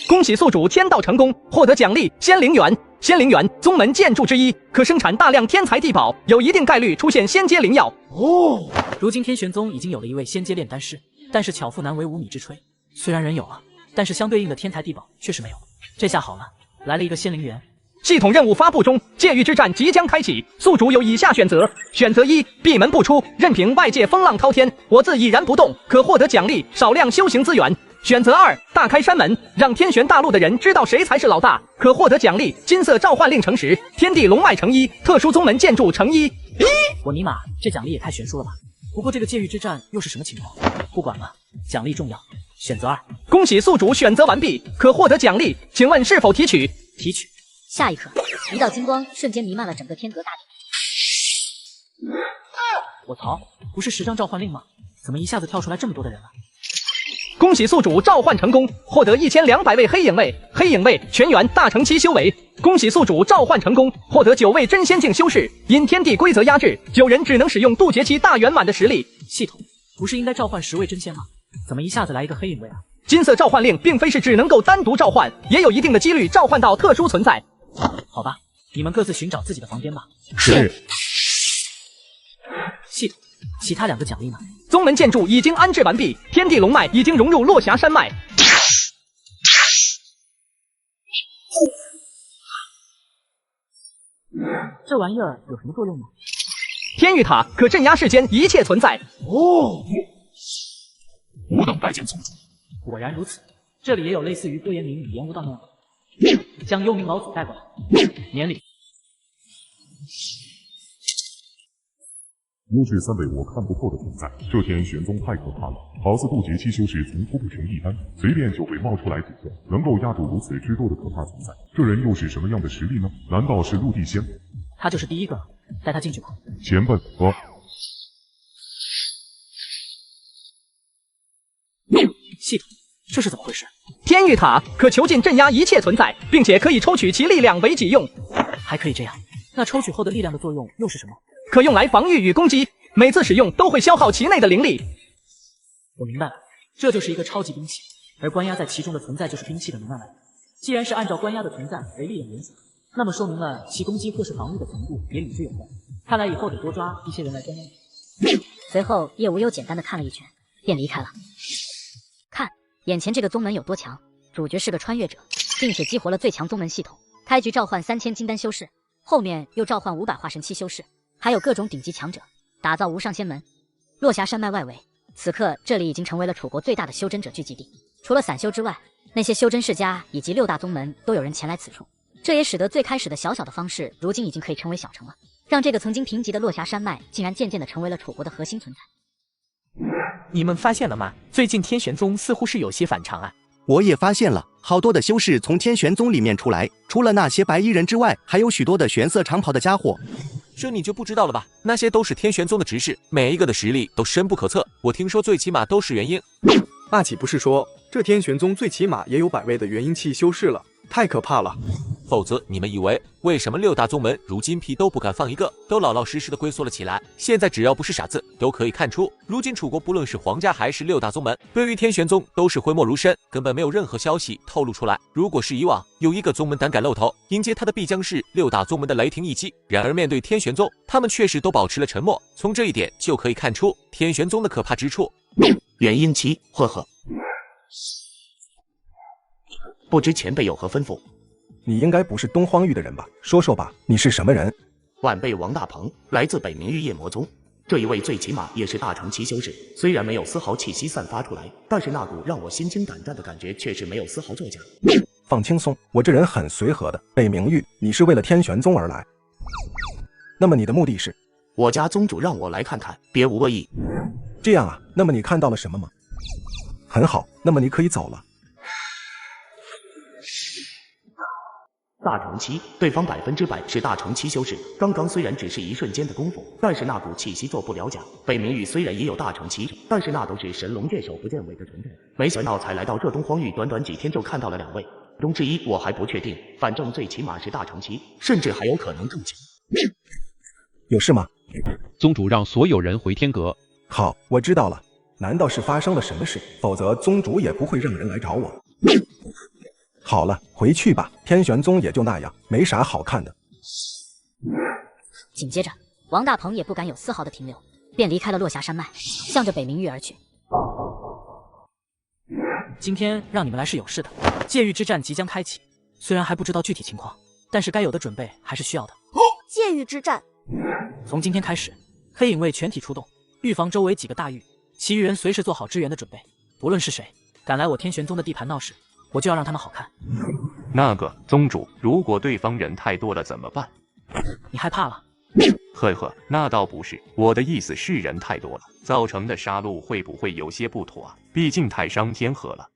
恭喜宿主签到成功，获得奖励仙灵园。仙灵园宗门建筑之一，可生产大量天材地宝，有一定概率出现仙阶灵药。哦，如今天玄宗已经有了一位仙阶炼丹师，但是巧妇难为无米之炊。虽然人有了，但是相对应的天材地宝确实没有。这下好了，来了一个仙灵园。系统任务发布中，界域之战即将开启，宿主有以下选择：选择一，闭门不出，任凭外界风浪滔天，我自已然不动，可获得奖励少量修行资源。选择二，大开山门，让天玄大陆的人知道谁才是老大，可获得奖励金色召唤令成实，天地龙脉成一，特殊宗门建筑成一。我尼玛，这奖励也太悬殊了吧！不过这个界域之战又是什么情况？不管了，奖励重要。选择二，恭喜宿主选择完毕，可获得奖励，请问是否提取？提取。下一刻，一道金光瞬间弥漫了整个天阁大地。我操，不是10张召唤令吗？怎么一下子跳出来这么多的人了？恭喜宿主召唤成功，获得1200位黑影卫，黑影卫全员大成期修为。恭喜宿主召唤成功，获得9位真仙境修士。因天地规则压制，9人只能使用渡劫期大圆满的实力。系统不是应该召唤10位真仙吗？怎么一下子来一个黑影卫啊？金色召唤令并非是只能够单独召唤，也有一定的几率召唤到特殊存在。好吧，你们各自寻找自己的房间吧。是。系统，其他2个奖励呢？宗门建筑已经安置完毕，天地龙脉已经融入落霞山脉。这玩意儿有什么作用呢？天域塔可镇压世间一切存在。哦，吾等拜见宗主。果然如此，这里也有类似于多言明语言无道那样。将幽冥老祖带过来。年龄。又是3位我看不透的存在，这天玄宗太可怕了，好似渡劫期修士从突不成一般，随便就会冒出来几个，能够压住如此之多的可怕存在。这人又是什么样的实力呢？难道是陆地仙？他就是第一个，带他进去吧。前辈，系统，这是怎么回事？天域塔可囚禁镇压一切存在，并且可以抽取其力量为己用。还可以这样？那抽取后的力量的作用又是什么？可用来防御与攻击，每次使用都会消耗其内的灵力。我明白了，这就是一个超级兵器，而关押在其中的存在就是兵器的能量来源。既然是按照关押的存在为力量原则，那么说明了其攻击或是防御的程度也与之有关。看来以后得多抓一些人来关押。随后叶无忧简单的看了一圈，便离开了。看眼前这个宗门有多强，主角是个穿越者，并且激活了最强宗门系统，开局召唤3000金丹修士，后面又召唤500化神期修士，还有各种顶级强者，打造无上仙门。落霞山脉外围，此刻这里已经成为了楚国最大的修真者聚集地。除了散修之外，那些修真世家以及6大宗门都有人前来此处，这也使得最开始的小小的方式，如今已经可以称为小城了，让这个曾经贫瘠的落霞山脉竟然渐渐的成为了楚国的核心存在。你们发现了吗？最近天玄宗似乎是有些反常啊。我也发现了，好多的修士从天玄宗里面出来，除了那些白衣人之外，还有许多的玄色长袍的家伙。这你就不知道了吧？那些都是天玄宗的执事，每一个的实力都深不可测。我听说最起码都是元婴。那岂不是说这天玄宗最起码也有100位的元婴期修士了？太可怕了！否则你们以为为什么6大宗门如今屁都不敢放一个，都老老实实的龟缩了起来？现在只要不是傻子，都可以看出，如今楚国不论是皇家还是6大宗门，对于天玄宗都是讳莫如深，根本没有任何消息透露出来。如果是以往，有一个宗门胆敢露头，迎接他的必将是6大宗门的雷霆一击。然而面对天玄宗，他们确实都保持了沉默。从这一点就可以看出天玄宗的可怕之处。元婴期，呵呵。不知前辈有何吩咐？你应该不是东荒域的人吧？说说吧，你是什么人？晚辈王大鹏，来自北冥域夜魔宗。这一位最起码也是大成期修士，虽然没有丝毫气息散发出来，但是那股让我心惊胆战的感觉却是没有丝毫作假。放轻松，我这人很随和的。北冥域，你是为了天玄宗而来？那么你的目的是？我家宗主让我来看看，别无恶意。这样啊，那么你看到了什么吗？很好，那么你可以走了。大成期，对方100%是大成期修士。刚刚虽然只是一瞬间的功夫，但是那股气息做不了假。北冥域虽然也有大成期，但是那都是神龙见首不见尾的存在。没想到才来到这东荒域，短短几天就看到了2位，其中之一我还不确定，反正最起码是大成期，甚至还有可能更强。有事吗？宗主让所有人回天阁。好，我知道了。难道是发生了什么事？否则宗主也不会让人来找我。好了，回去吧。天玄宗也就那样，没啥好看的。紧接着，王大鹏也不敢有丝毫的停留，便离开了落霞山脉，向着北冥域而去。今天让你们来是有事的，界域之战即将开启，虽然还不知道具体情况，但是该有的准备还是需要的。界域之战，从今天开始，黑影卫全体出动，预防周围几个大域，其余人随时做好支援的准备。不论是谁敢来我天玄宗的地盘闹事，我就要让他们好看。那个宗主，如果对方人太多了怎么办？你害怕了？呵呵，那倒不是，我的意思是人太多了，造成的杀戮会不会有些不妥啊？毕竟太伤天和了。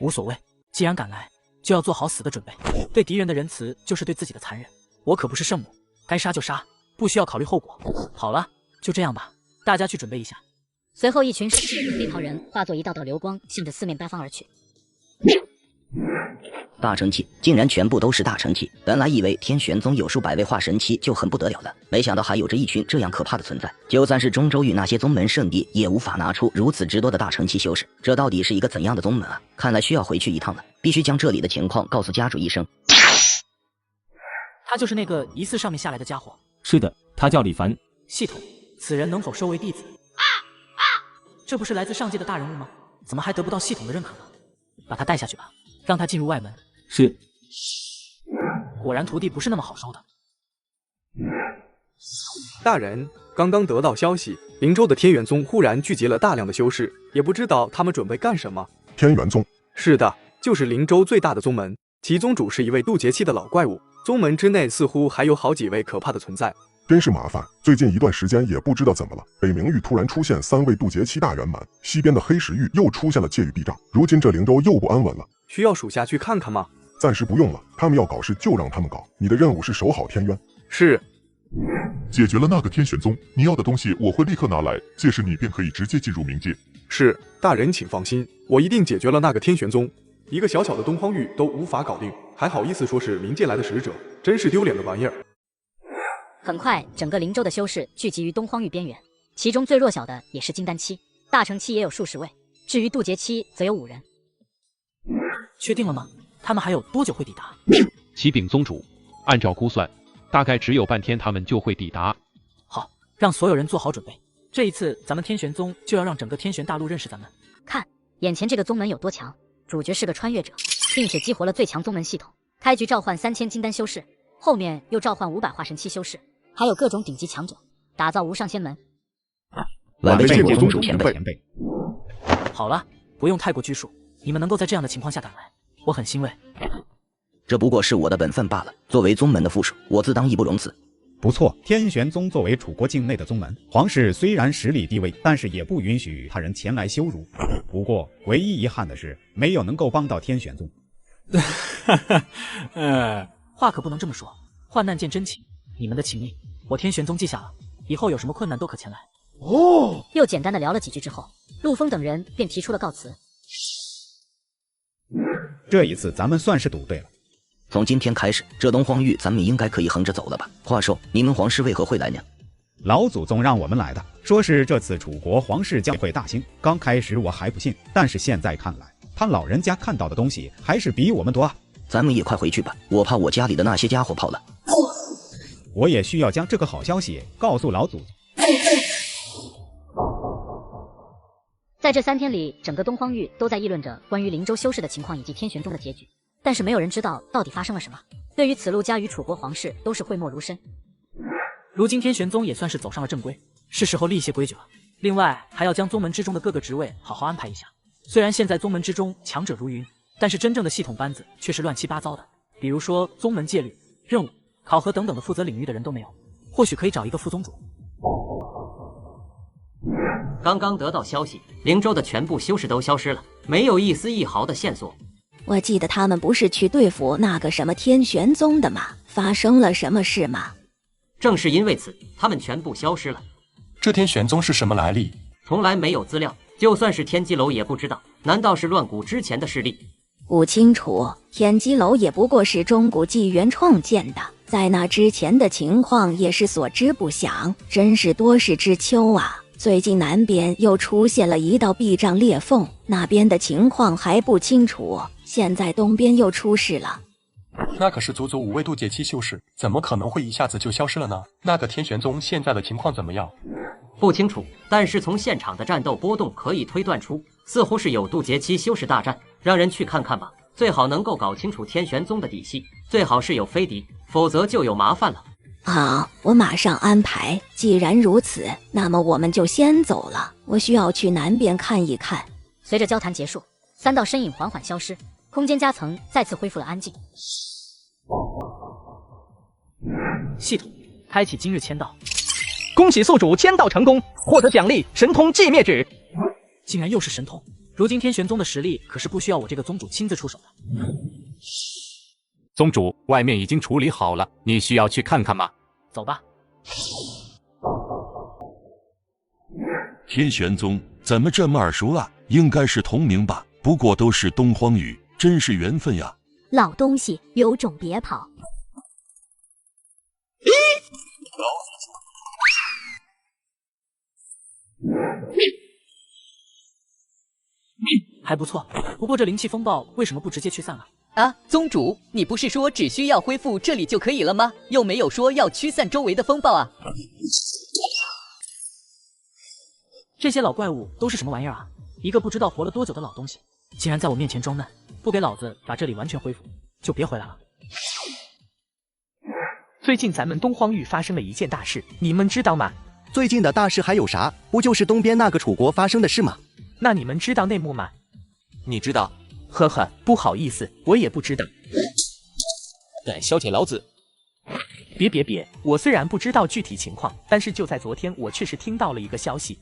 无所谓，既然赶来，就要做好死的准备。对敌人的仁慈就是对自己的残忍。我可不是圣母，该杀就杀，不需要考虑后果。好了，就这样吧，大家去准备一下。随后，一群神奇的飞桃人化作一道道流光，向着四面八方而去。大成器竟然全部都是大成器，本来以为天玄宗有数百位化神期就很不得了了，没想到还有着一群这样可怕的存在。就算是中州域那些宗门圣地，也无法拿出如此之多的大成器修士。这到底是一个怎样的宗门啊？看来需要回去一趟了，必须将这里的情况告诉家主一声。他就是那个疑似上面下来的家伙。是的，他叫李凡。系统，此人能否收为弟子？这不是来自上界的大人物吗？怎么还得不到系统的认可呢？把他带下去吧，让他进入外门。是。果然徒弟不是那么好收的。大人，刚刚得到消息，灵州的天元宗忽然聚集了大量的修士，也不知道他们准备干什么。天元宗？是的，就是灵州最大的宗门，其宗主是一位渡劫期的老怪物，宗门之内似乎还有好几位可怕的存在。真是麻烦，最近一段时间也不知道怎么了，北冥域突然出现3位渡劫期大圆满，西边的黑石域又出现了界域避障，如今这灵州又不安稳了。需要属下去看看吗？暂时不用了，他们要搞事就让他们搞，你的任务是守好天渊。是。解决了那个天玄宗，你要的东西我会立刻拿来，届时你便可以直接进入冥界。是，大人请放心，我一定解决了那个天玄宗。一个小小的东荒域都无法搞定，还好意思说是冥界来的使者，真是丢脸的玩意儿。很快，整个灵州的修士聚集于东荒域边缘，其中最弱小的也是金丹期，大成期也有数十位，至于渡劫期则有5人。确定了吗？他们还有多久会抵达？启禀宗主，按照估算，大概只有半天他们就会抵达。好，让所有人做好准备。这一次，咱们天玄宗就要让整个天玄大陆认识咱们。看，眼前这个宗门有多强，主角是个穿越者，并且激活了最强宗门系统，开局召唤3000金丹修士，后面又召唤500化神期修士，还有各种顶级强者，打造无上仙门。晚辈见过宗主前辈。好了，不用太过拘束，你们能够在这样的情况下赶来，我很欣慰。这不过是我的本分罢了，作为宗门的附属，我自当义不容辞。不错，天玄宗作为楚国境内的宗门，皇室虽然实力低微，但是也不允许他人前来羞辱。不过，唯一遗憾的是，没有能够帮到天玄宗。话可不能这么说，患难见真情，你们的情谊，我天玄宗记下了，以后有什么困难都可前来。哦，又简单的聊了几句之后，陆枫等人便提出了告辞。这一次咱们算是赌对了。从今天开始，这东荒域咱们应该可以横着走了吧？话说，你们皇室为何会来呢？老祖宗让我们来的，说是这次楚国皇室将会大兴。刚开始我还不信，但是现在看来，他老人家看到的东西还是比我们多啊。咱们也快回去吧，我怕我家里的那些家伙跑了。我也需要将这个好消息告诉老祖宗。在这3天里，整个东荒域都在议论着关于灵州修士的情况以及天玄宗的结局，但是没有人知道到底发生了什么。对于此陆家与楚国皇室都是讳莫如深。如今天玄宗也算是走上了正规，是时候立一些规矩了。另外，还要将宗门之中的各个职位好好安排一下。虽然现在宗门之中强者如云，但是真正的系统班子却是乱七八糟的。比如说宗门戒律、任务、考核等等的负责领域的人都没有，或许可以找一个副宗主。刚刚得到消息，灵州的全部修士都消失了，没有一丝一毫的线索。我记得他们不是去对付那个什么天玄宗的吗？发生了什么事吗？正是因为此，他们全部消失了。这天玄宗是什么来历？从来没有资料，就算是天机楼也不知道。难道是乱古之前的势力？不清楚，天机楼也不过是中古纪元创建的，在那之前的情况也是所知不详，真是多事之秋啊！最近南边又出现了一道避障裂缝，那边的情况还不清楚，现在东边又出事了。那可是足足5位渡劫期修士，怎么可能会一下子就消失了呢？那个天玄宗现在的情况怎么样？不清楚，但是从现场的战斗波动可以推断出，似乎是有渡劫期修士大战，让人去看看吧。最好能够搞清楚天玄宗的底细，最好是有飞敌，否则就有麻烦了。好，我马上安排。既然如此，那么我们就先走了。我需要去南边看一看。随着交谈结束，3道身影缓缓消失，空间夹层再次恢复了安静。系统开启今日签到，恭喜宿主签到成功，获得奖励神通寂灭指。竟然又是神通，如今天玄宗的实力可是不需要我这个宗主亲自出手的。宗主，外面已经处理好了，你需要去看看吗？走吧。天玄宗怎么这么耳熟啊？应该是同名吧？不过都是东荒域，真是缘分呀！老东西，有种别跑！还不错，不过这灵气风暴为什么不直接驱散啊？啊，宗主，你不是说只需要恢复这里就可以了吗？又没有说要驱散周围的风暴啊！这些老怪物都是什么玩意儿啊？一个不知道活了多久的老东西，竟然在我面前装嫩，不给老子把这里完全恢复，就别回来了。最近咱们东荒域发生了一件大事，你们知道吗？最近的大事还有啥？不就是东边那个楚国发生的事吗？那你们知道内幕吗？你知道？呵呵，不好意思，我也不知道。敢消遣老子！别，我虽然不知道具体情况，但是就在昨天，我确实听到了一个消息。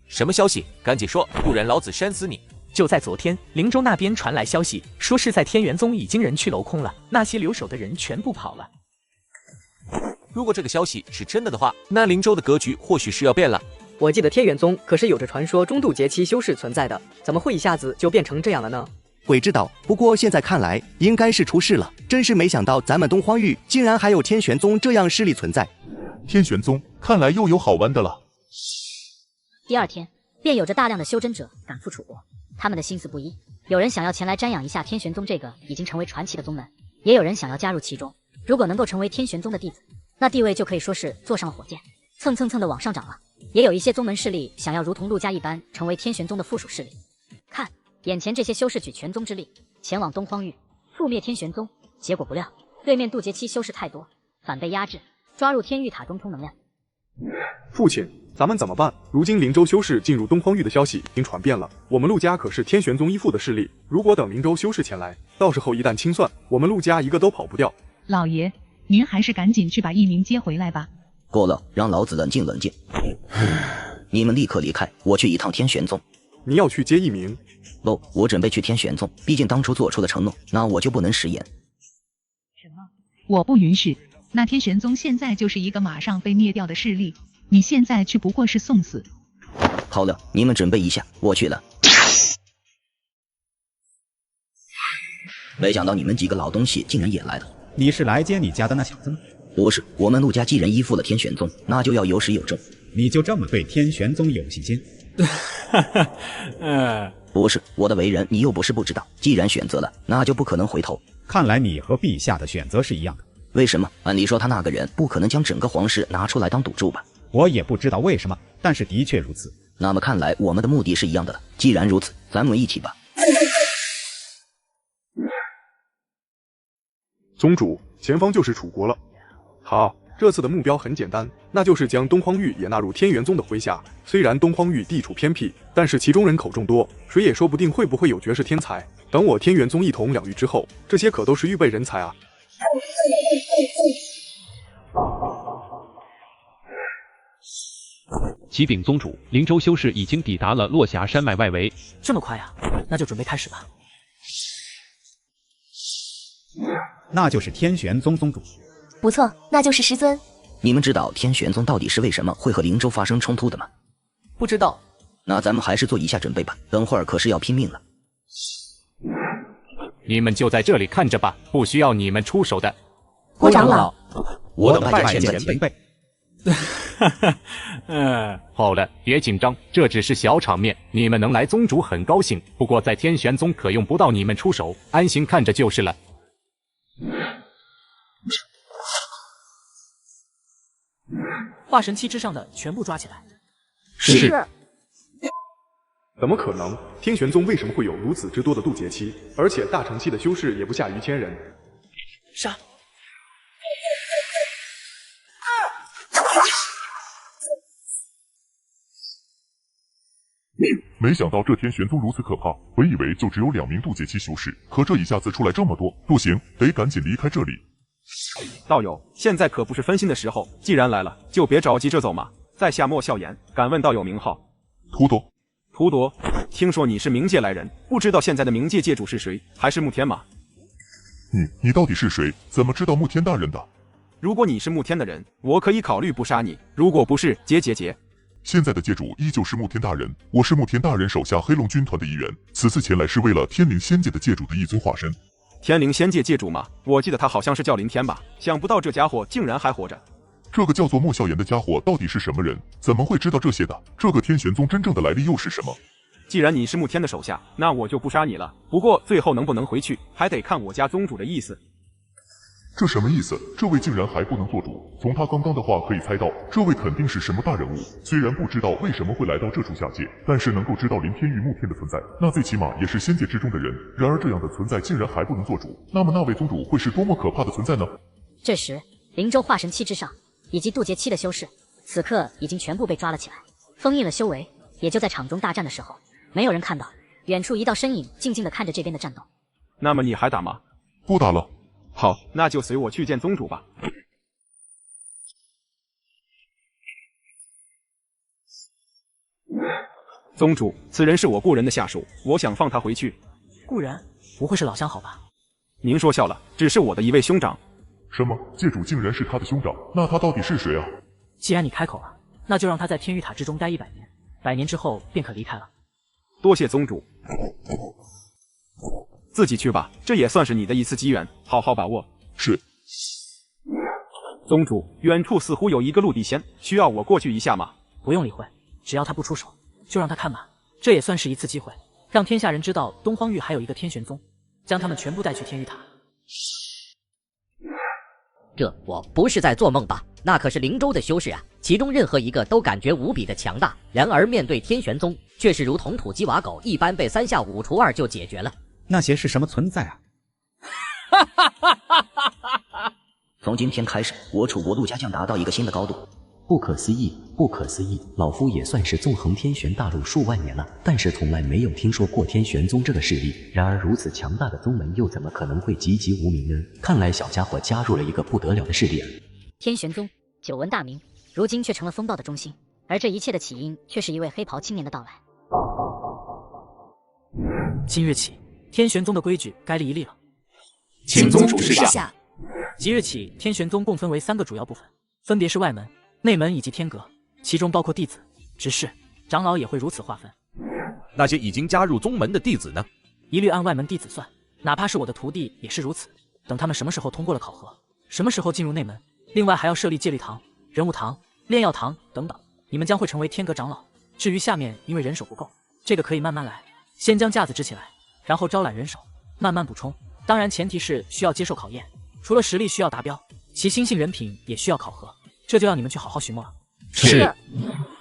什么消息？赶紧说，不然老子扇死你！就在昨天，灵州那边传来消息，说是在天元宗已经人去楼空了，那些留守的人全部跑了。如果这个消息是真的话，那灵州的格局或许是要变了。我记得天元宗可是有着传说中度劫期修士存在的，怎么会一下子就变成这样了呢？鬼知道，不过现在看来应该是出事了。真是没想到咱们东荒域竟然还有天玄宗这样势力存在。天玄宗看来又有好玩的了。第二天，便有着大量的修真者赶赴楚国，他们的心思不一，有人想要前来瞻仰一下天玄宗这个已经成为传奇的宗门，也有人想要加入其中。如果能够成为天玄宗的弟子，那地位就可以说是坐上了火箭，蹭蹭蹭的往上涨了。也有一些宗门势力想要如同陆家一般，成为天玄宗的附属势力。看，眼前这些修士举全宗之力前往东荒域覆灭天玄宗，结果不料对面渡劫期修士太多，反被压制，抓入天域塔中充能量。父亲，咱们怎么办？如今灵州修士进入东荒域的消息已经传遍了，我们陆家可是天玄宗依附的势力，如果等灵州修士前来，到时候一旦清算，我们陆家一个都跑不掉。老爷，您还是赶紧去把一鸣接回来吧。够了，让老子冷静冷静。你们立刻离开，我去一趟天玄宗。你要去接一鸣？不，我准备去天玄宗，毕竟当初做出的承诺，那我就不能食言。什么？我不允许！那天玄宗现在就是一个马上被灭掉的势力，你现在去不过是送死。好了，你们准备一下，我去了。没想到你们几个老东西竟然也来了。你是来接你家的那小子吗？不是，我们陆家既然依附了天玄宗，那就要有始有终。你就这么对天玄宗有信心？不是，我的为人你又不是不知道，既然选择了，那就不可能回头。看来你和陛下的选择是一样的。为什么？按理说他那个人不可能将整个皇室拿出来当赌注吧？我也不知道为什么，但是的确如此。那么看来我们的目的是一样的了。既然如此，咱们一起吧。宗主，前方就是楚国了。好，这次的目标很简单，那就是将东荒域也纳入天元宗的麾下。虽然东荒域地处偏僻，但是其中人口众多，谁也说不定会不会有绝世天才。等我天元宗一统两域之后，这些可都是预备人才啊！启禀宗主，灵州修士已经抵达了落霞山脉外围。这么快啊？那就准备开始吧。那就是天玄宗宗主。不错，那就是师尊。你们知道天玄宗到底是为什么会和灵州发生冲突的吗？不知道。那咱们还是做一下准备吧，等会儿可是要拼命了。你们就在这里看着吧，不需要你们出手的。郭长老，我等拜见前辈。好了，别紧张，这只是小场面，你们能来宗主很高兴，不过在天玄宗可用不到你们出手，安心看着就是了。化神期之上的全部抓起来。是。怎么可能？天玄宗为什么会有如此之多的渡劫期？而且大成期的修士也不下于1000人。杀！没想到这天玄宗如此可怕，本以为就只有2名渡劫期修士，可这一下子出来这么多，不行，得赶紧离开这里。道友，现在可不是分心的时候，既然来了，就别着急着走嘛。在下莫笑言，敢问道友名号？图荼夺，听说你是冥界来人，不知道现在的冥界界主是谁？还是穆天吗？你到底是谁？怎么知道穆天大人的？如果你是穆天的人，我可以考虑不杀你；如果不是，结。现在的界主依旧是穆天大人，我是穆天大人手下黑龙军团的一员，此次前来是为了天灵仙界的界主的一尊化身。天灵仙界界主吗？我记得他好像是叫林天吧，想不到这家伙竟然还活着。这个叫做莫笑言的家伙到底是什么人？怎么会知道这些的？这个天玄宗真正的来历又是什么？既然你是穆天的手下，那我就不杀你了。不过最后能不能回去，还得看我家宗主的意思。这什么意思？这位竟然还不能做主？从他刚刚的话可以猜到，这位肯定是什么大人物。虽然不知道为什么会来到这处下界，但是能够知道林天与穆天的存在，那最起码也是仙界之中的人。然而这样的存在竟然还不能做主，那么那位宗主会是多么可怕的存在呢？这时，灵州化神期之上以及渡劫期的修士，此刻已经全部被抓了起来，封印了修为。也就在场中大战的时候，没有人看到远处一道身影静静地看着这边的战斗。那么你还打吗？不打了。好，那就随我去见宗主吧。宗主，此人是我故人的下属，我想放他回去。故人？不会是老相好吧？您说笑了，只是我的一位兄长。什么？界主竟然是他的兄长？那他到底是谁啊？既然你开口了，那就让他在天域塔之中待100年，100年之后便可离开了。多谢宗主。自己去吧，这也算是你的一次机缘，好好把握。是。宗主，远处似乎有一个陆地仙，需要我过去一下吗？不用理会，只要他不出手，就让他看吧。这也算是一次机会，让天下人知道东荒域还有一个天玄宗，将他们全部带去天域塔。这我不是在做梦吧？那可是灵州的修士啊，其中任何一个都感觉无比的强大。然而面对天玄宗，却是如同土鸡瓦狗一般，被3下5除2就解决了。那些是什么存在啊？从今天开始，我楚国陆家将达到一个新的高度。不可思议，不可思议！老夫也算是纵横天玄大陆数万年了，但是从来没有听说过天玄宗这个势力。然而如此强大的宗门，又怎么可能会籍籍无名呢？看来小家伙加入了一个不得了的势力啊！天玄宗久闻大名，如今却成了风暴的中心，而这一切的起因，却是一位黑袍青年的到来。今日起，天玄宗的规矩该立一立了，请宗主示下。即日起，天玄宗共分为3个主要部分，分别是外门、内门以及天阁，其中包括弟子、执事、长老也会如此划分。那些已经加入宗门的弟子呢？一律按外门弟子算，哪怕是我的徒弟也是如此。等他们什么时候通过了考核，什么时候进入内门。另外还要设立戒律堂、人物堂、炼药堂等等，你们将会成为天阁长老。至于下面，因为人手不够，这个可以慢慢来，先将架子支起来，然后招揽人手，慢慢补充。当然前提是需要接受考验，除了实力需要达标，其心性人品也需要考核，这就要你们去好好寻摸了。是。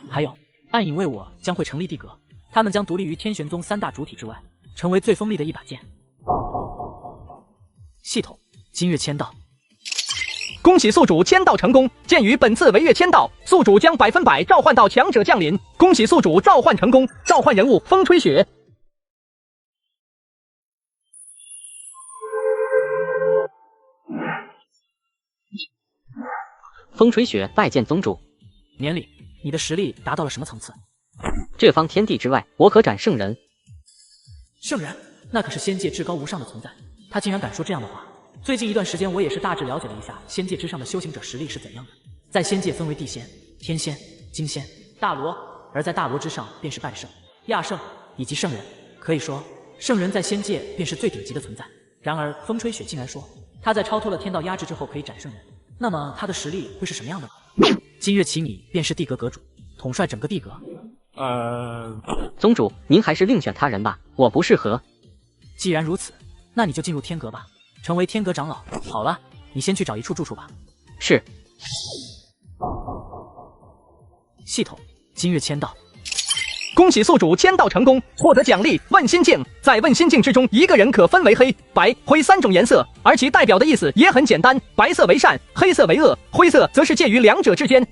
还有，暗影为我将会成立帝阁，他们将独立于天玄宗3大主体之外，成为最锋利的一把剑。系统今日签到。恭喜宿主签到成功，鉴于本次违约签到，宿主将100%召唤到强者降临。恭喜宿主召唤成功，召唤人物风吹雪。风吹雪拜见宗主。年里，你的实力达到了什么层次？这方天地之外，我可斩圣人。圣人，那可是仙界至高无上的存在，他竟然敢说这样的话。最近一段时间，我也是大致了解了一下仙界之上的修行者实力是怎样的。在仙界分为地仙、天仙、金仙、大罗，而在大罗之上便是半圣、亚圣以及圣人。可以说，圣人在仙界便是最顶级的存在。然而，风吹雪竟然说他在超脱了天道压制之后可以斩圣人，那么他的实力会是什么样的呢？今日起，你便是帝阁阁主，统帅整个帝阁。宗主，您还是另选他人吧，我不适合。既然如此，那你就进入天阁吧，成为天阁长老。好了，你先去找一处住处吧。是。系统今日签到。恭喜宿主签到成功，获得奖励问心镜。在问心镜之中，一个人可分为黑、白、灰3种颜色，而其代表的意思也很简单：白色为善，黑色为恶，灰色则是介于2者之间。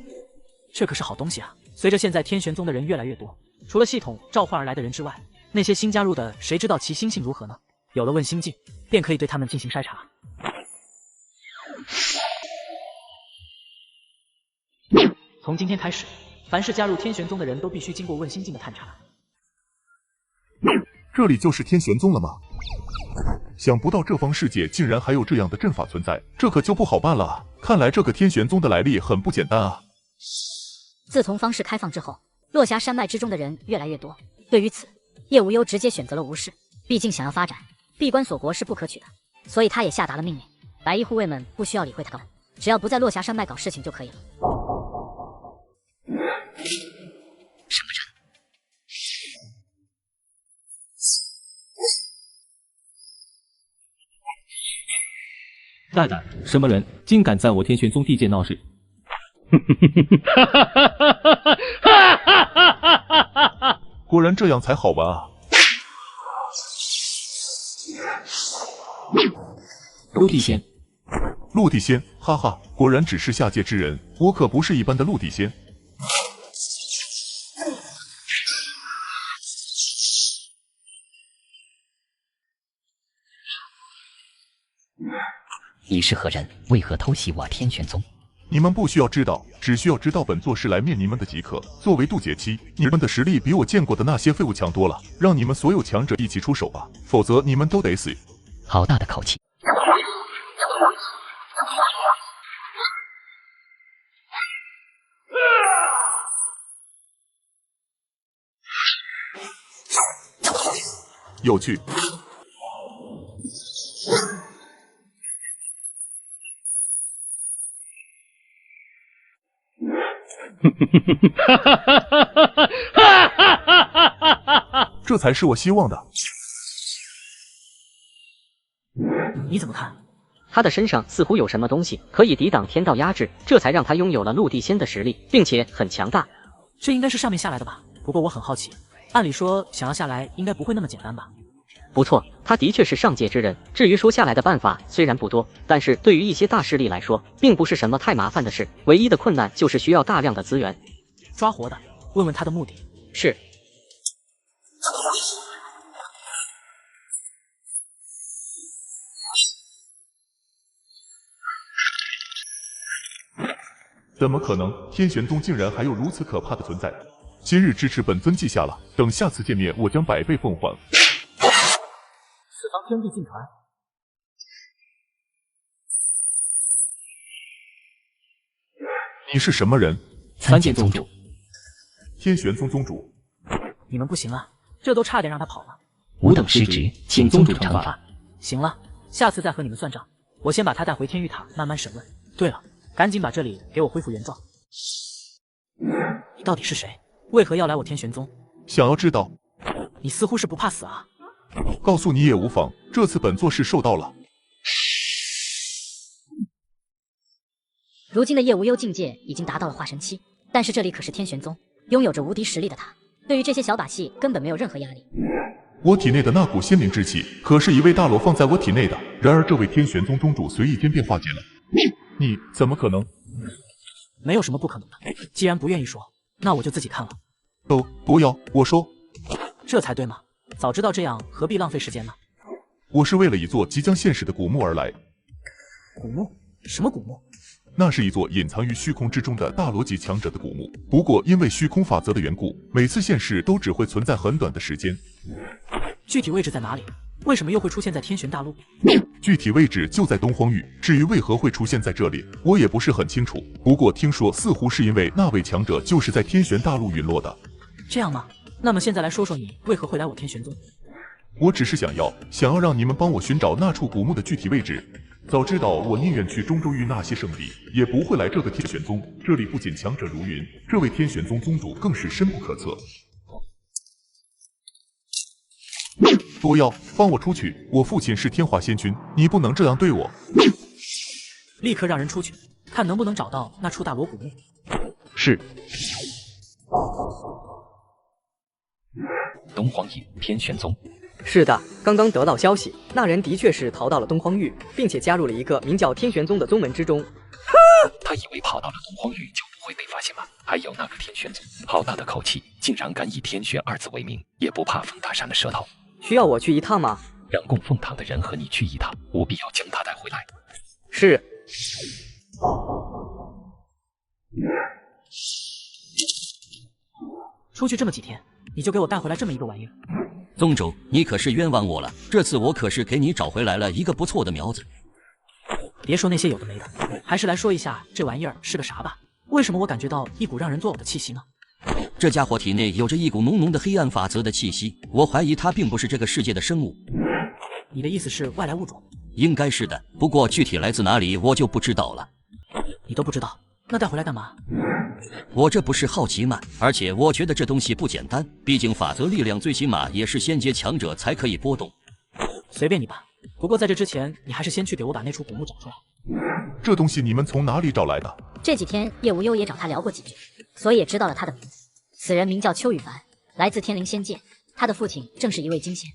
这可是好东西啊！随着现在天玄宗的人越来越多，除了系统召唤而来的人之外，那些新加入的，谁知道其心性如何呢？有了问心镜，便可以对他们进行筛查。从今天开始，凡是加入天玄宗的人都必须经过问心镜的探查。这里就是天玄宗了吗？想不到这方世界竟然还有这样的阵法存在，这可就不好办了啊！看来这个天玄宗的来历很不简单啊。自从方室开放之后，落霞山脉之中的人越来越多。对于此，叶无忧直接选择了无视。毕竟想要发展，闭关锁国是不可取的，所以他也下达了命令：白衣护卫们不需要理会他们，只要不在落霞山脉搞事情就可以了。什么人？大胆！什么人竟敢在我天玄宗地界闹事？果然这样才好玩啊！陆地仙，陆地仙，哈哈，果然只是下界之人，我可不是一般的陆地仙。你是何人？为何偷袭我天玄宗？你们不需要知道，只需要知道本座是来灭你们的即可。作为渡劫期，你们的实力比我见过的那些废物强多了，让你们所有强者一起出手吧，否则你们都得死。好大的口气！有趣。这才是我希望的。你怎么看？他的身上似乎有什么东西可以抵挡天道压制，这才让他拥有了陆地仙的实力，并且很强大。这应该是上面下来的吧？不过我很好奇，按理说想要下来应该不会那么简单吧？不错，他的确是上界之人。至于说下来的办法虽然不多，但是对于一些大势力来说，并不是什么太麻烦的事。唯一的困难就是需要大量的资源。抓活的，问问他的目的。是。怎么可能？天玄宗竟然还有如此可怕的存在！今日之事本尊记下了，等下次见面，我将百倍奉还。四方天地尽传。你是什么人？参见宗主。天玄宗宗主。你们不行啊，这都差点让他跑了。吾等失职，请宗主惩罚。行了，下次再和你们算账。我先把他带回天玉塔慢慢审问。对了，赶紧把这里给我恢复原状。你到底是谁？为何要来我天玄宗？想要知道？你似乎是不怕死啊。告诉你也无妨，这次本座是受到了。如今的叶无忧境界已经达到了化神期，但是这里可是天玄宗，拥有着无敌实力的他，对于这些小把戏根本没有任何压力。我体内的那股仙灵之气，可是一位大罗放在我体内的。然而这位天玄宗宗主随意间便化解了。你怎么可能？没有什么不可能的。既然不愿意说，那我就自己看了。都不要，我说。这才对嘛！早知道这样，何必浪费时间呢？我是为了一座即将现世的古墓而来。古墓？什么古墓？那是一座隐藏于虚空之中的大罗级强者的古墓，不过因为虚空法则的缘故，每次现世都只会存在很短的时间。具体位置在哪里？为什么又会出现在天玄大陆？具体位置就在东荒域，至于为何会出现在这里，我也不是很清楚。不过听说似乎是因为那位强者就是在天玄大陆陨落的。这样吗？那么现在来说说你为何会来我天玄宗？我只是想要让你们帮我寻找那处古墓的具体位置。早知道我宁愿去中州域那些圣地，也不会来这个天玄宗。这里不仅强者如云，这位天玄宗宗主更是深不可测。不要，放我出去！我父亲是天华仙君，你不能这样对我。立刻让人出去，看能不能找到那处大罗古墓。是。东荒域天玄宗。是的，刚刚得到消息，那人的确是逃到了东荒域，并且加入了一个名叫天玄宗的宗门之中。他以为跑到了东荒域就不会被发现吗？还有那个天玄宗，好大的口气，竟然敢以天玄二字为名，也不怕凤塔山的舌头。需要我去一趟吗？让供奉塔的人和你去一趟，务必要将他带回来。是。出去这么几天，你就给我带回来这么一个玩意儿？宗主，你可是冤枉我了，这次我可是给你找回来了一个不错的苗子。别说那些有的没的，还是来说一下这玩意儿是个啥吧。为什么我感觉到一股让人作呕的气息呢？这家伙体内有着一股浓浓的黑暗法则的气息，我怀疑他并不是这个世界的生物。你的意思是外来物种？应该是的，不过具体来自哪里我就不知道了。你都不知道，那带回来干嘛？我这不是好奇吗？而且我觉得这东西不简单，毕竟法则力量最起码也是仙阶强者才可以波动。随便你吧，不过在这之前，你还是先去给我把那处古墓找出来。这东西你们从哪里找来的？这几天叶无忧也找他聊过几句，所以也知道了他的名字。此人名叫邱羽凡，来自天灵仙界，他的父亲正是一位金仙。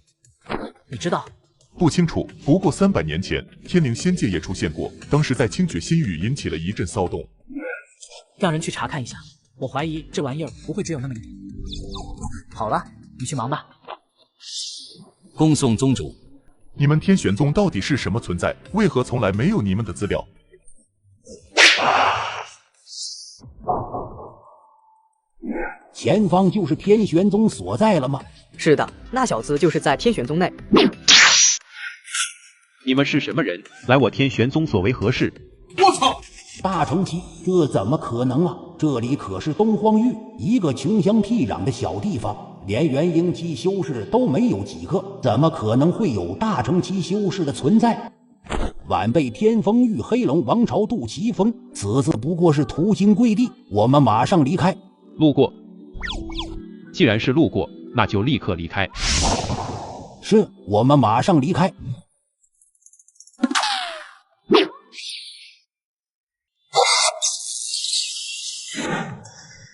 你知道？不清楚，不过300年前天灵仙界也出现过，当时在清绝新域引起了一阵骚动。让人去查看一下，我怀疑这玩意儿不会只有那么一点。好了，你去忙吧。恭送宗主。你们天玄宗到底是什么存在？为何从来没有你们的资料？前方就是天玄宗所在了吗？是的，那小子就是在天玄宗内。你们是什么人？来我天玄宗所为何事？我操！大成期，这怎么可能啊？这里可是东荒域，一个穷乡僻壤的小地方，连元婴期修士都没有几个，怎么可能会有大成期修士的存在？晚辈天风域黑龙王朝杜奇峰，此次不过是途经贵地，我们马上离开。路过。既然是路过，那就立刻离开。是，我们马上离开。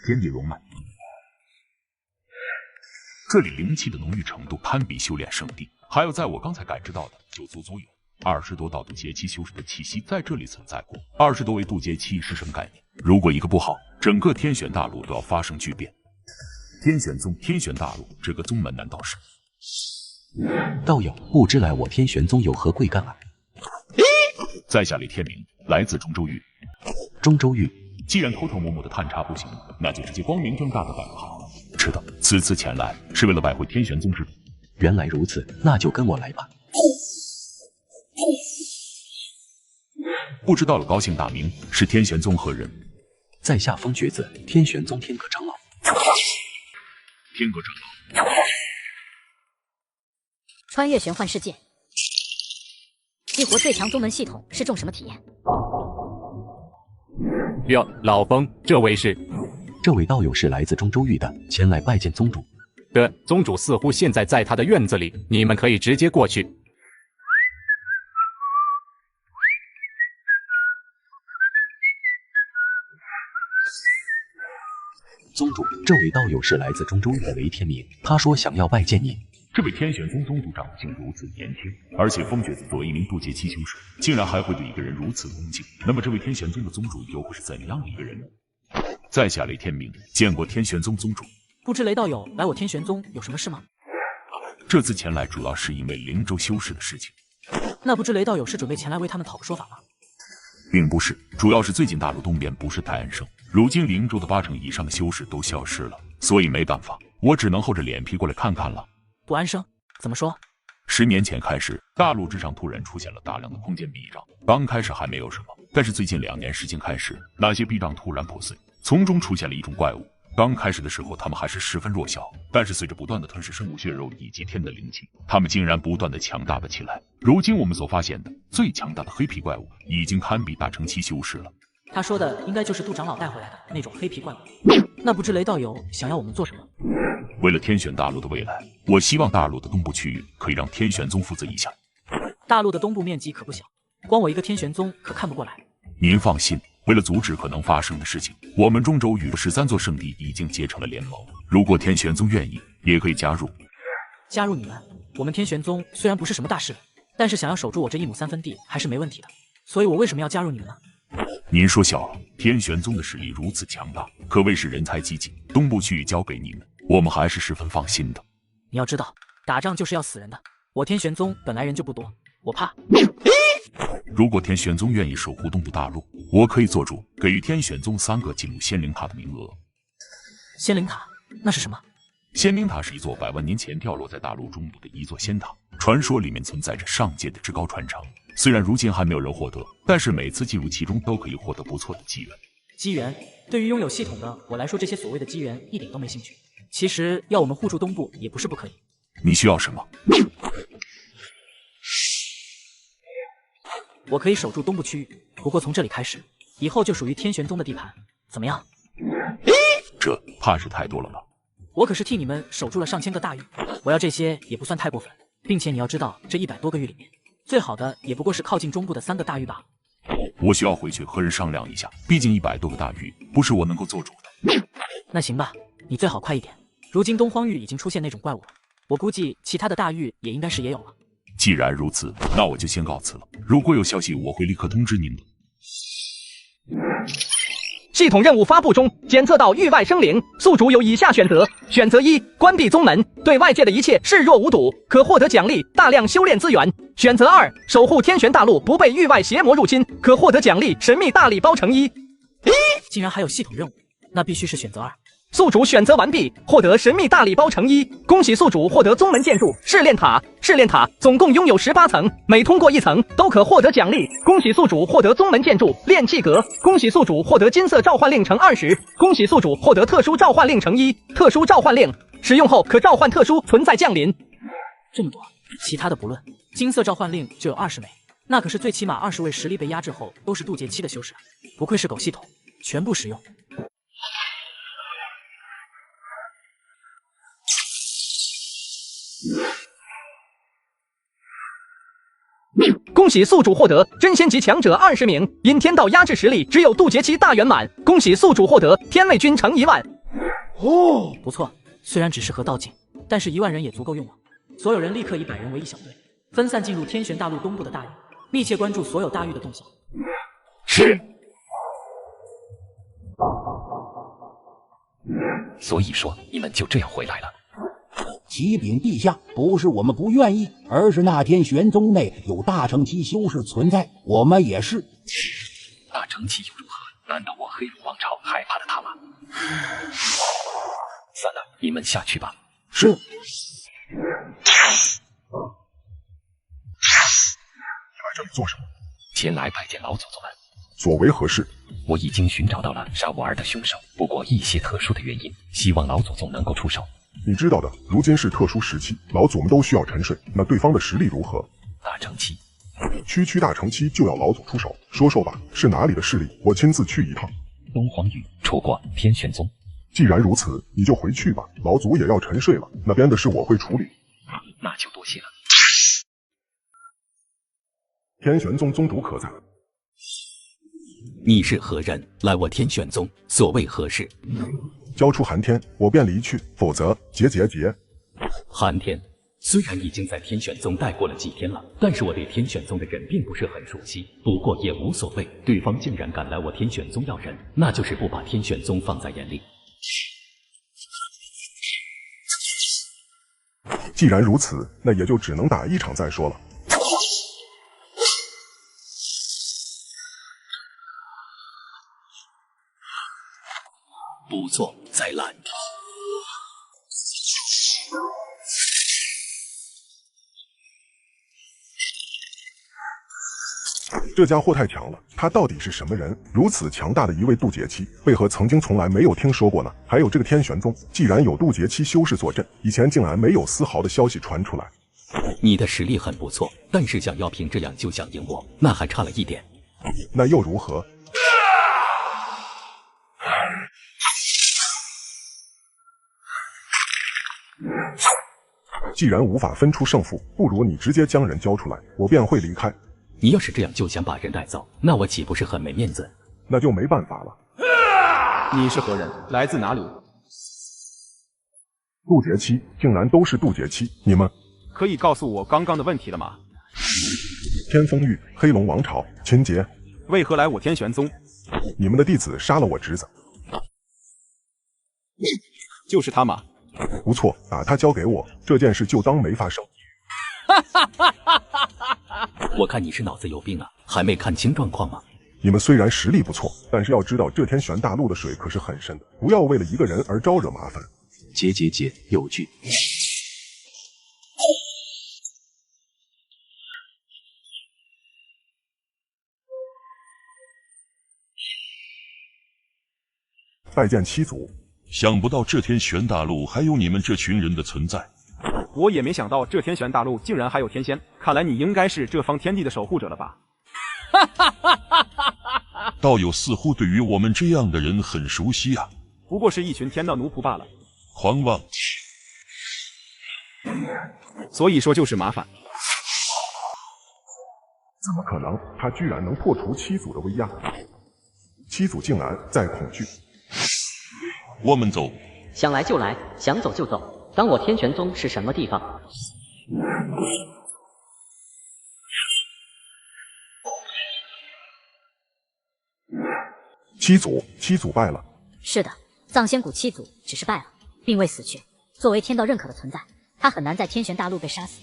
天地龙脉，这里灵气的浓郁程度堪比修炼圣地。还有，在我刚才感知到的，就足足有20多道渡劫期修士的气息在这里存在过。20多位渡劫期是什么概念？如果一个不好，整个天玄大陆都要发生巨变。天玄宗、天玄大陆这个宗门难道是？道友，不知来我天玄宗有何贵干啊？在下李天明，来自中州域。中州域。既然偷偷摸摸的探查不行，那就直接光明正大的拜个好。是的，此次前来是为了拜会天玄宗之礼。原来如此，那就跟我来吧。不知道了高姓大名，是天玄宗何人？在下风瘸子，天玄宗天阁长老。天阁长老。穿越玄幻世界，激活最强宗门系统是种什么体验？哟，老风，这位是？这位道友是来自中州域的，前来拜见宗主。宗主似乎现在在他的院子里，你们可以直接过去。宗主，这位道友是来自中州域的雷天明，他说想要拜见你。这位天玄宗宗主长竟如此年轻，而且风瘸子作为一名渡劫期修士，竟然还会对一个人如此恭敬。那么，这位天玄宗的宗主又会是怎样的一个人呢？在下雷天明，见过天玄宗宗主。不知雷道友来我天玄宗有什么事吗？这次前来主要是因为灵州修士的事情。那不知雷道友是准备前来为他们讨个说法吗？并不是，主要是最近大陆东边不是太安生，如今灵州的80%以上的修士都消失了，所以没办法，我只能厚着脸皮过来看看了。不安生？怎么说？10年前开始，大陆之上突然出现了大量的空间壁障，刚开始还没有什么，但是最近2年时间开始，那些壁障突然破碎，从中出现了一种怪物。刚开始的时候，他们还是十分弱小，但是随着不断的吞噬生物血肉以及天的灵气，他们竟然不断的强大了起来。如今我们所发现的最强大的黑皮怪物，已经堪比大成期修士了。他说的应该就是杜长老带回来的那种黑皮怪物。那不知雷道友想要我们做什么？为了天玄大陆的未来，我希望大陆的东部区域可以让天玄宗负责一下。大陆的东部面积可不小，光我一个天玄宗可看不过来。您放心，为了阻止可能发生的事情，我们中州域13座圣地已经结成了联盟。如果天玄宗愿意，也可以加入。加入你们？我们天玄宗虽然不是什么大势力，但是想要守住我这1亩3分地还是没问题的。所以我为什么要加入你们呢？您说笑了，天玄宗的实力如此强大，可谓是人才济济。东部区域交给你们，我们还是十分放心的。你要知道，打仗就是要死人的。我天玄宗本来人就不多，我怕。如果天玄宗愿意守护东部大陆，我可以做主，给予天玄宗3个进入仙灵塔的名额。仙灵塔那是什么？仙冰塔是一座100万年前掉落在大陆中部的一座仙塔，传说里面存在着上界的至高传承。虽然如今还没有人获得，但是每次进入其中都可以获得不错的机缘。机缘对于拥有系统的我来说，这些所谓的机缘一点都没兴趣。其实要我们护住东部也不是不可以。你需要什么？我可以守住东部区域，不过从这里开始，以后就属于天玄宗的地盘，怎么样？这怕是太多了吧？我可是替你们守住了上千个大域，我要这些也不算太过分，并且你要知道，这100多个域里面，最好的也不过是靠近中部的3个大域罢了。我需要回去和人商量一下，毕竟100多个大域不是我能够做主的。那行吧，你最好快一点。如今东荒域已经出现那种怪物了，我估计其他的大域也应该是也有了。既然如此，那我就先告辞了。如果有消息，我会立刻通知您的。系统任务发布中，检测到域外生灵，宿主有以下选择：选择1，关闭宗门，对外界的一切视若无睹，可获得奖励大量修炼资源；选择2，守护天玄大陆不被域外邪魔入侵，可获得奖励神秘大礼包成衣。竟然还有系统任务，那必须是选择2。宿主选择完毕，获得神秘大礼包成衣。恭喜宿主获得宗门建筑试炼塔。试炼塔总共拥有18层，每通过1层都可获得奖励。恭喜宿主获得宗门建筑炼气阁。恭喜宿主获得金色召唤令乘20。恭喜宿主获得特殊召唤令乘1。特殊召唤令使用后可召唤特殊存在降临。这么多，其他的不论，金色召唤令就有20枚，那可是最起码20位实力被压制后都是渡劫期的修士，不愧是狗系统，全部使用。恭喜宿主获得真仙级强者20名，因天道压制实力只有渡劫期大圆满。恭喜宿主获得天卫军乘1万。哦，不错，虽然只是合道境，但是1万人也足够用了。所有人立刻以100人为一小队，分散进入天玄大陆东部的大域，密切关注所有大域的动向。是。所以说，你们就这样回来了。启禀陛下，不是我们不愿意，而是那天玄宗内有大乘期修士存在，我们也是。大乘期又如何？难道我黑龙王朝害怕了他吗？算了，你们下去吧。是。你来这里做什么？前来拜见老祖宗们。所为何事？我已经寻找到了杀我儿的凶手，不过一些特殊的原因，希望老祖宗能够出手。你知道的，如今是特殊时期，老祖们都需要沉睡。那对方的实力如何？大乘期，区大乘期就要老祖出手，说吧，是哪里的势力？我亲自去一趟。东皇宇楚国天玄宗。既然如此，你就回去吧，老祖也要沉睡了，那边的事我会处理。那就多谢了。天玄宗宗主可在？你是何人？来我天玄宗，所谓何事？交出寒天，我便离去，否则结。寒天虽然已经在天玄宗待过了几天了，但是我对天玄宗的人并不是很熟悉。不过也无所谓，对方竟然敢来我天玄宗要人，那就是不把天玄宗放在眼里。既然如此，那也就只能打一场再说了。不错，再来。这家伙太强了，他到底是什么人？如此强大的一位渡劫期，为何曾经从来没有听说过呢？还有这个天玄宗，既然有渡劫期修士坐镇，以前竟然没有丝毫的消息传出来。你的实力很不错，但是想要凭这样就想赢我，那还差了一点。那又如何？既然无法分出胜负，不如你直接将人交出来，我便会离开。你要是这样就想把人带走，那我岂不是很没面子？那就没办法了。你是何人？来自哪里？渡劫期竟然都是渡劫期，你们可以告诉我刚刚的问题了吗？天风域黑龙王朝秦杰为何来我天玄宗？你们的弟子杀了我侄子。就是他吗？不错，把他交给我，这件事就当没发生。我看你是脑子有病啊，还没看清状况吗？你们虽然实力不错，但是要知道这天玄大陆的水可是很深的，不要为了一个人而招惹麻烦。有句。拜见七祖，想不到这天玄大陆还有你们这群人的存在。我也没想到这天玄大陆竟然还有天仙，看来你应该是这方天地的守护者了吧？道友似乎对于我们这样的人很熟悉啊。不过是一群天道奴仆罢了。狂妄！所以说就是麻烦。怎么可能？他居然能破除七祖的威压？七祖竟然在恐惧。我们走。想来就来，想走就走。当我天玄宗是什么地方？七祖败了。是的，藏仙谷七祖只是败了，并未死去。作为天道认可的存在，他很难在天玄大陆被杀死。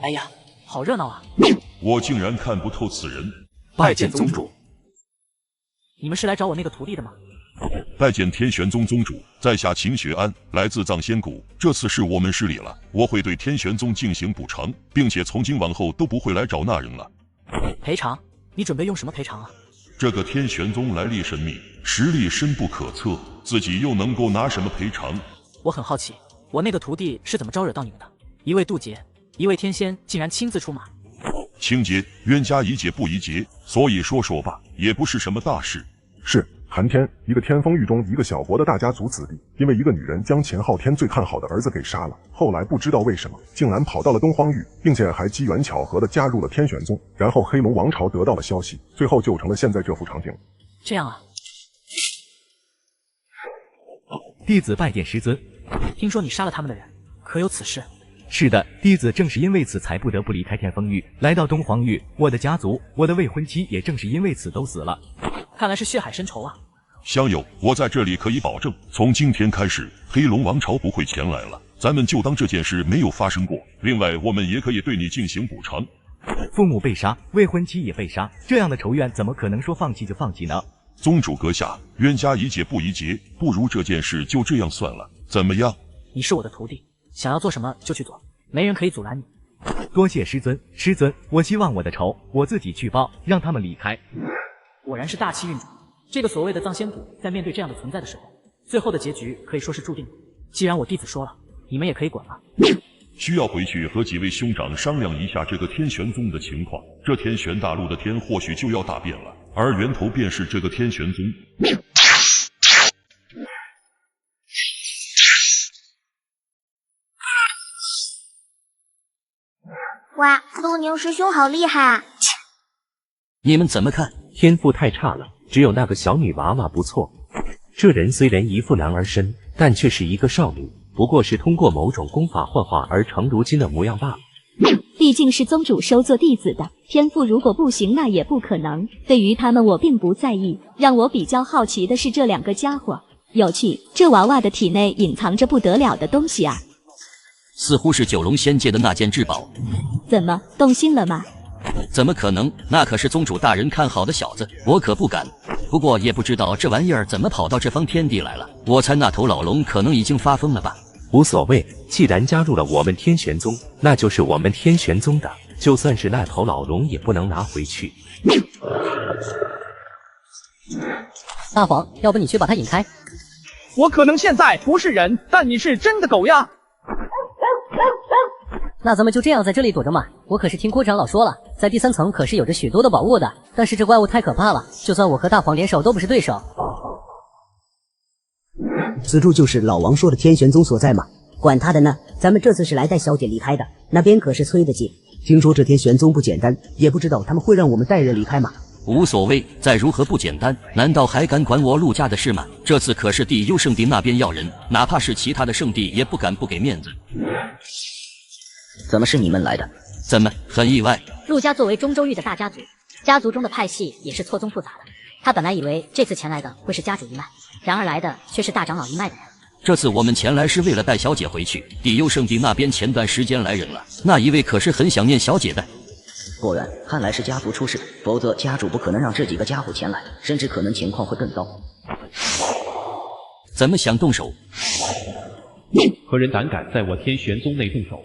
哎呀，好热闹啊！我竟然看不透此人。拜见宗主。你们是来找我那个徒弟的吗？拜见天玄宗宗主，在下秦学安，来自藏仙谷。这次是我们失礼了，我会对天玄宗进行补偿，并且从今往后都不会来找那人了。赔偿？你准备用什么赔偿啊？这个天玄宗来历神秘，实力深不可测，自己又能够拿什么赔偿？我很好奇，我那个徒弟是怎么招惹到你们的？一位渡劫，一位天仙，竟然亲自出马。情节冤家宜解不宜结，所以说罢，也不是什么大事。是寒天，一个天风域中一个小国的大家族子弟，因为一个女人将钱昊天最看好的儿子给杀了，后来不知道为什么，竟然跑到了东荒域，并且还机缘巧合的加入了天玄宗，然后黑龙王朝得到了消息，最后就成了现在这副场景。这样啊。弟子拜见师尊。听说你杀了他们的人，可有此事？是的，弟子正是因为此才不得不离开天风域，来到东荒域。我的家族，我的未婚妻也正是因为此都死了。看来是血海深仇啊！乡友，我在这里可以保证，从今天开始，黑龙王朝不会前来了，咱们就当这件事没有发生过。另外，我们也可以对你进行补偿。父母被杀，未婚妻也被杀，这样的仇怨怎么可能说放弃就放弃呢？宗主阁下，冤家宜解不宜结，不如这件事就这样算了，怎么样？你是我的徒弟，想要做什么就去做，没人可以阻拦你。多谢师尊，师尊，我希望我的仇我自己去报，让他们离开。果然是大气运转。这个所谓的藏仙谷，在面对这样的存在的时候，最后的结局可以说是注定了。既然我弟子说了，你们也可以滚了。需要回去和几位兄长商量一下这个天玄宗的情况。这天玄大陆的天或许就要大变了，而源头便是这个天玄宗。哇，陆宁师兄好厉害啊！你们怎么看？天赋太差了，只有那个小女娃娃不错。这人虽然一副男儿身，但却是一个少女，不过是通过某种功法幻化而成如今的模样罢了。毕竟是宗主收做弟子的，天赋如果不行那也不可能。对于他们我并不在意，让我比较好奇的是这两个家伙。有趣，这娃娃的体内隐藏着不得了的东西啊！似乎是九龙仙界的那件至宝。怎么，动心了吗？怎么可能？那可是宗主大人看好的小子，我可不敢。不过也不知道这玩意儿怎么跑到这方天地来了。我猜那头老龙可能已经发疯了吧。无所谓，既然加入了我们天玄宗，那就是我们天玄宗的，就算是那头老龙也不能拿回去。大黄，要不你去把他引开？我可能现在不是人，但你是真的狗呀！那咱们就这样在这里躲着嘛。我可是听郭长老说了，在第3层可是有着许多的宝物的，但是这怪物太可怕了，就算我和大黄联手都不是对手。此处就是老王说的天玄宗所在嘛，管他的呢，咱们这次是来带小姐离开的，那边可是催得紧。听说这天玄宗不简单，也不知道他们会让我们带人离开吗？无所谓，再如何不简单，难道还敢管我陆家的事吗？这次可是地幽圣地那边要人，哪怕是其他的圣地也不敢不给面子。怎么是你们来的？怎么很意外？陆家作为中州域的大家族，家族中的派系也是错综复杂的。他本来以为这次前来的会是家主一脉，然而来的却是大长老一脉的人。这次我们前来是为了带小姐回去，地幽圣地那边前段时间来人了，那一位可是很想念小姐的。果然，看来是家族出事，否则家主不可能让这几个家伙前来，甚至可能情况会更糟。怎么想动手？何人胆敢在我天玄宗内动手？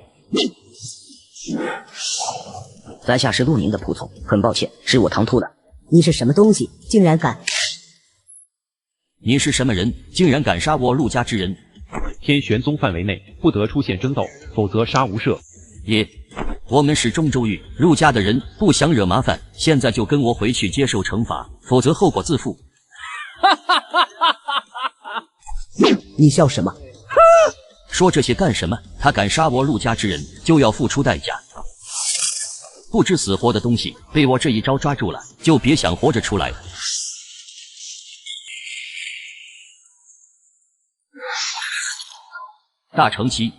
在下是陆宁的仆从，很抱歉，是我唐突了。你是什么东西，竟然敢？你是什么人，竟然敢杀我陆家之人？天玄宗范围内不得出现争斗，否则杀无赦。我们是中州域陆家的人，不想惹麻烦，现在就跟我回去接受惩罚，否则后果自负。你笑什么？说这些干什么？他敢杀我陆家之人，就要付出代价。不知死活的东西，被我这一招抓住了，就别想活着出来了。大成期，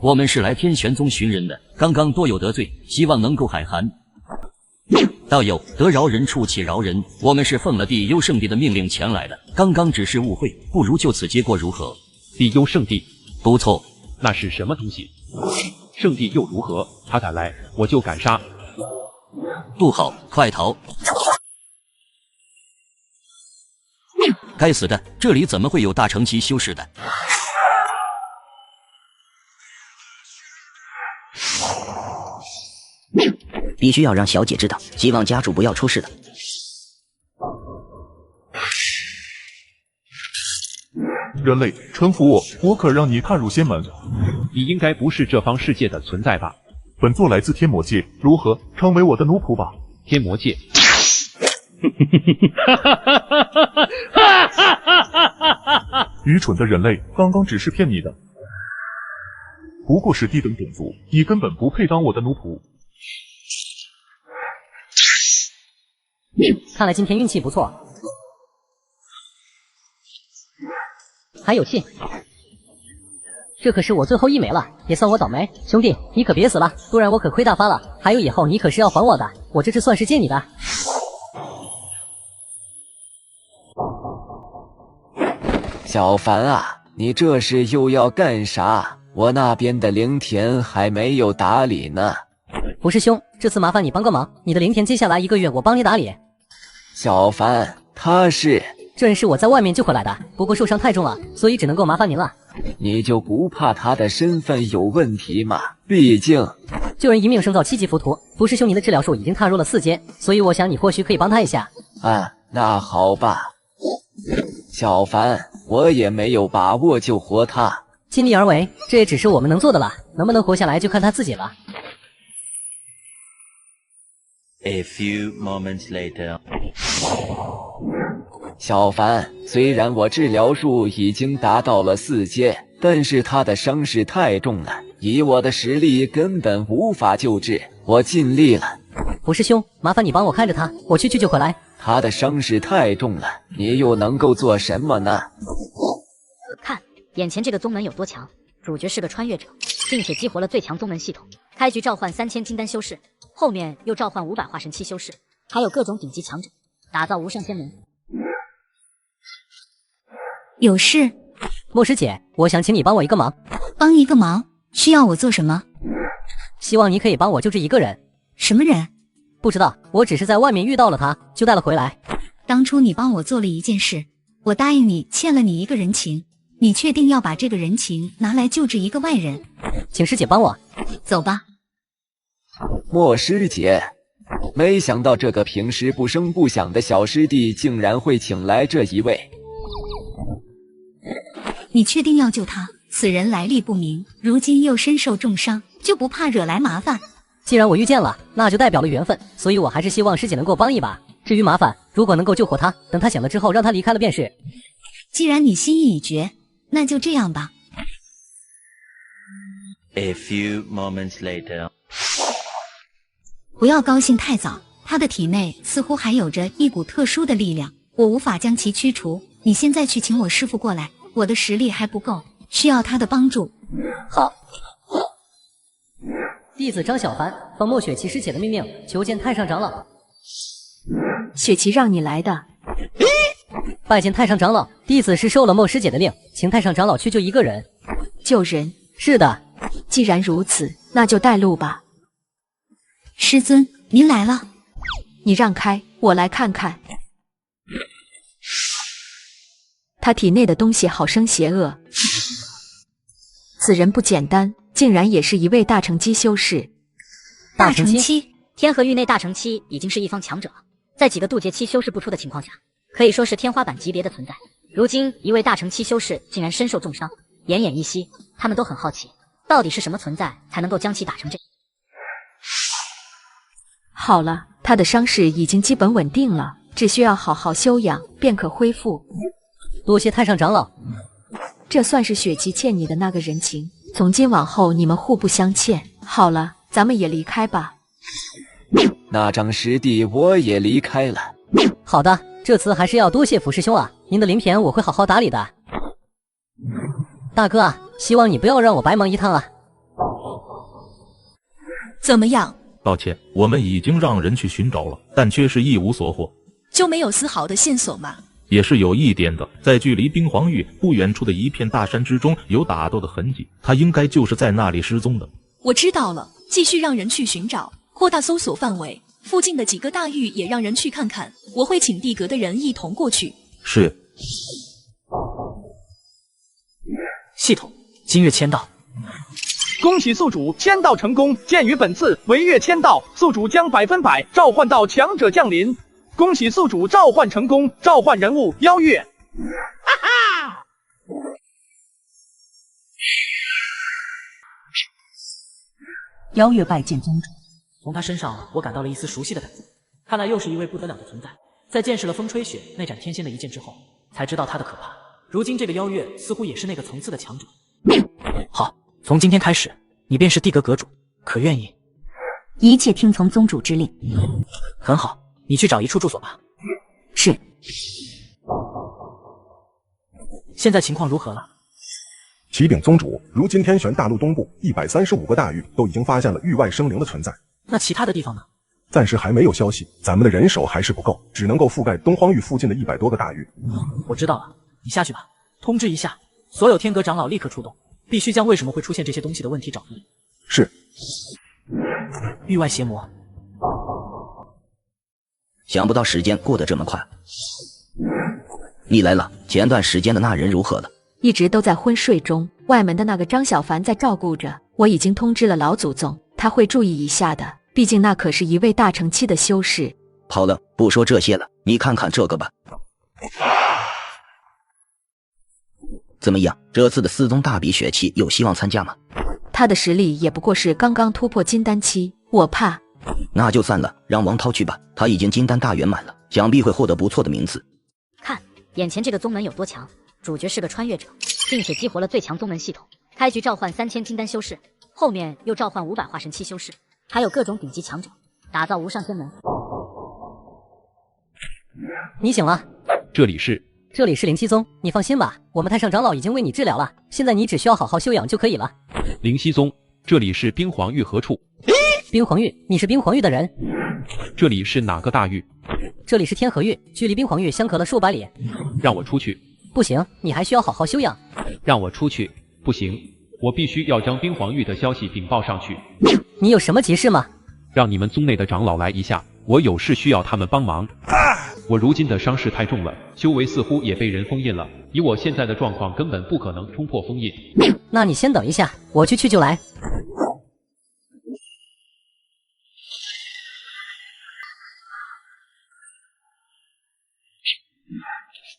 我们是来天玄宗寻人的，刚刚多有得罪，希望能够海涵。道友，得饶人处且饶人，我们是奉了地幽圣地的命令前来的，刚刚只是误会，不如就此结果如何？地幽圣地，不错，那是什么东西？圣地又如何？他敢来，我就敢杀。不好，快逃！该死的，这里怎么会有大成期修士的？必须要让小姐知道，希望家主不要出事了。人类，臣服我，我可让你踏入仙门。你应该不是这方世界的存在吧？本座来自天魔界，如何成为我的奴仆吧？天魔界。愚蠢的人类，刚刚只是骗你的，不过是低等种族，你根本不配当我的奴仆。看来今天运气不错，还有信，这可是我最后一枚了，也算我倒霉。兄弟，你可别死了，不然我可亏大发了。还有以后你可是要还我的，我这次算是借你的。小凡啊，你这是又要干啥？我那边的灵田还没有打理呢。不是兄，这次麻烦你帮个忙，你的灵田接下来1个月我帮你打理。小凡，他是这人是我在外面救回来的，不过受伤太重了，所以只能够麻烦您了。你就不怕他的身份有问题吗？毕竟救人一命胜造7级浮屠，不师兄您的治疗术已经踏入了4阶，所以我想你或许可以帮他一下。那好吧。小凡，我也没有把握救活他，尽力而为，这也只是我们能做的了，能不能活下来就看他自己了。A few moments later， 小凡，虽然我治疗术已经达到了4阶，但是他的伤势太重了，以我的实力根本无法救治。我尽力了。不是兄，麻烦你帮我看着他，我去救回来。他的伤势太重了，你又能够做什么呢？看，眼前这个宗门有多强，主角是个穿越者，并且激活了最强宗门系统，开局召唤3000金丹修士，后面又召唤500化神期修士，还有各种顶级强者，打造无上仙门。有事？莫师姐，我想请你帮我一个忙。帮一个忙？需要我做什么？希望你可以帮我救治一个人。什么人？不知道，我只是在外面遇到了他，就带了回来。当初你帮我做了一件事，我答应你，欠了你一个人情，你确定要把这个人情拿来救治一个外人？请师姐帮我。走吧。莫师姐，没想到这个平时不声不响的小师弟竟然会请来这一位。你确定要救他？此人来历不明，如今又身受重伤，就不怕惹来麻烦？既然我遇见了，那就代表了缘分，所以我还是希望师姐能够帮一把。至于麻烦，如果能够救活他，等他醒了之后让他离开了便是。既然你心意已决，那就这样吧。A few moments later， 不要高兴太早，他的体内似乎还有着一股特殊的力量，我无法将其驱除。你现在去请我师父过来，我的实力还不够，需要他的帮助。好。弟子张小凡奉莫雪琪师姐的命令，求见太上长老。雪琪让你来的。拜见太上长老，弟子是受了莫师姐的令，请太上长老去救一个人。救人？是的。既然如此，那就带路吧。师尊，您来了。你让开，我来看看。他体内的东西好生邪恶，此人不简单，竟然也是一位大乘期修士。大乘期，天河域内大乘期已经是一方强者了，在几个渡劫期修士不出的情况下，可以说是天花板级别的存在。如今一位大乘期修士竟然身受重伤，奄奄一息，他们都很好奇，到底是什么存在才能够将其打成这样。好了，他的伤势已经基本稳定了，只需要好好休养便可恢复。多谢太上长老，这算是雪琪欠你的那个人情，从今往后你们互不相欠。好了，咱们也离开吧。那张师弟，我也离开了。好的，这次还是要多谢府师兄啊，您的灵田我会好好打理的。大哥啊，希望你不要让我白忙一趟啊。怎么样？抱歉，我们已经让人去寻找了，但却是一无所获。就没有丝毫的线索吗？也是有一点的，在距离冰皇域不远处的一片大山之中有打斗的痕迹，他应该就是在那里失踪的。我知道了，继续让人去寻找，扩大搜索范围，附近的几个大域也让人去看看，我会请地阁的人一同过去。是。系统，金月签到。恭喜宿主签到成功，鉴于本次为月签到，宿主将100%召唤到强者降临。恭喜宿主召唤成功，召唤人物邀月。哈哈！邀月拜见宗主。从他身上，我感到了一丝熟悉的感觉，看来又是一位不得了的存在。在见识了风吹雪那斩天仙的一剑之后，才知道他的可怕。如今这个邀月似乎也是那个层次的强者。好，从今天开始，你便是地阁阁主，可愿意？一切听从宗主之令。很好，你去找一处住所吧。是。现在情况如何了？启禀宗主，如今天玄大陆东部135个大域都已经发现了域外生灵的存在。那其他的地方呢？暂时还没有消息，咱们的人手还是不够，只能够覆盖东荒域附近的100多个大域。我知道了，你下去吧，通知一下所有天阁长老立刻出动，必须将为什么会出现这些东西的问题找出来。是。域外邪魔。想不到时间过得这么快。你来了，前段时间的那人如何了？一直都在昏睡中，外门的那个张小凡在照顾着，我已经通知了老祖宗，他会注意一下的，毕竟那可是一位大乘期的修士。好了，不说这些了，你看看这个吧。怎么样，这次的四宗大比雪期有希望参加吗？他的实力也不过是刚刚突破金丹期，我怕。那就算了，让王涛去吧，他已经金丹大圆满了，想必会获得不错的名次。看，眼前这个宗门有多强，主角是个穿越者，并且激活了最强宗门系统，开局召唤3000金丹修士，后面又召唤500化神期修士，还有各种顶级强者，打造无上天门。你醒了？这里是灵溪宗，你放心吧，我们太上长老已经为你治疗了，现在你只需要好好休养就可以了。灵溪宗，这里是冰皇域何处？冰皇域，你是冰皇域的人？这里是哪个大域？这里是天河域，距离冰皇域相隔了数百里。让我出去。不行，你还需要好好休养。让我出去。不行，我必须要将冰皇域的消息禀报上去。你有什么急事吗？让你们宗内的长老来一下，我有事需要他们帮忙。我如今的伤势太重了，修为似乎也被人封印了，以我现在的状况根本不可能冲破封印。那你先等一下，我去就来。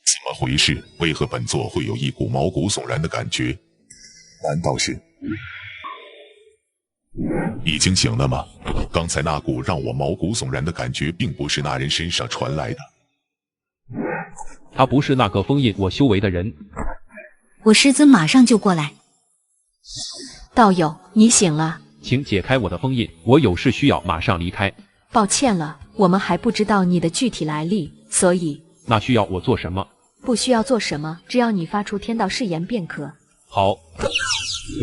怎么回事？为何本座会有一股毛骨悚然的感觉？难道是……已经醒了吗？刚才那股让我毛骨悚然的感觉，并不是那人身上传来的。他不是那个封印我修为的人。我师尊马上就过来。道友，你醒了，请解开我的封印，我有事需要马上离开。抱歉了，我们还不知道你的具体来历，所以……那需要我做什么？不需要做什么，只要你发出天道誓言便可。好，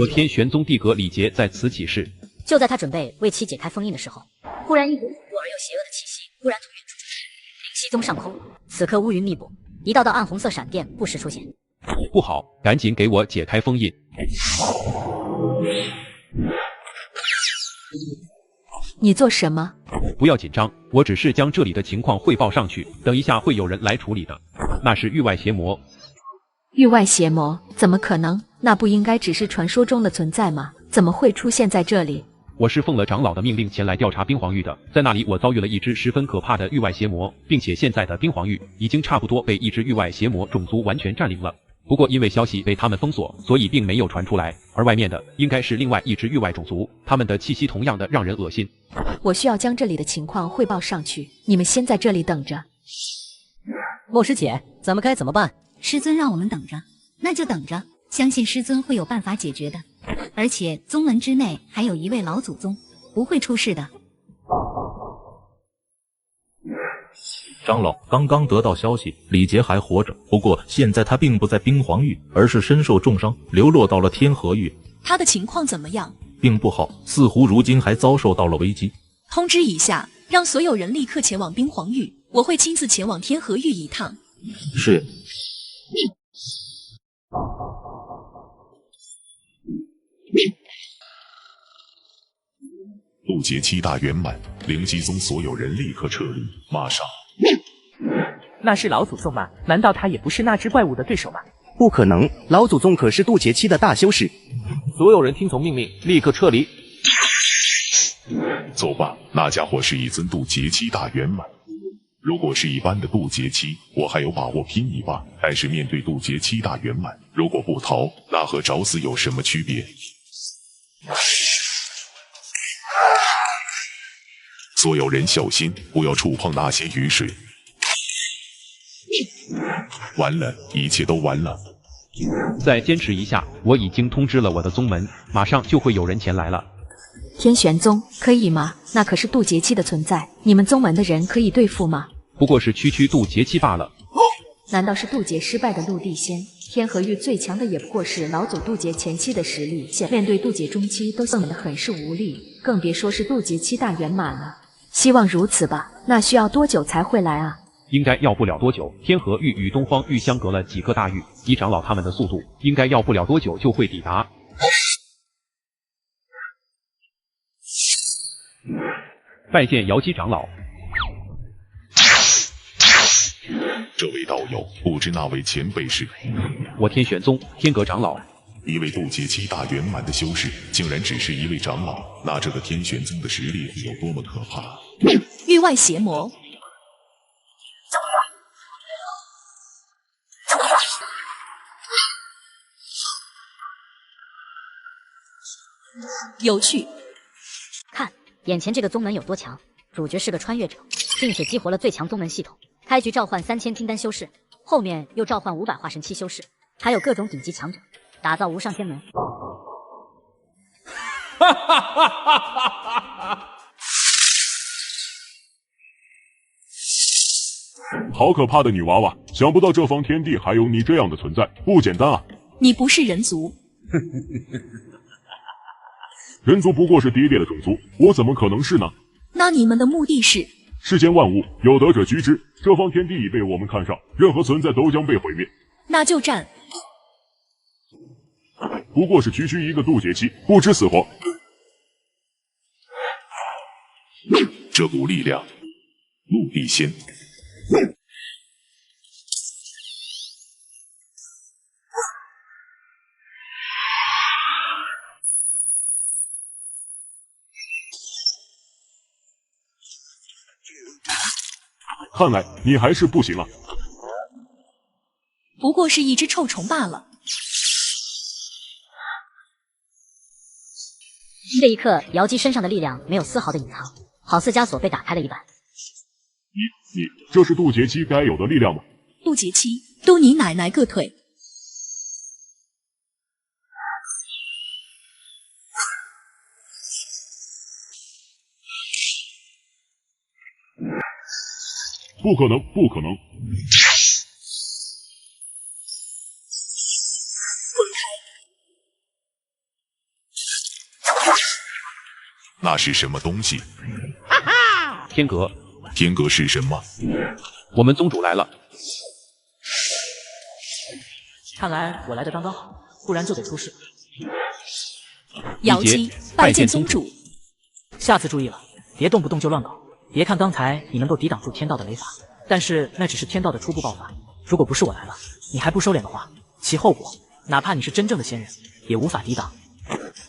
我天玄宗地阁李杰在此起誓。就在他准备为其解开封印的时候，忽然一股恐怖而又邪恶的气息突然从远处出现，灵溪宗上空，此刻乌云密布，一道道暗红色闪电不时出现。不好，赶紧给我解开封印！你做什么？不要紧张，我只是将这里的情况汇报上去，等一下会有人来处理的。那是域外邪魔。域外邪魔？怎么可能？那不应该只是传说中的存在吗？怎么会出现在这里？我是奉了长老的命令前来调查冰皇域的，在那里我遭遇了一只十分可怕的域外邪魔，并且现在的冰皇域已经差不多被一只域外邪魔种族完全占领了。不过因为消息被他们封锁，所以并没有传出来，而外面的应该是另外一支域外种族，他们的气息同样的让人恶心。我需要将这里的情况汇报上去，你们先在这里等着。莫师姐，咱们该怎么办？师尊让我们等着，那就等着，相信师尊会有办法解决的。而且宗门之内还有一位老祖宗，不会出事的。长老刚刚得到消息，李杰还活着，不过现在他并不在冰皇域，而是身受重伤，流落到了天河域。他的情况怎么样？并不好，似乎如今还遭受到了危机。通知一下，让所有人立刻前往冰皇域，我会亲自前往天河域一趟。是。渡劫期大圆满，灵机宗所有人立刻撤离，马上。那是老祖宗吗？难道他也不是那只怪物的对手吗？不可能，老祖宗可是渡劫期的大修士。所有人听从命令，立刻撤离。走吧，那家伙是一尊渡劫期大圆满。如果是一般的渡劫期，我还有把握拼一把，但是面对渡劫期大圆满，如果不逃，那和找死有什么区别？所有人小心，不要触碰那些雨水。完了，一切都完了。再坚持一下，我已经通知了我的宗门，马上就会有人前来了。天玄宗可以吗？那可是渡劫期的存在，你们宗门的人可以对付吗？不过是区区渡劫期罢了。难道是渡劫失败的陆地仙？天河域最强的也不过是老祖渡劫前期的实力，现面对渡劫中期都显得很是无力，更别说是渡劫期大圆满了。希望如此吧。那需要多久才会来啊？应该要不了多久。天河域与东方域相隔了几个大域，以长老他们的速度，应该要不了多久就会抵达。拜见瑶姬长老。这位道友，不知那位前辈是？我天玄宗天阁长老。一位渡劫期大圆满的修士，竟然只是一位长老，那这个天玄宗的实力有多么可怕？域外邪魔。有趣。看，眼前这个宗门有多强，主角是个穿越者，并且激活了最强宗门系统，开局召唤3000金丹修士，后面又召唤500化神期修士，还有各种顶级强者，打造无上天门。好可怕的女娃娃！想不到这方天地还有你这样的存在，不简单啊！你不是人族。人族不过是低劣的种族，我怎么可能是呢？那你们的目的是？世间万物有德者居之，这方天地已被我们看上，任何存在都将被毁灭。那就战！不过是区区一个渡劫期，不知死活。这股力量，陆地仙。看来你还是不行啊。不过是一只臭虫罢了。这一刻，瑶姬身上的力量没有丝毫的隐藏，好似枷锁被打开了一般。你这是渡劫期该有的力量吗？渡劫期，嘟你奶奶个腿！不可能，不可能！那是什么东西？天阁。天阁是什么？我们宗主来了。看来我来的刚刚好，不然就得出事。瑶姬拜见宗主。下次注意了。别动不动就乱搞。别看刚才你能够抵挡住天道的雷法，但是那只是天道的初步爆发。如果不是我来了，你还不收敛的话，其后果哪怕你是真正的仙人，也无法抵挡。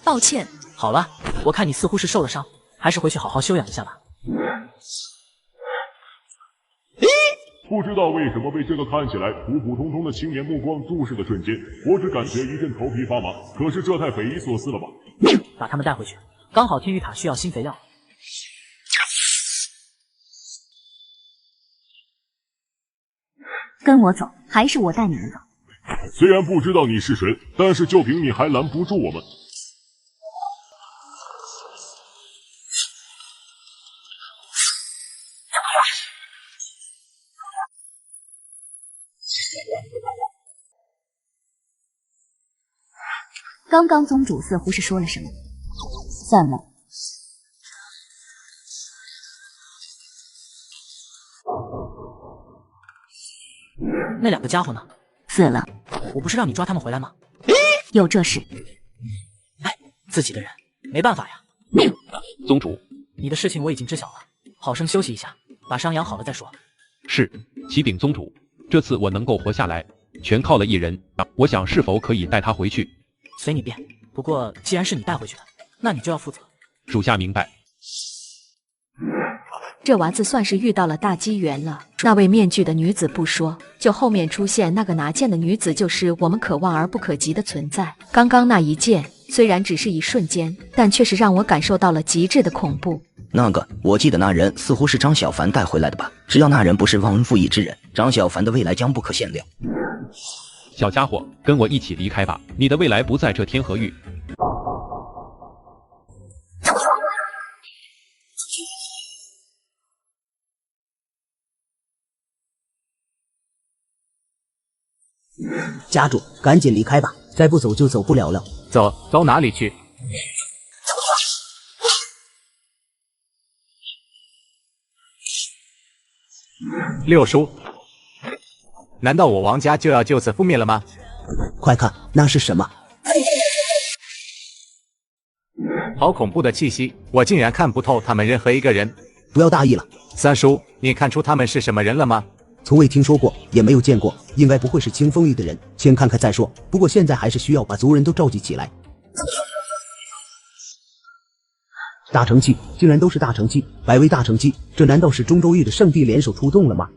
抱歉。好了，我看你似乎是受了伤，还是回去好好休养一下吧。不知道为什么被这个看起来普普通通的青年目光注视的瞬间，我只感觉一阵头皮发麻。可是这太匪夷所思了吧？把他们带回去，刚好天域塔需要新肥料。跟我走，还是我带你们走？虽然不知道你是谁，但是就凭你还拦不住我们。刚刚宗主似乎是说了什么？算了。那两个家伙呢？死了。我不是让你抓他们回来吗？有这事？哎，自己的人，没办法呀。宗主，你的事情我已经知晓了，好生休息一下，把伤养好了再说。是，启禀宗主，这次我能够活下来，全靠了一人。我想是否可以带他回去？随你便。不过既然是你带回去的，那你就要负责。属下明白。这娃子算是遇到了大机缘了。那位面具的女子不说，就后面出现那个拿剑的女子，就是我们可望而不可及的存在。刚刚那一剑虽然只是一瞬间，但确实让我感受到了极致的恐怖。我记得那人似乎是张小凡带回来的吧？只要那人不是忘恩负义之人，张小凡的未来将不可限量。小家伙，跟我一起离开吧，你的未来不在这天河域。家主，赶紧离开吧，再不走就走不了了。走哪里去？六叔，难道我王家就要就此覆灭了吗？快看，那是什么？好恐怖的气息，我竟然看不透他们任何一个人。不要大意了，三叔，你看出他们是什么人了吗？从未听说过，也没有见过，应该不会是清风域的人，先看看再说。不过现在还是需要把族人都召集起来。大成器，竟然都是大成器，100位大成器，这难道是中州域的圣地联手出动了吗？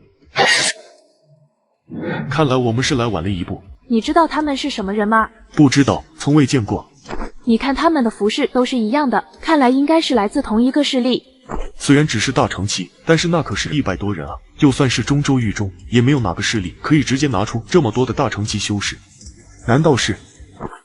看来我们是来晚了一步。你知道他们是什么人吗？不知道，从未见过。你看他们的服饰都是一样的，看来应该是来自同一个势力。虽然只是大成器，但是那可是100多人啊！就算是中州域中，也没有哪个势力可以直接拿出这么多的大成器修士。难道是？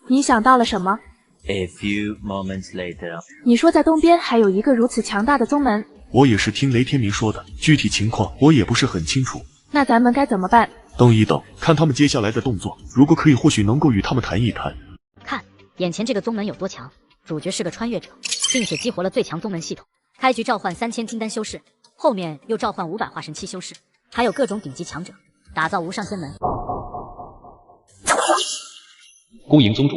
你想到了什么？ A few moments later， 你说在东边还有一个如此强大的宗门。我也是听雷天明说的，具体情况我也不是很清楚。那咱们该怎么办？等一等，看他们接下来的动作，如果可以，或许能够与他们谈一谈。看，眼前这个宗门有多强，主角是个穿越者，并且激活了最强宗门系统。开局召唤3000金丹修士，后面又召唤500化神期修士，还有各种顶级强者，打造无上仙门。恭迎宗主。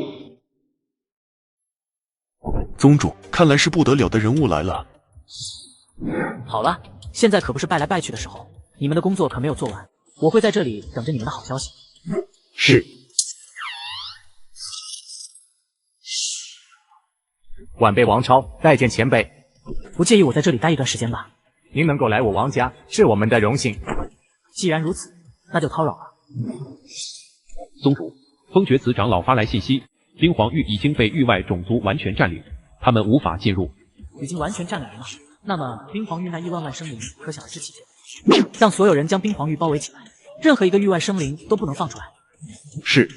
宗主，看来是不得了的人物来了。好了，现在可不是拜来拜去的时候，你们的工作可没有做完，我会在这里等着你们的好消息。是。晚辈王超拜见前辈。不介意我在这里待一段时间吧？您能够来我王家，是我们的荣幸。既然如此，那就叨扰了。宗主，风绝子长老发来信息，冰皇域已经被域外种族完全占领，他们无法进入。已经完全占领了，那么冰皇域那1万万生灵可想而知其结。让所有人将冰皇域包围起来，任何一个域外生灵都不能放出来。是。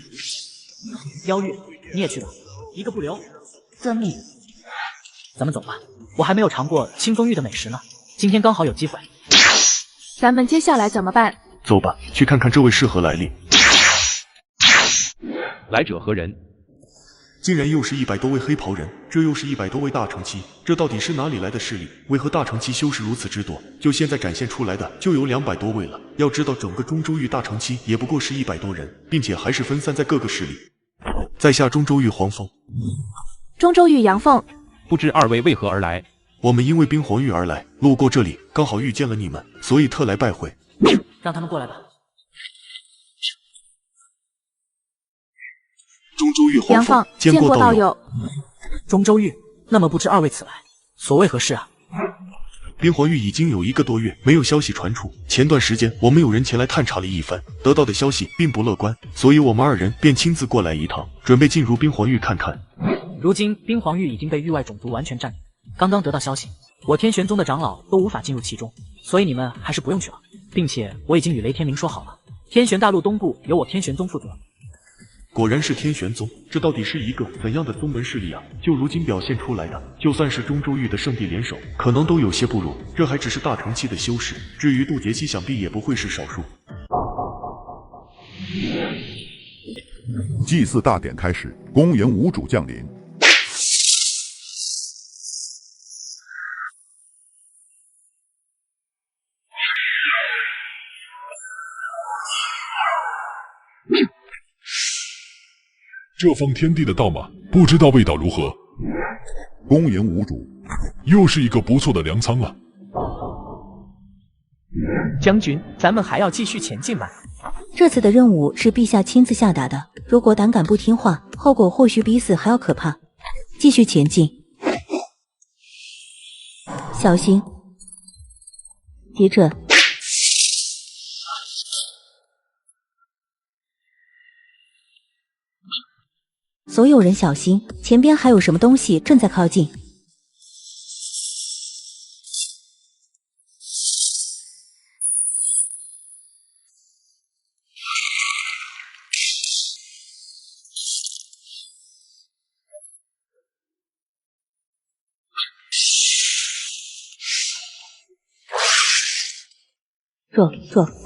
妖域，你也去吧，一个不留。遵命。咱们走吧，我还没有尝过清风域的美食呢，今天刚好有机会。咱们接下来怎么办？走吧，去看看这位是何来历。来者何人？竟然又是100多位黑袍人，这又是100多位大成期，这到底是哪里来的势力？为何大成期修士如此之多？就现在展现出来的就有200多位了。要知道，整个中州域大成期也不过是100多人，并且还是分散在各个势力。在下中州域黄风。中州域杨凤。不知二位为何而来？我们因为冰皇玉而来，路过这里刚好遇见了你们，所以特来拜会。让他们过来吧。中州玉杨放见过道友。中州玉，那么不知二位此来，所谓何事啊？冰皇玉已经有1个多月没有消息传出，前段时间我们有人前来探查了一番，得到的消息并不乐观，所以我们2人便亲自过来一趟，准备进入冰皇玉看看。如今冰皇玉已经被域外种族完全占领，刚刚得到消息，我天玄宗的长老都无法进入其中，所以你们还是不用去了，并且我已经与雷天明说好了，天玄大陆东部由我天玄宗负责。果然是天玄宗，这到底是一个怎样的宗门势力啊？就如今表现出来的，就算是中州域的圣地联手，可能都有些不如。这还只是大成期的修士，至于渡劫期，想必也不会是少数。祭祀大典开始，恭迎无主降临。这方天地的道马，不知道味道如何。恭迎无主，又是一个不错的粮仓啊！将军，咱们还要继续前进吗？这次的任务是陛下亲自下达的，如果胆敢不听话，后果或许比死还要可怕。继续前进，小心！接着。所有人小心，前边还有什么东西正在靠近。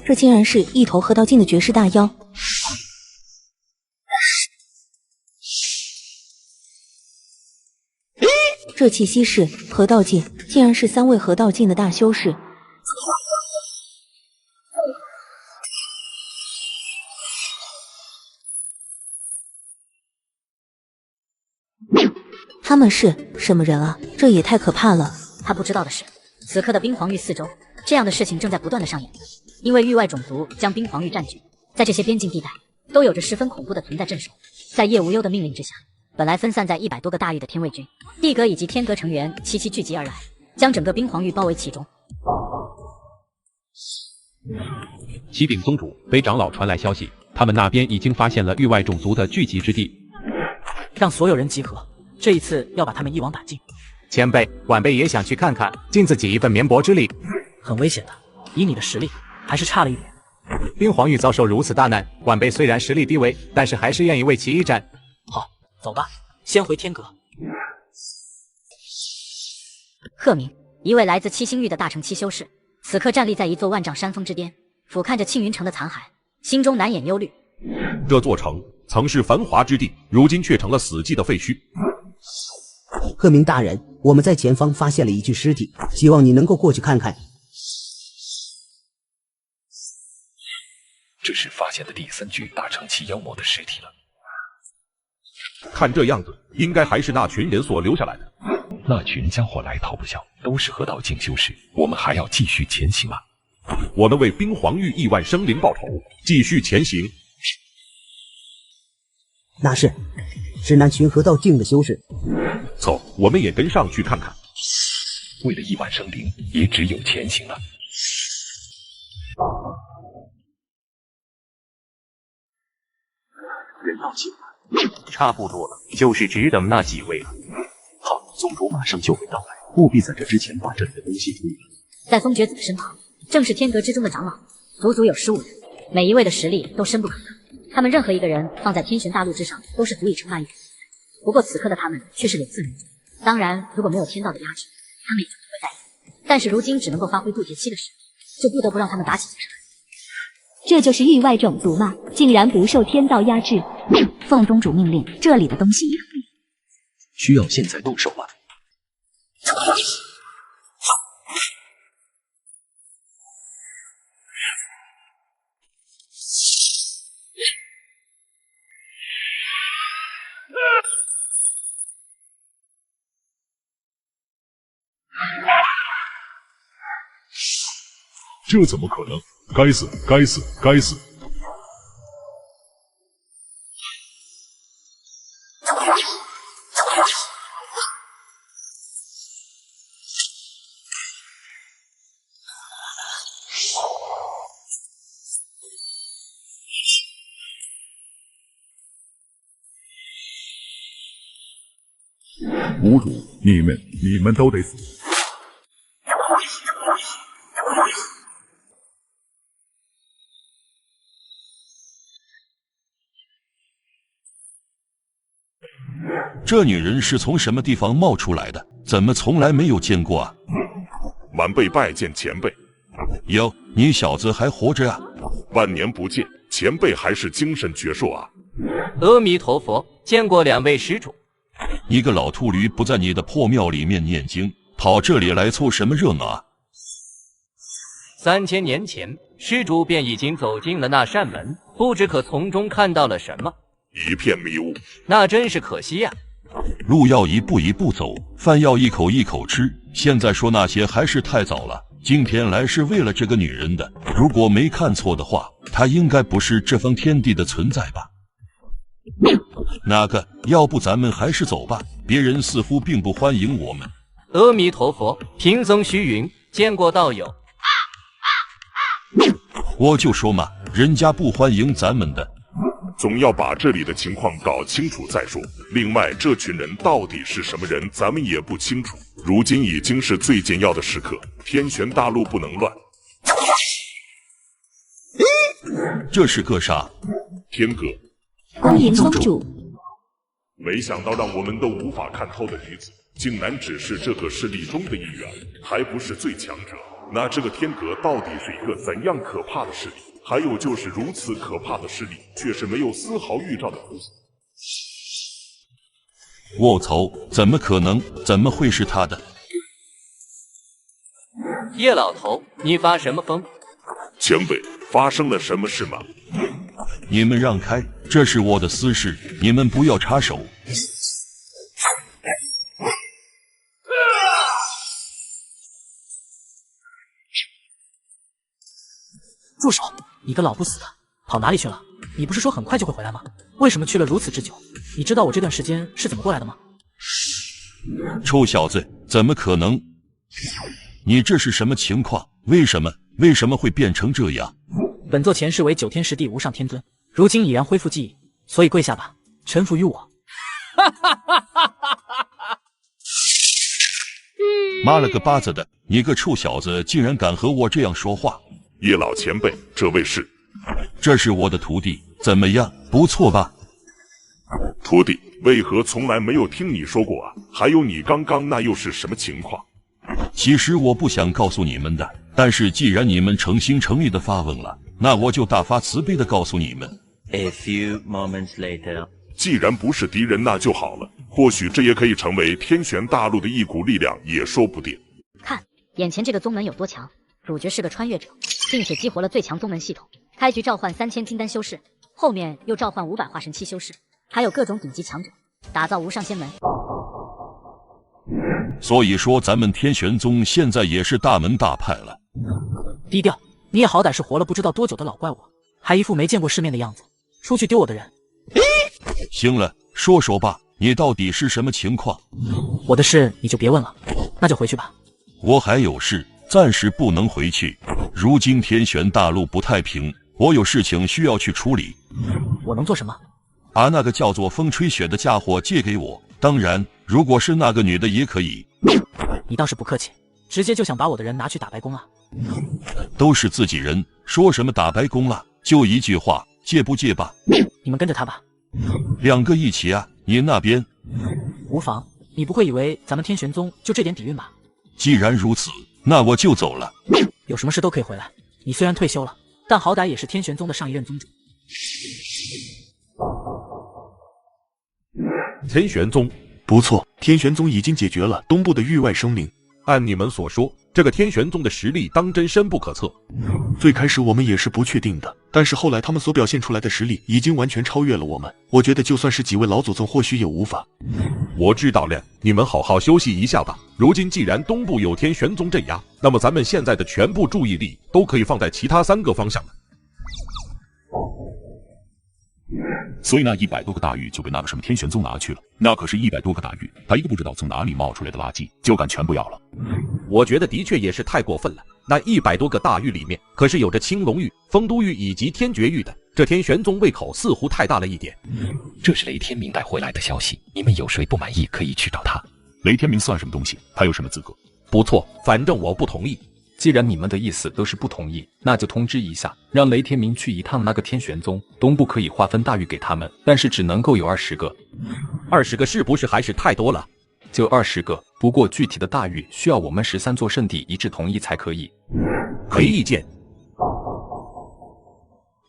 这竟然是一头河道境的绝世大妖。这气息是河道境，竟然是3位河道境的大修士。他们是什么人啊？这也太可怕了！他不知道的是，此刻的冰皇域四周，这样的事情正在不断的上演。因为域外种族将冰皇域占据，在这些边境地带，都有着十分恐怖的存在镇守。在叶无忧的命令之下，本来分散在100多个大域的天卫军、地阁以及天阁成员齐聚集而来，将整个冰皇域包围其中。启禀宗主，北长老传来消息，他们那边已经发现了域外种族的聚集之地，让所有人集合，这一次要把他们一网打尽。前辈、晚辈也想去看看，尽自己一份绵薄之力。很危险的，以你的实力，还是差了一点。冰皇域遭受如此大难，晚辈虽然实力低微，但是还是愿意为其一战。好，走吧，先回天阁。鹤鸣，一位来自七星域的大成期修士，此刻站立在一座万丈山峰之巅，俯瞰着庆云城的残骸，心中难掩忧虑。这座城曾是繁华之地，如今却成了死寂的废墟。鹤鸣大人，我们在前方发现了一具尸体，希望你能够过去看看。这是发现的第3具大成期妖魔的尸体了。看这样子，应该还是那群人所留下来的。那群家伙来头不小，都是河道境修士。我们还要继续前行吗？我们为冰皇域亿万生灵报仇，继续前行。那是那群河道境的修士。走，我们也跟上去看看。为了亿万生灵，也只有前行了。人到齐了，差不多了，就是只等那几位了。好，宗主马上就会到来，务必在这之前把这里的东西处理了。在风绝子的身旁，正是天阁之中的长老，足足有15人，每一位的实力都深不可测。他们任何一个人放在天玄大陆之上，都是足以称霸一方。不过此刻的他们却是脸色凝重。当然，如果没有天道的压制，他们也就不会在意。但是如今只能够发挥渡劫期的实力，就不得不让他们打起精神来。这就是域外种族吗？竟然不受天道压制！奉宗主命令，这里的东西一律不理。需要现在动手吗？这怎么可能？该死！该死！该死！无主，你们都得死！这女人是从什么地方冒出来的？怎么从来没有见过啊？晚辈拜见前辈。哟，你小子还活着啊？万年不见，前辈还是精神矍铄啊！阿弥陀佛，见过2位施主。一个老秃驴不在你的破庙里面念经，跑这里来凑什么热闹啊？3000年前，施主便已经走进了那扇门，不知可从中看到了什么？一片迷雾。那真是可惜呀。路要一步一步走，饭要一口一口吃，现在说那些还是太早了。今天来是为了这个女人的，如果没看错的话，她应该不是这方天地的存在吧？那个，要不咱们还是走吧，别人似乎并不欢迎我们。阿弥陀佛，贫僧虚云，见过道友。我就说嘛，人家不欢迎咱们的。总要把这里的情况搞清楚再说。另外，这群人到底是什么人，咱们也不清楚。如今已经是最紧要的时刻，天玄大陆不能乱。这是个啥？天阁。恭迎宗主。没想到让我们都无法看透的女子，竟然只是这个势力中的一员，还不是最强者。那这个天阁到底是一个怎样可怕的势力？还有就是如此可怕的势力，却是没有丝毫预兆的突袭。卧槽，怎么可能？怎么会是他的？叶老头，你发什么疯？前辈，发生了什么事吗？你们让开，这是我的私事，你们不要插手。住手！你个老不死的，跑哪里去了？你不是说很快就会回来吗？为什么去了如此之久？你知道我这段时间是怎么过来的吗？臭小子，怎么可能？你这是什么情况？为什么会变成这样？本座前世为9天10地无上天尊，如今已然恢复记忆，所以跪下吧，臣服于我。妈了个巴子的，你个臭小子竟然敢和我这样说话！叶老前辈，这位是？这是我的徒弟，怎么样？不错吧？徒弟，为何从来没有听你说过啊？还有你刚刚那又是什么情况？其实我不想告诉你们的，但是既然你们诚心诚意的发问了，那我就大发慈悲的告诉你们。A few moments later， 既然不是敌人，那就好了。或许这也可以成为天玄大陆的一股力量，也说不定。看，眼前这个宗门有多强！主角是个穿越者，并且激活了最强宗门系统。开局召唤3000金丹修士，后面又召唤500化神期修士，还有各种顶级强者，打造无上仙门。所以说咱们天玄宗现在也是大门大派了。低调，你也好歹是活了不知道多久的老怪物，还一副没见过世面的样子，出去丢我的人。行了，说说吧，你到底是什么情况？我的事你就别问了，那就回去吧。我还有事，暂时不能回去。如今天玄大陆不太平，我有事情需要去处理。我能做什么？把那个叫做风吹雪的家伙借给我，当然如果是那个女的也可以。你倒是不客气，直接就想把我的人拿去打白宫啊？都是自己人，说什么打白宫了，就一句话，借不借吧？你们跟着他吧。2个一起啊，你那边？无妨，你不会以为咱们天玄宗就这点底蕴吧？既然如此，那我就走了。有什么事都可以回来。你虽然退休了，但好歹也是天玄宗的上一任宗主。天玄宗不错，天玄宗已经解决了东部的域外生灵。按你们所说，这个天玄宗的实力当真深不可测。最开始我们也是不确定的，但是后来他们所表现出来的实力已经完全超越了我们。我觉得就算是几位老祖宗，或许也无法。我知道了，你们好好休息一下吧。如今既然东部有天玄宗镇压，那么咱们现在的全部注意力都可以放在其他3个方向了。所以那100多个大狱就被那个什么天玄宗拿去了，那可是100多个大狱，他一个不知道从哪里冒出来的垃圾，就敢全部要了。我觉得的确也是太过分了。那100多个大狱里面，可是有着青龙狱、丰都狱以及天绝狱的，这天玄宗胃口似乎太大了一点。这是雷天明带回来的消息，你们有谁不满意可以去找他。雷天明算什么东西？他有什么资格？不错，反正我不同意。既然你们的意思都是不同意，那就通知一下，让雷天明去一趟那个天玄宗。东部可以划分大狱给他们，但是只能够有20个。20个是不是还是太多了？就20个，不过具体的大狱需要我们13座圣地一致同意才可以。没意见。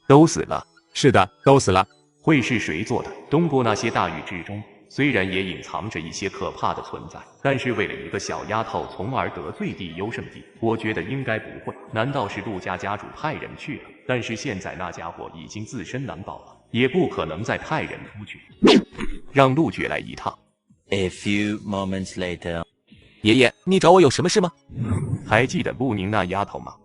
都死了。是的，都死了。会是谁做的？东部那些大狱之中，虽然也隐藏着一些可怕的存在，但是为了一个小丫头，从而得罪地优圣地，我觉得应该不会。难道是陆家家主派人去了？但是现在那家伙已经自身难保了，也不可能再派人出去。让陆爵来一趟。A few moments later， 爷爷，你找我有什么事吗？还记得陆宁那丫头吗？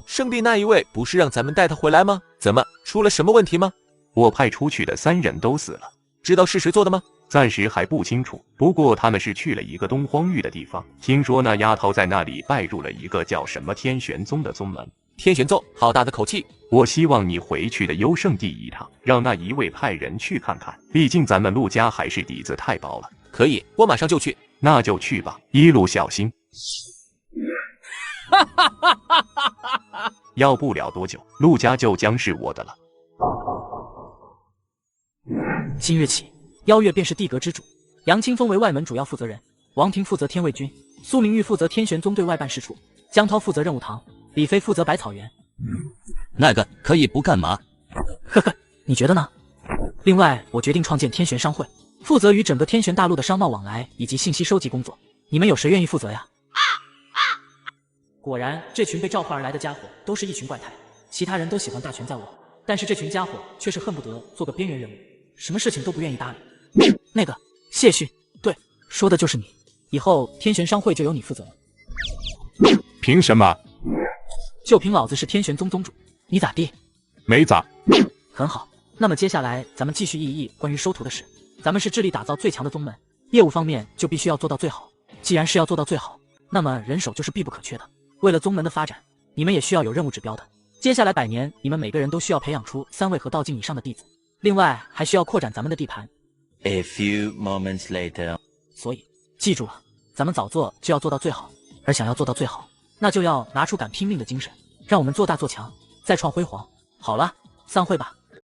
圣地那一位不是让咱们带她回来吗？怎么出了什么问题吗？我派出去的3人都死了。知道是谁做的吗？暂时还不清楚，不过他们是去了一个东荒域的地方，听说那丫头在那里拜入了一个叫什么天玄宗的宗门。天玄宗，好大的口气！我希望你回去的优圣地一趟，让那一位派人去看看，毕竟咱们陆家还是底子太薄了。可以，我马上就去。那就去吧，一路小心。要不了多久，陆家就将是我的了。新月起，邀月便是地阁之主，杨清风为外门主要负责人，王庭负责天卫军，苏明玉负责天玄宗对外办事处，江涛负责任务堂，李飞负责百草园。那个可以不干嘛？呵呵，你觉得呢？另外，我决定创建天玄商会，负责与整个天玄大陆的商贸往来以及信息收集工作。你们有谁愿意负责呀？果然，这群被召唤而来的家伙都是一群怪胎，其他人都喜欢大权在握，但是这群家伙却是恨不得做个边缘人物，什么事情都不愿意搭理。那个谢逊，对，说的就是你，以后天玄商会就由你负责了。凭什么？就凭老子是天玄宗宗主，你咋地？没咋。很好，那么接下来咱们继续议一议关于收徒的事。咱们是致力打造最强的宗门，业务方面就必须要做到最好。既然是要做到最好，那么人手就是必不可缺的。为了宗门的发展，你们也需要有任务指标的。接下来100年，你们每个人都需要培养出3位合道境以上的弟子，另外还需要扩展咱们的地盘。A few moments later， 所以记住了，咱们早做就要做到最好，而想要做到最好，那就要拿出敢拼命的精神，让我们做大做强，再创辉煌。好了，散会吧。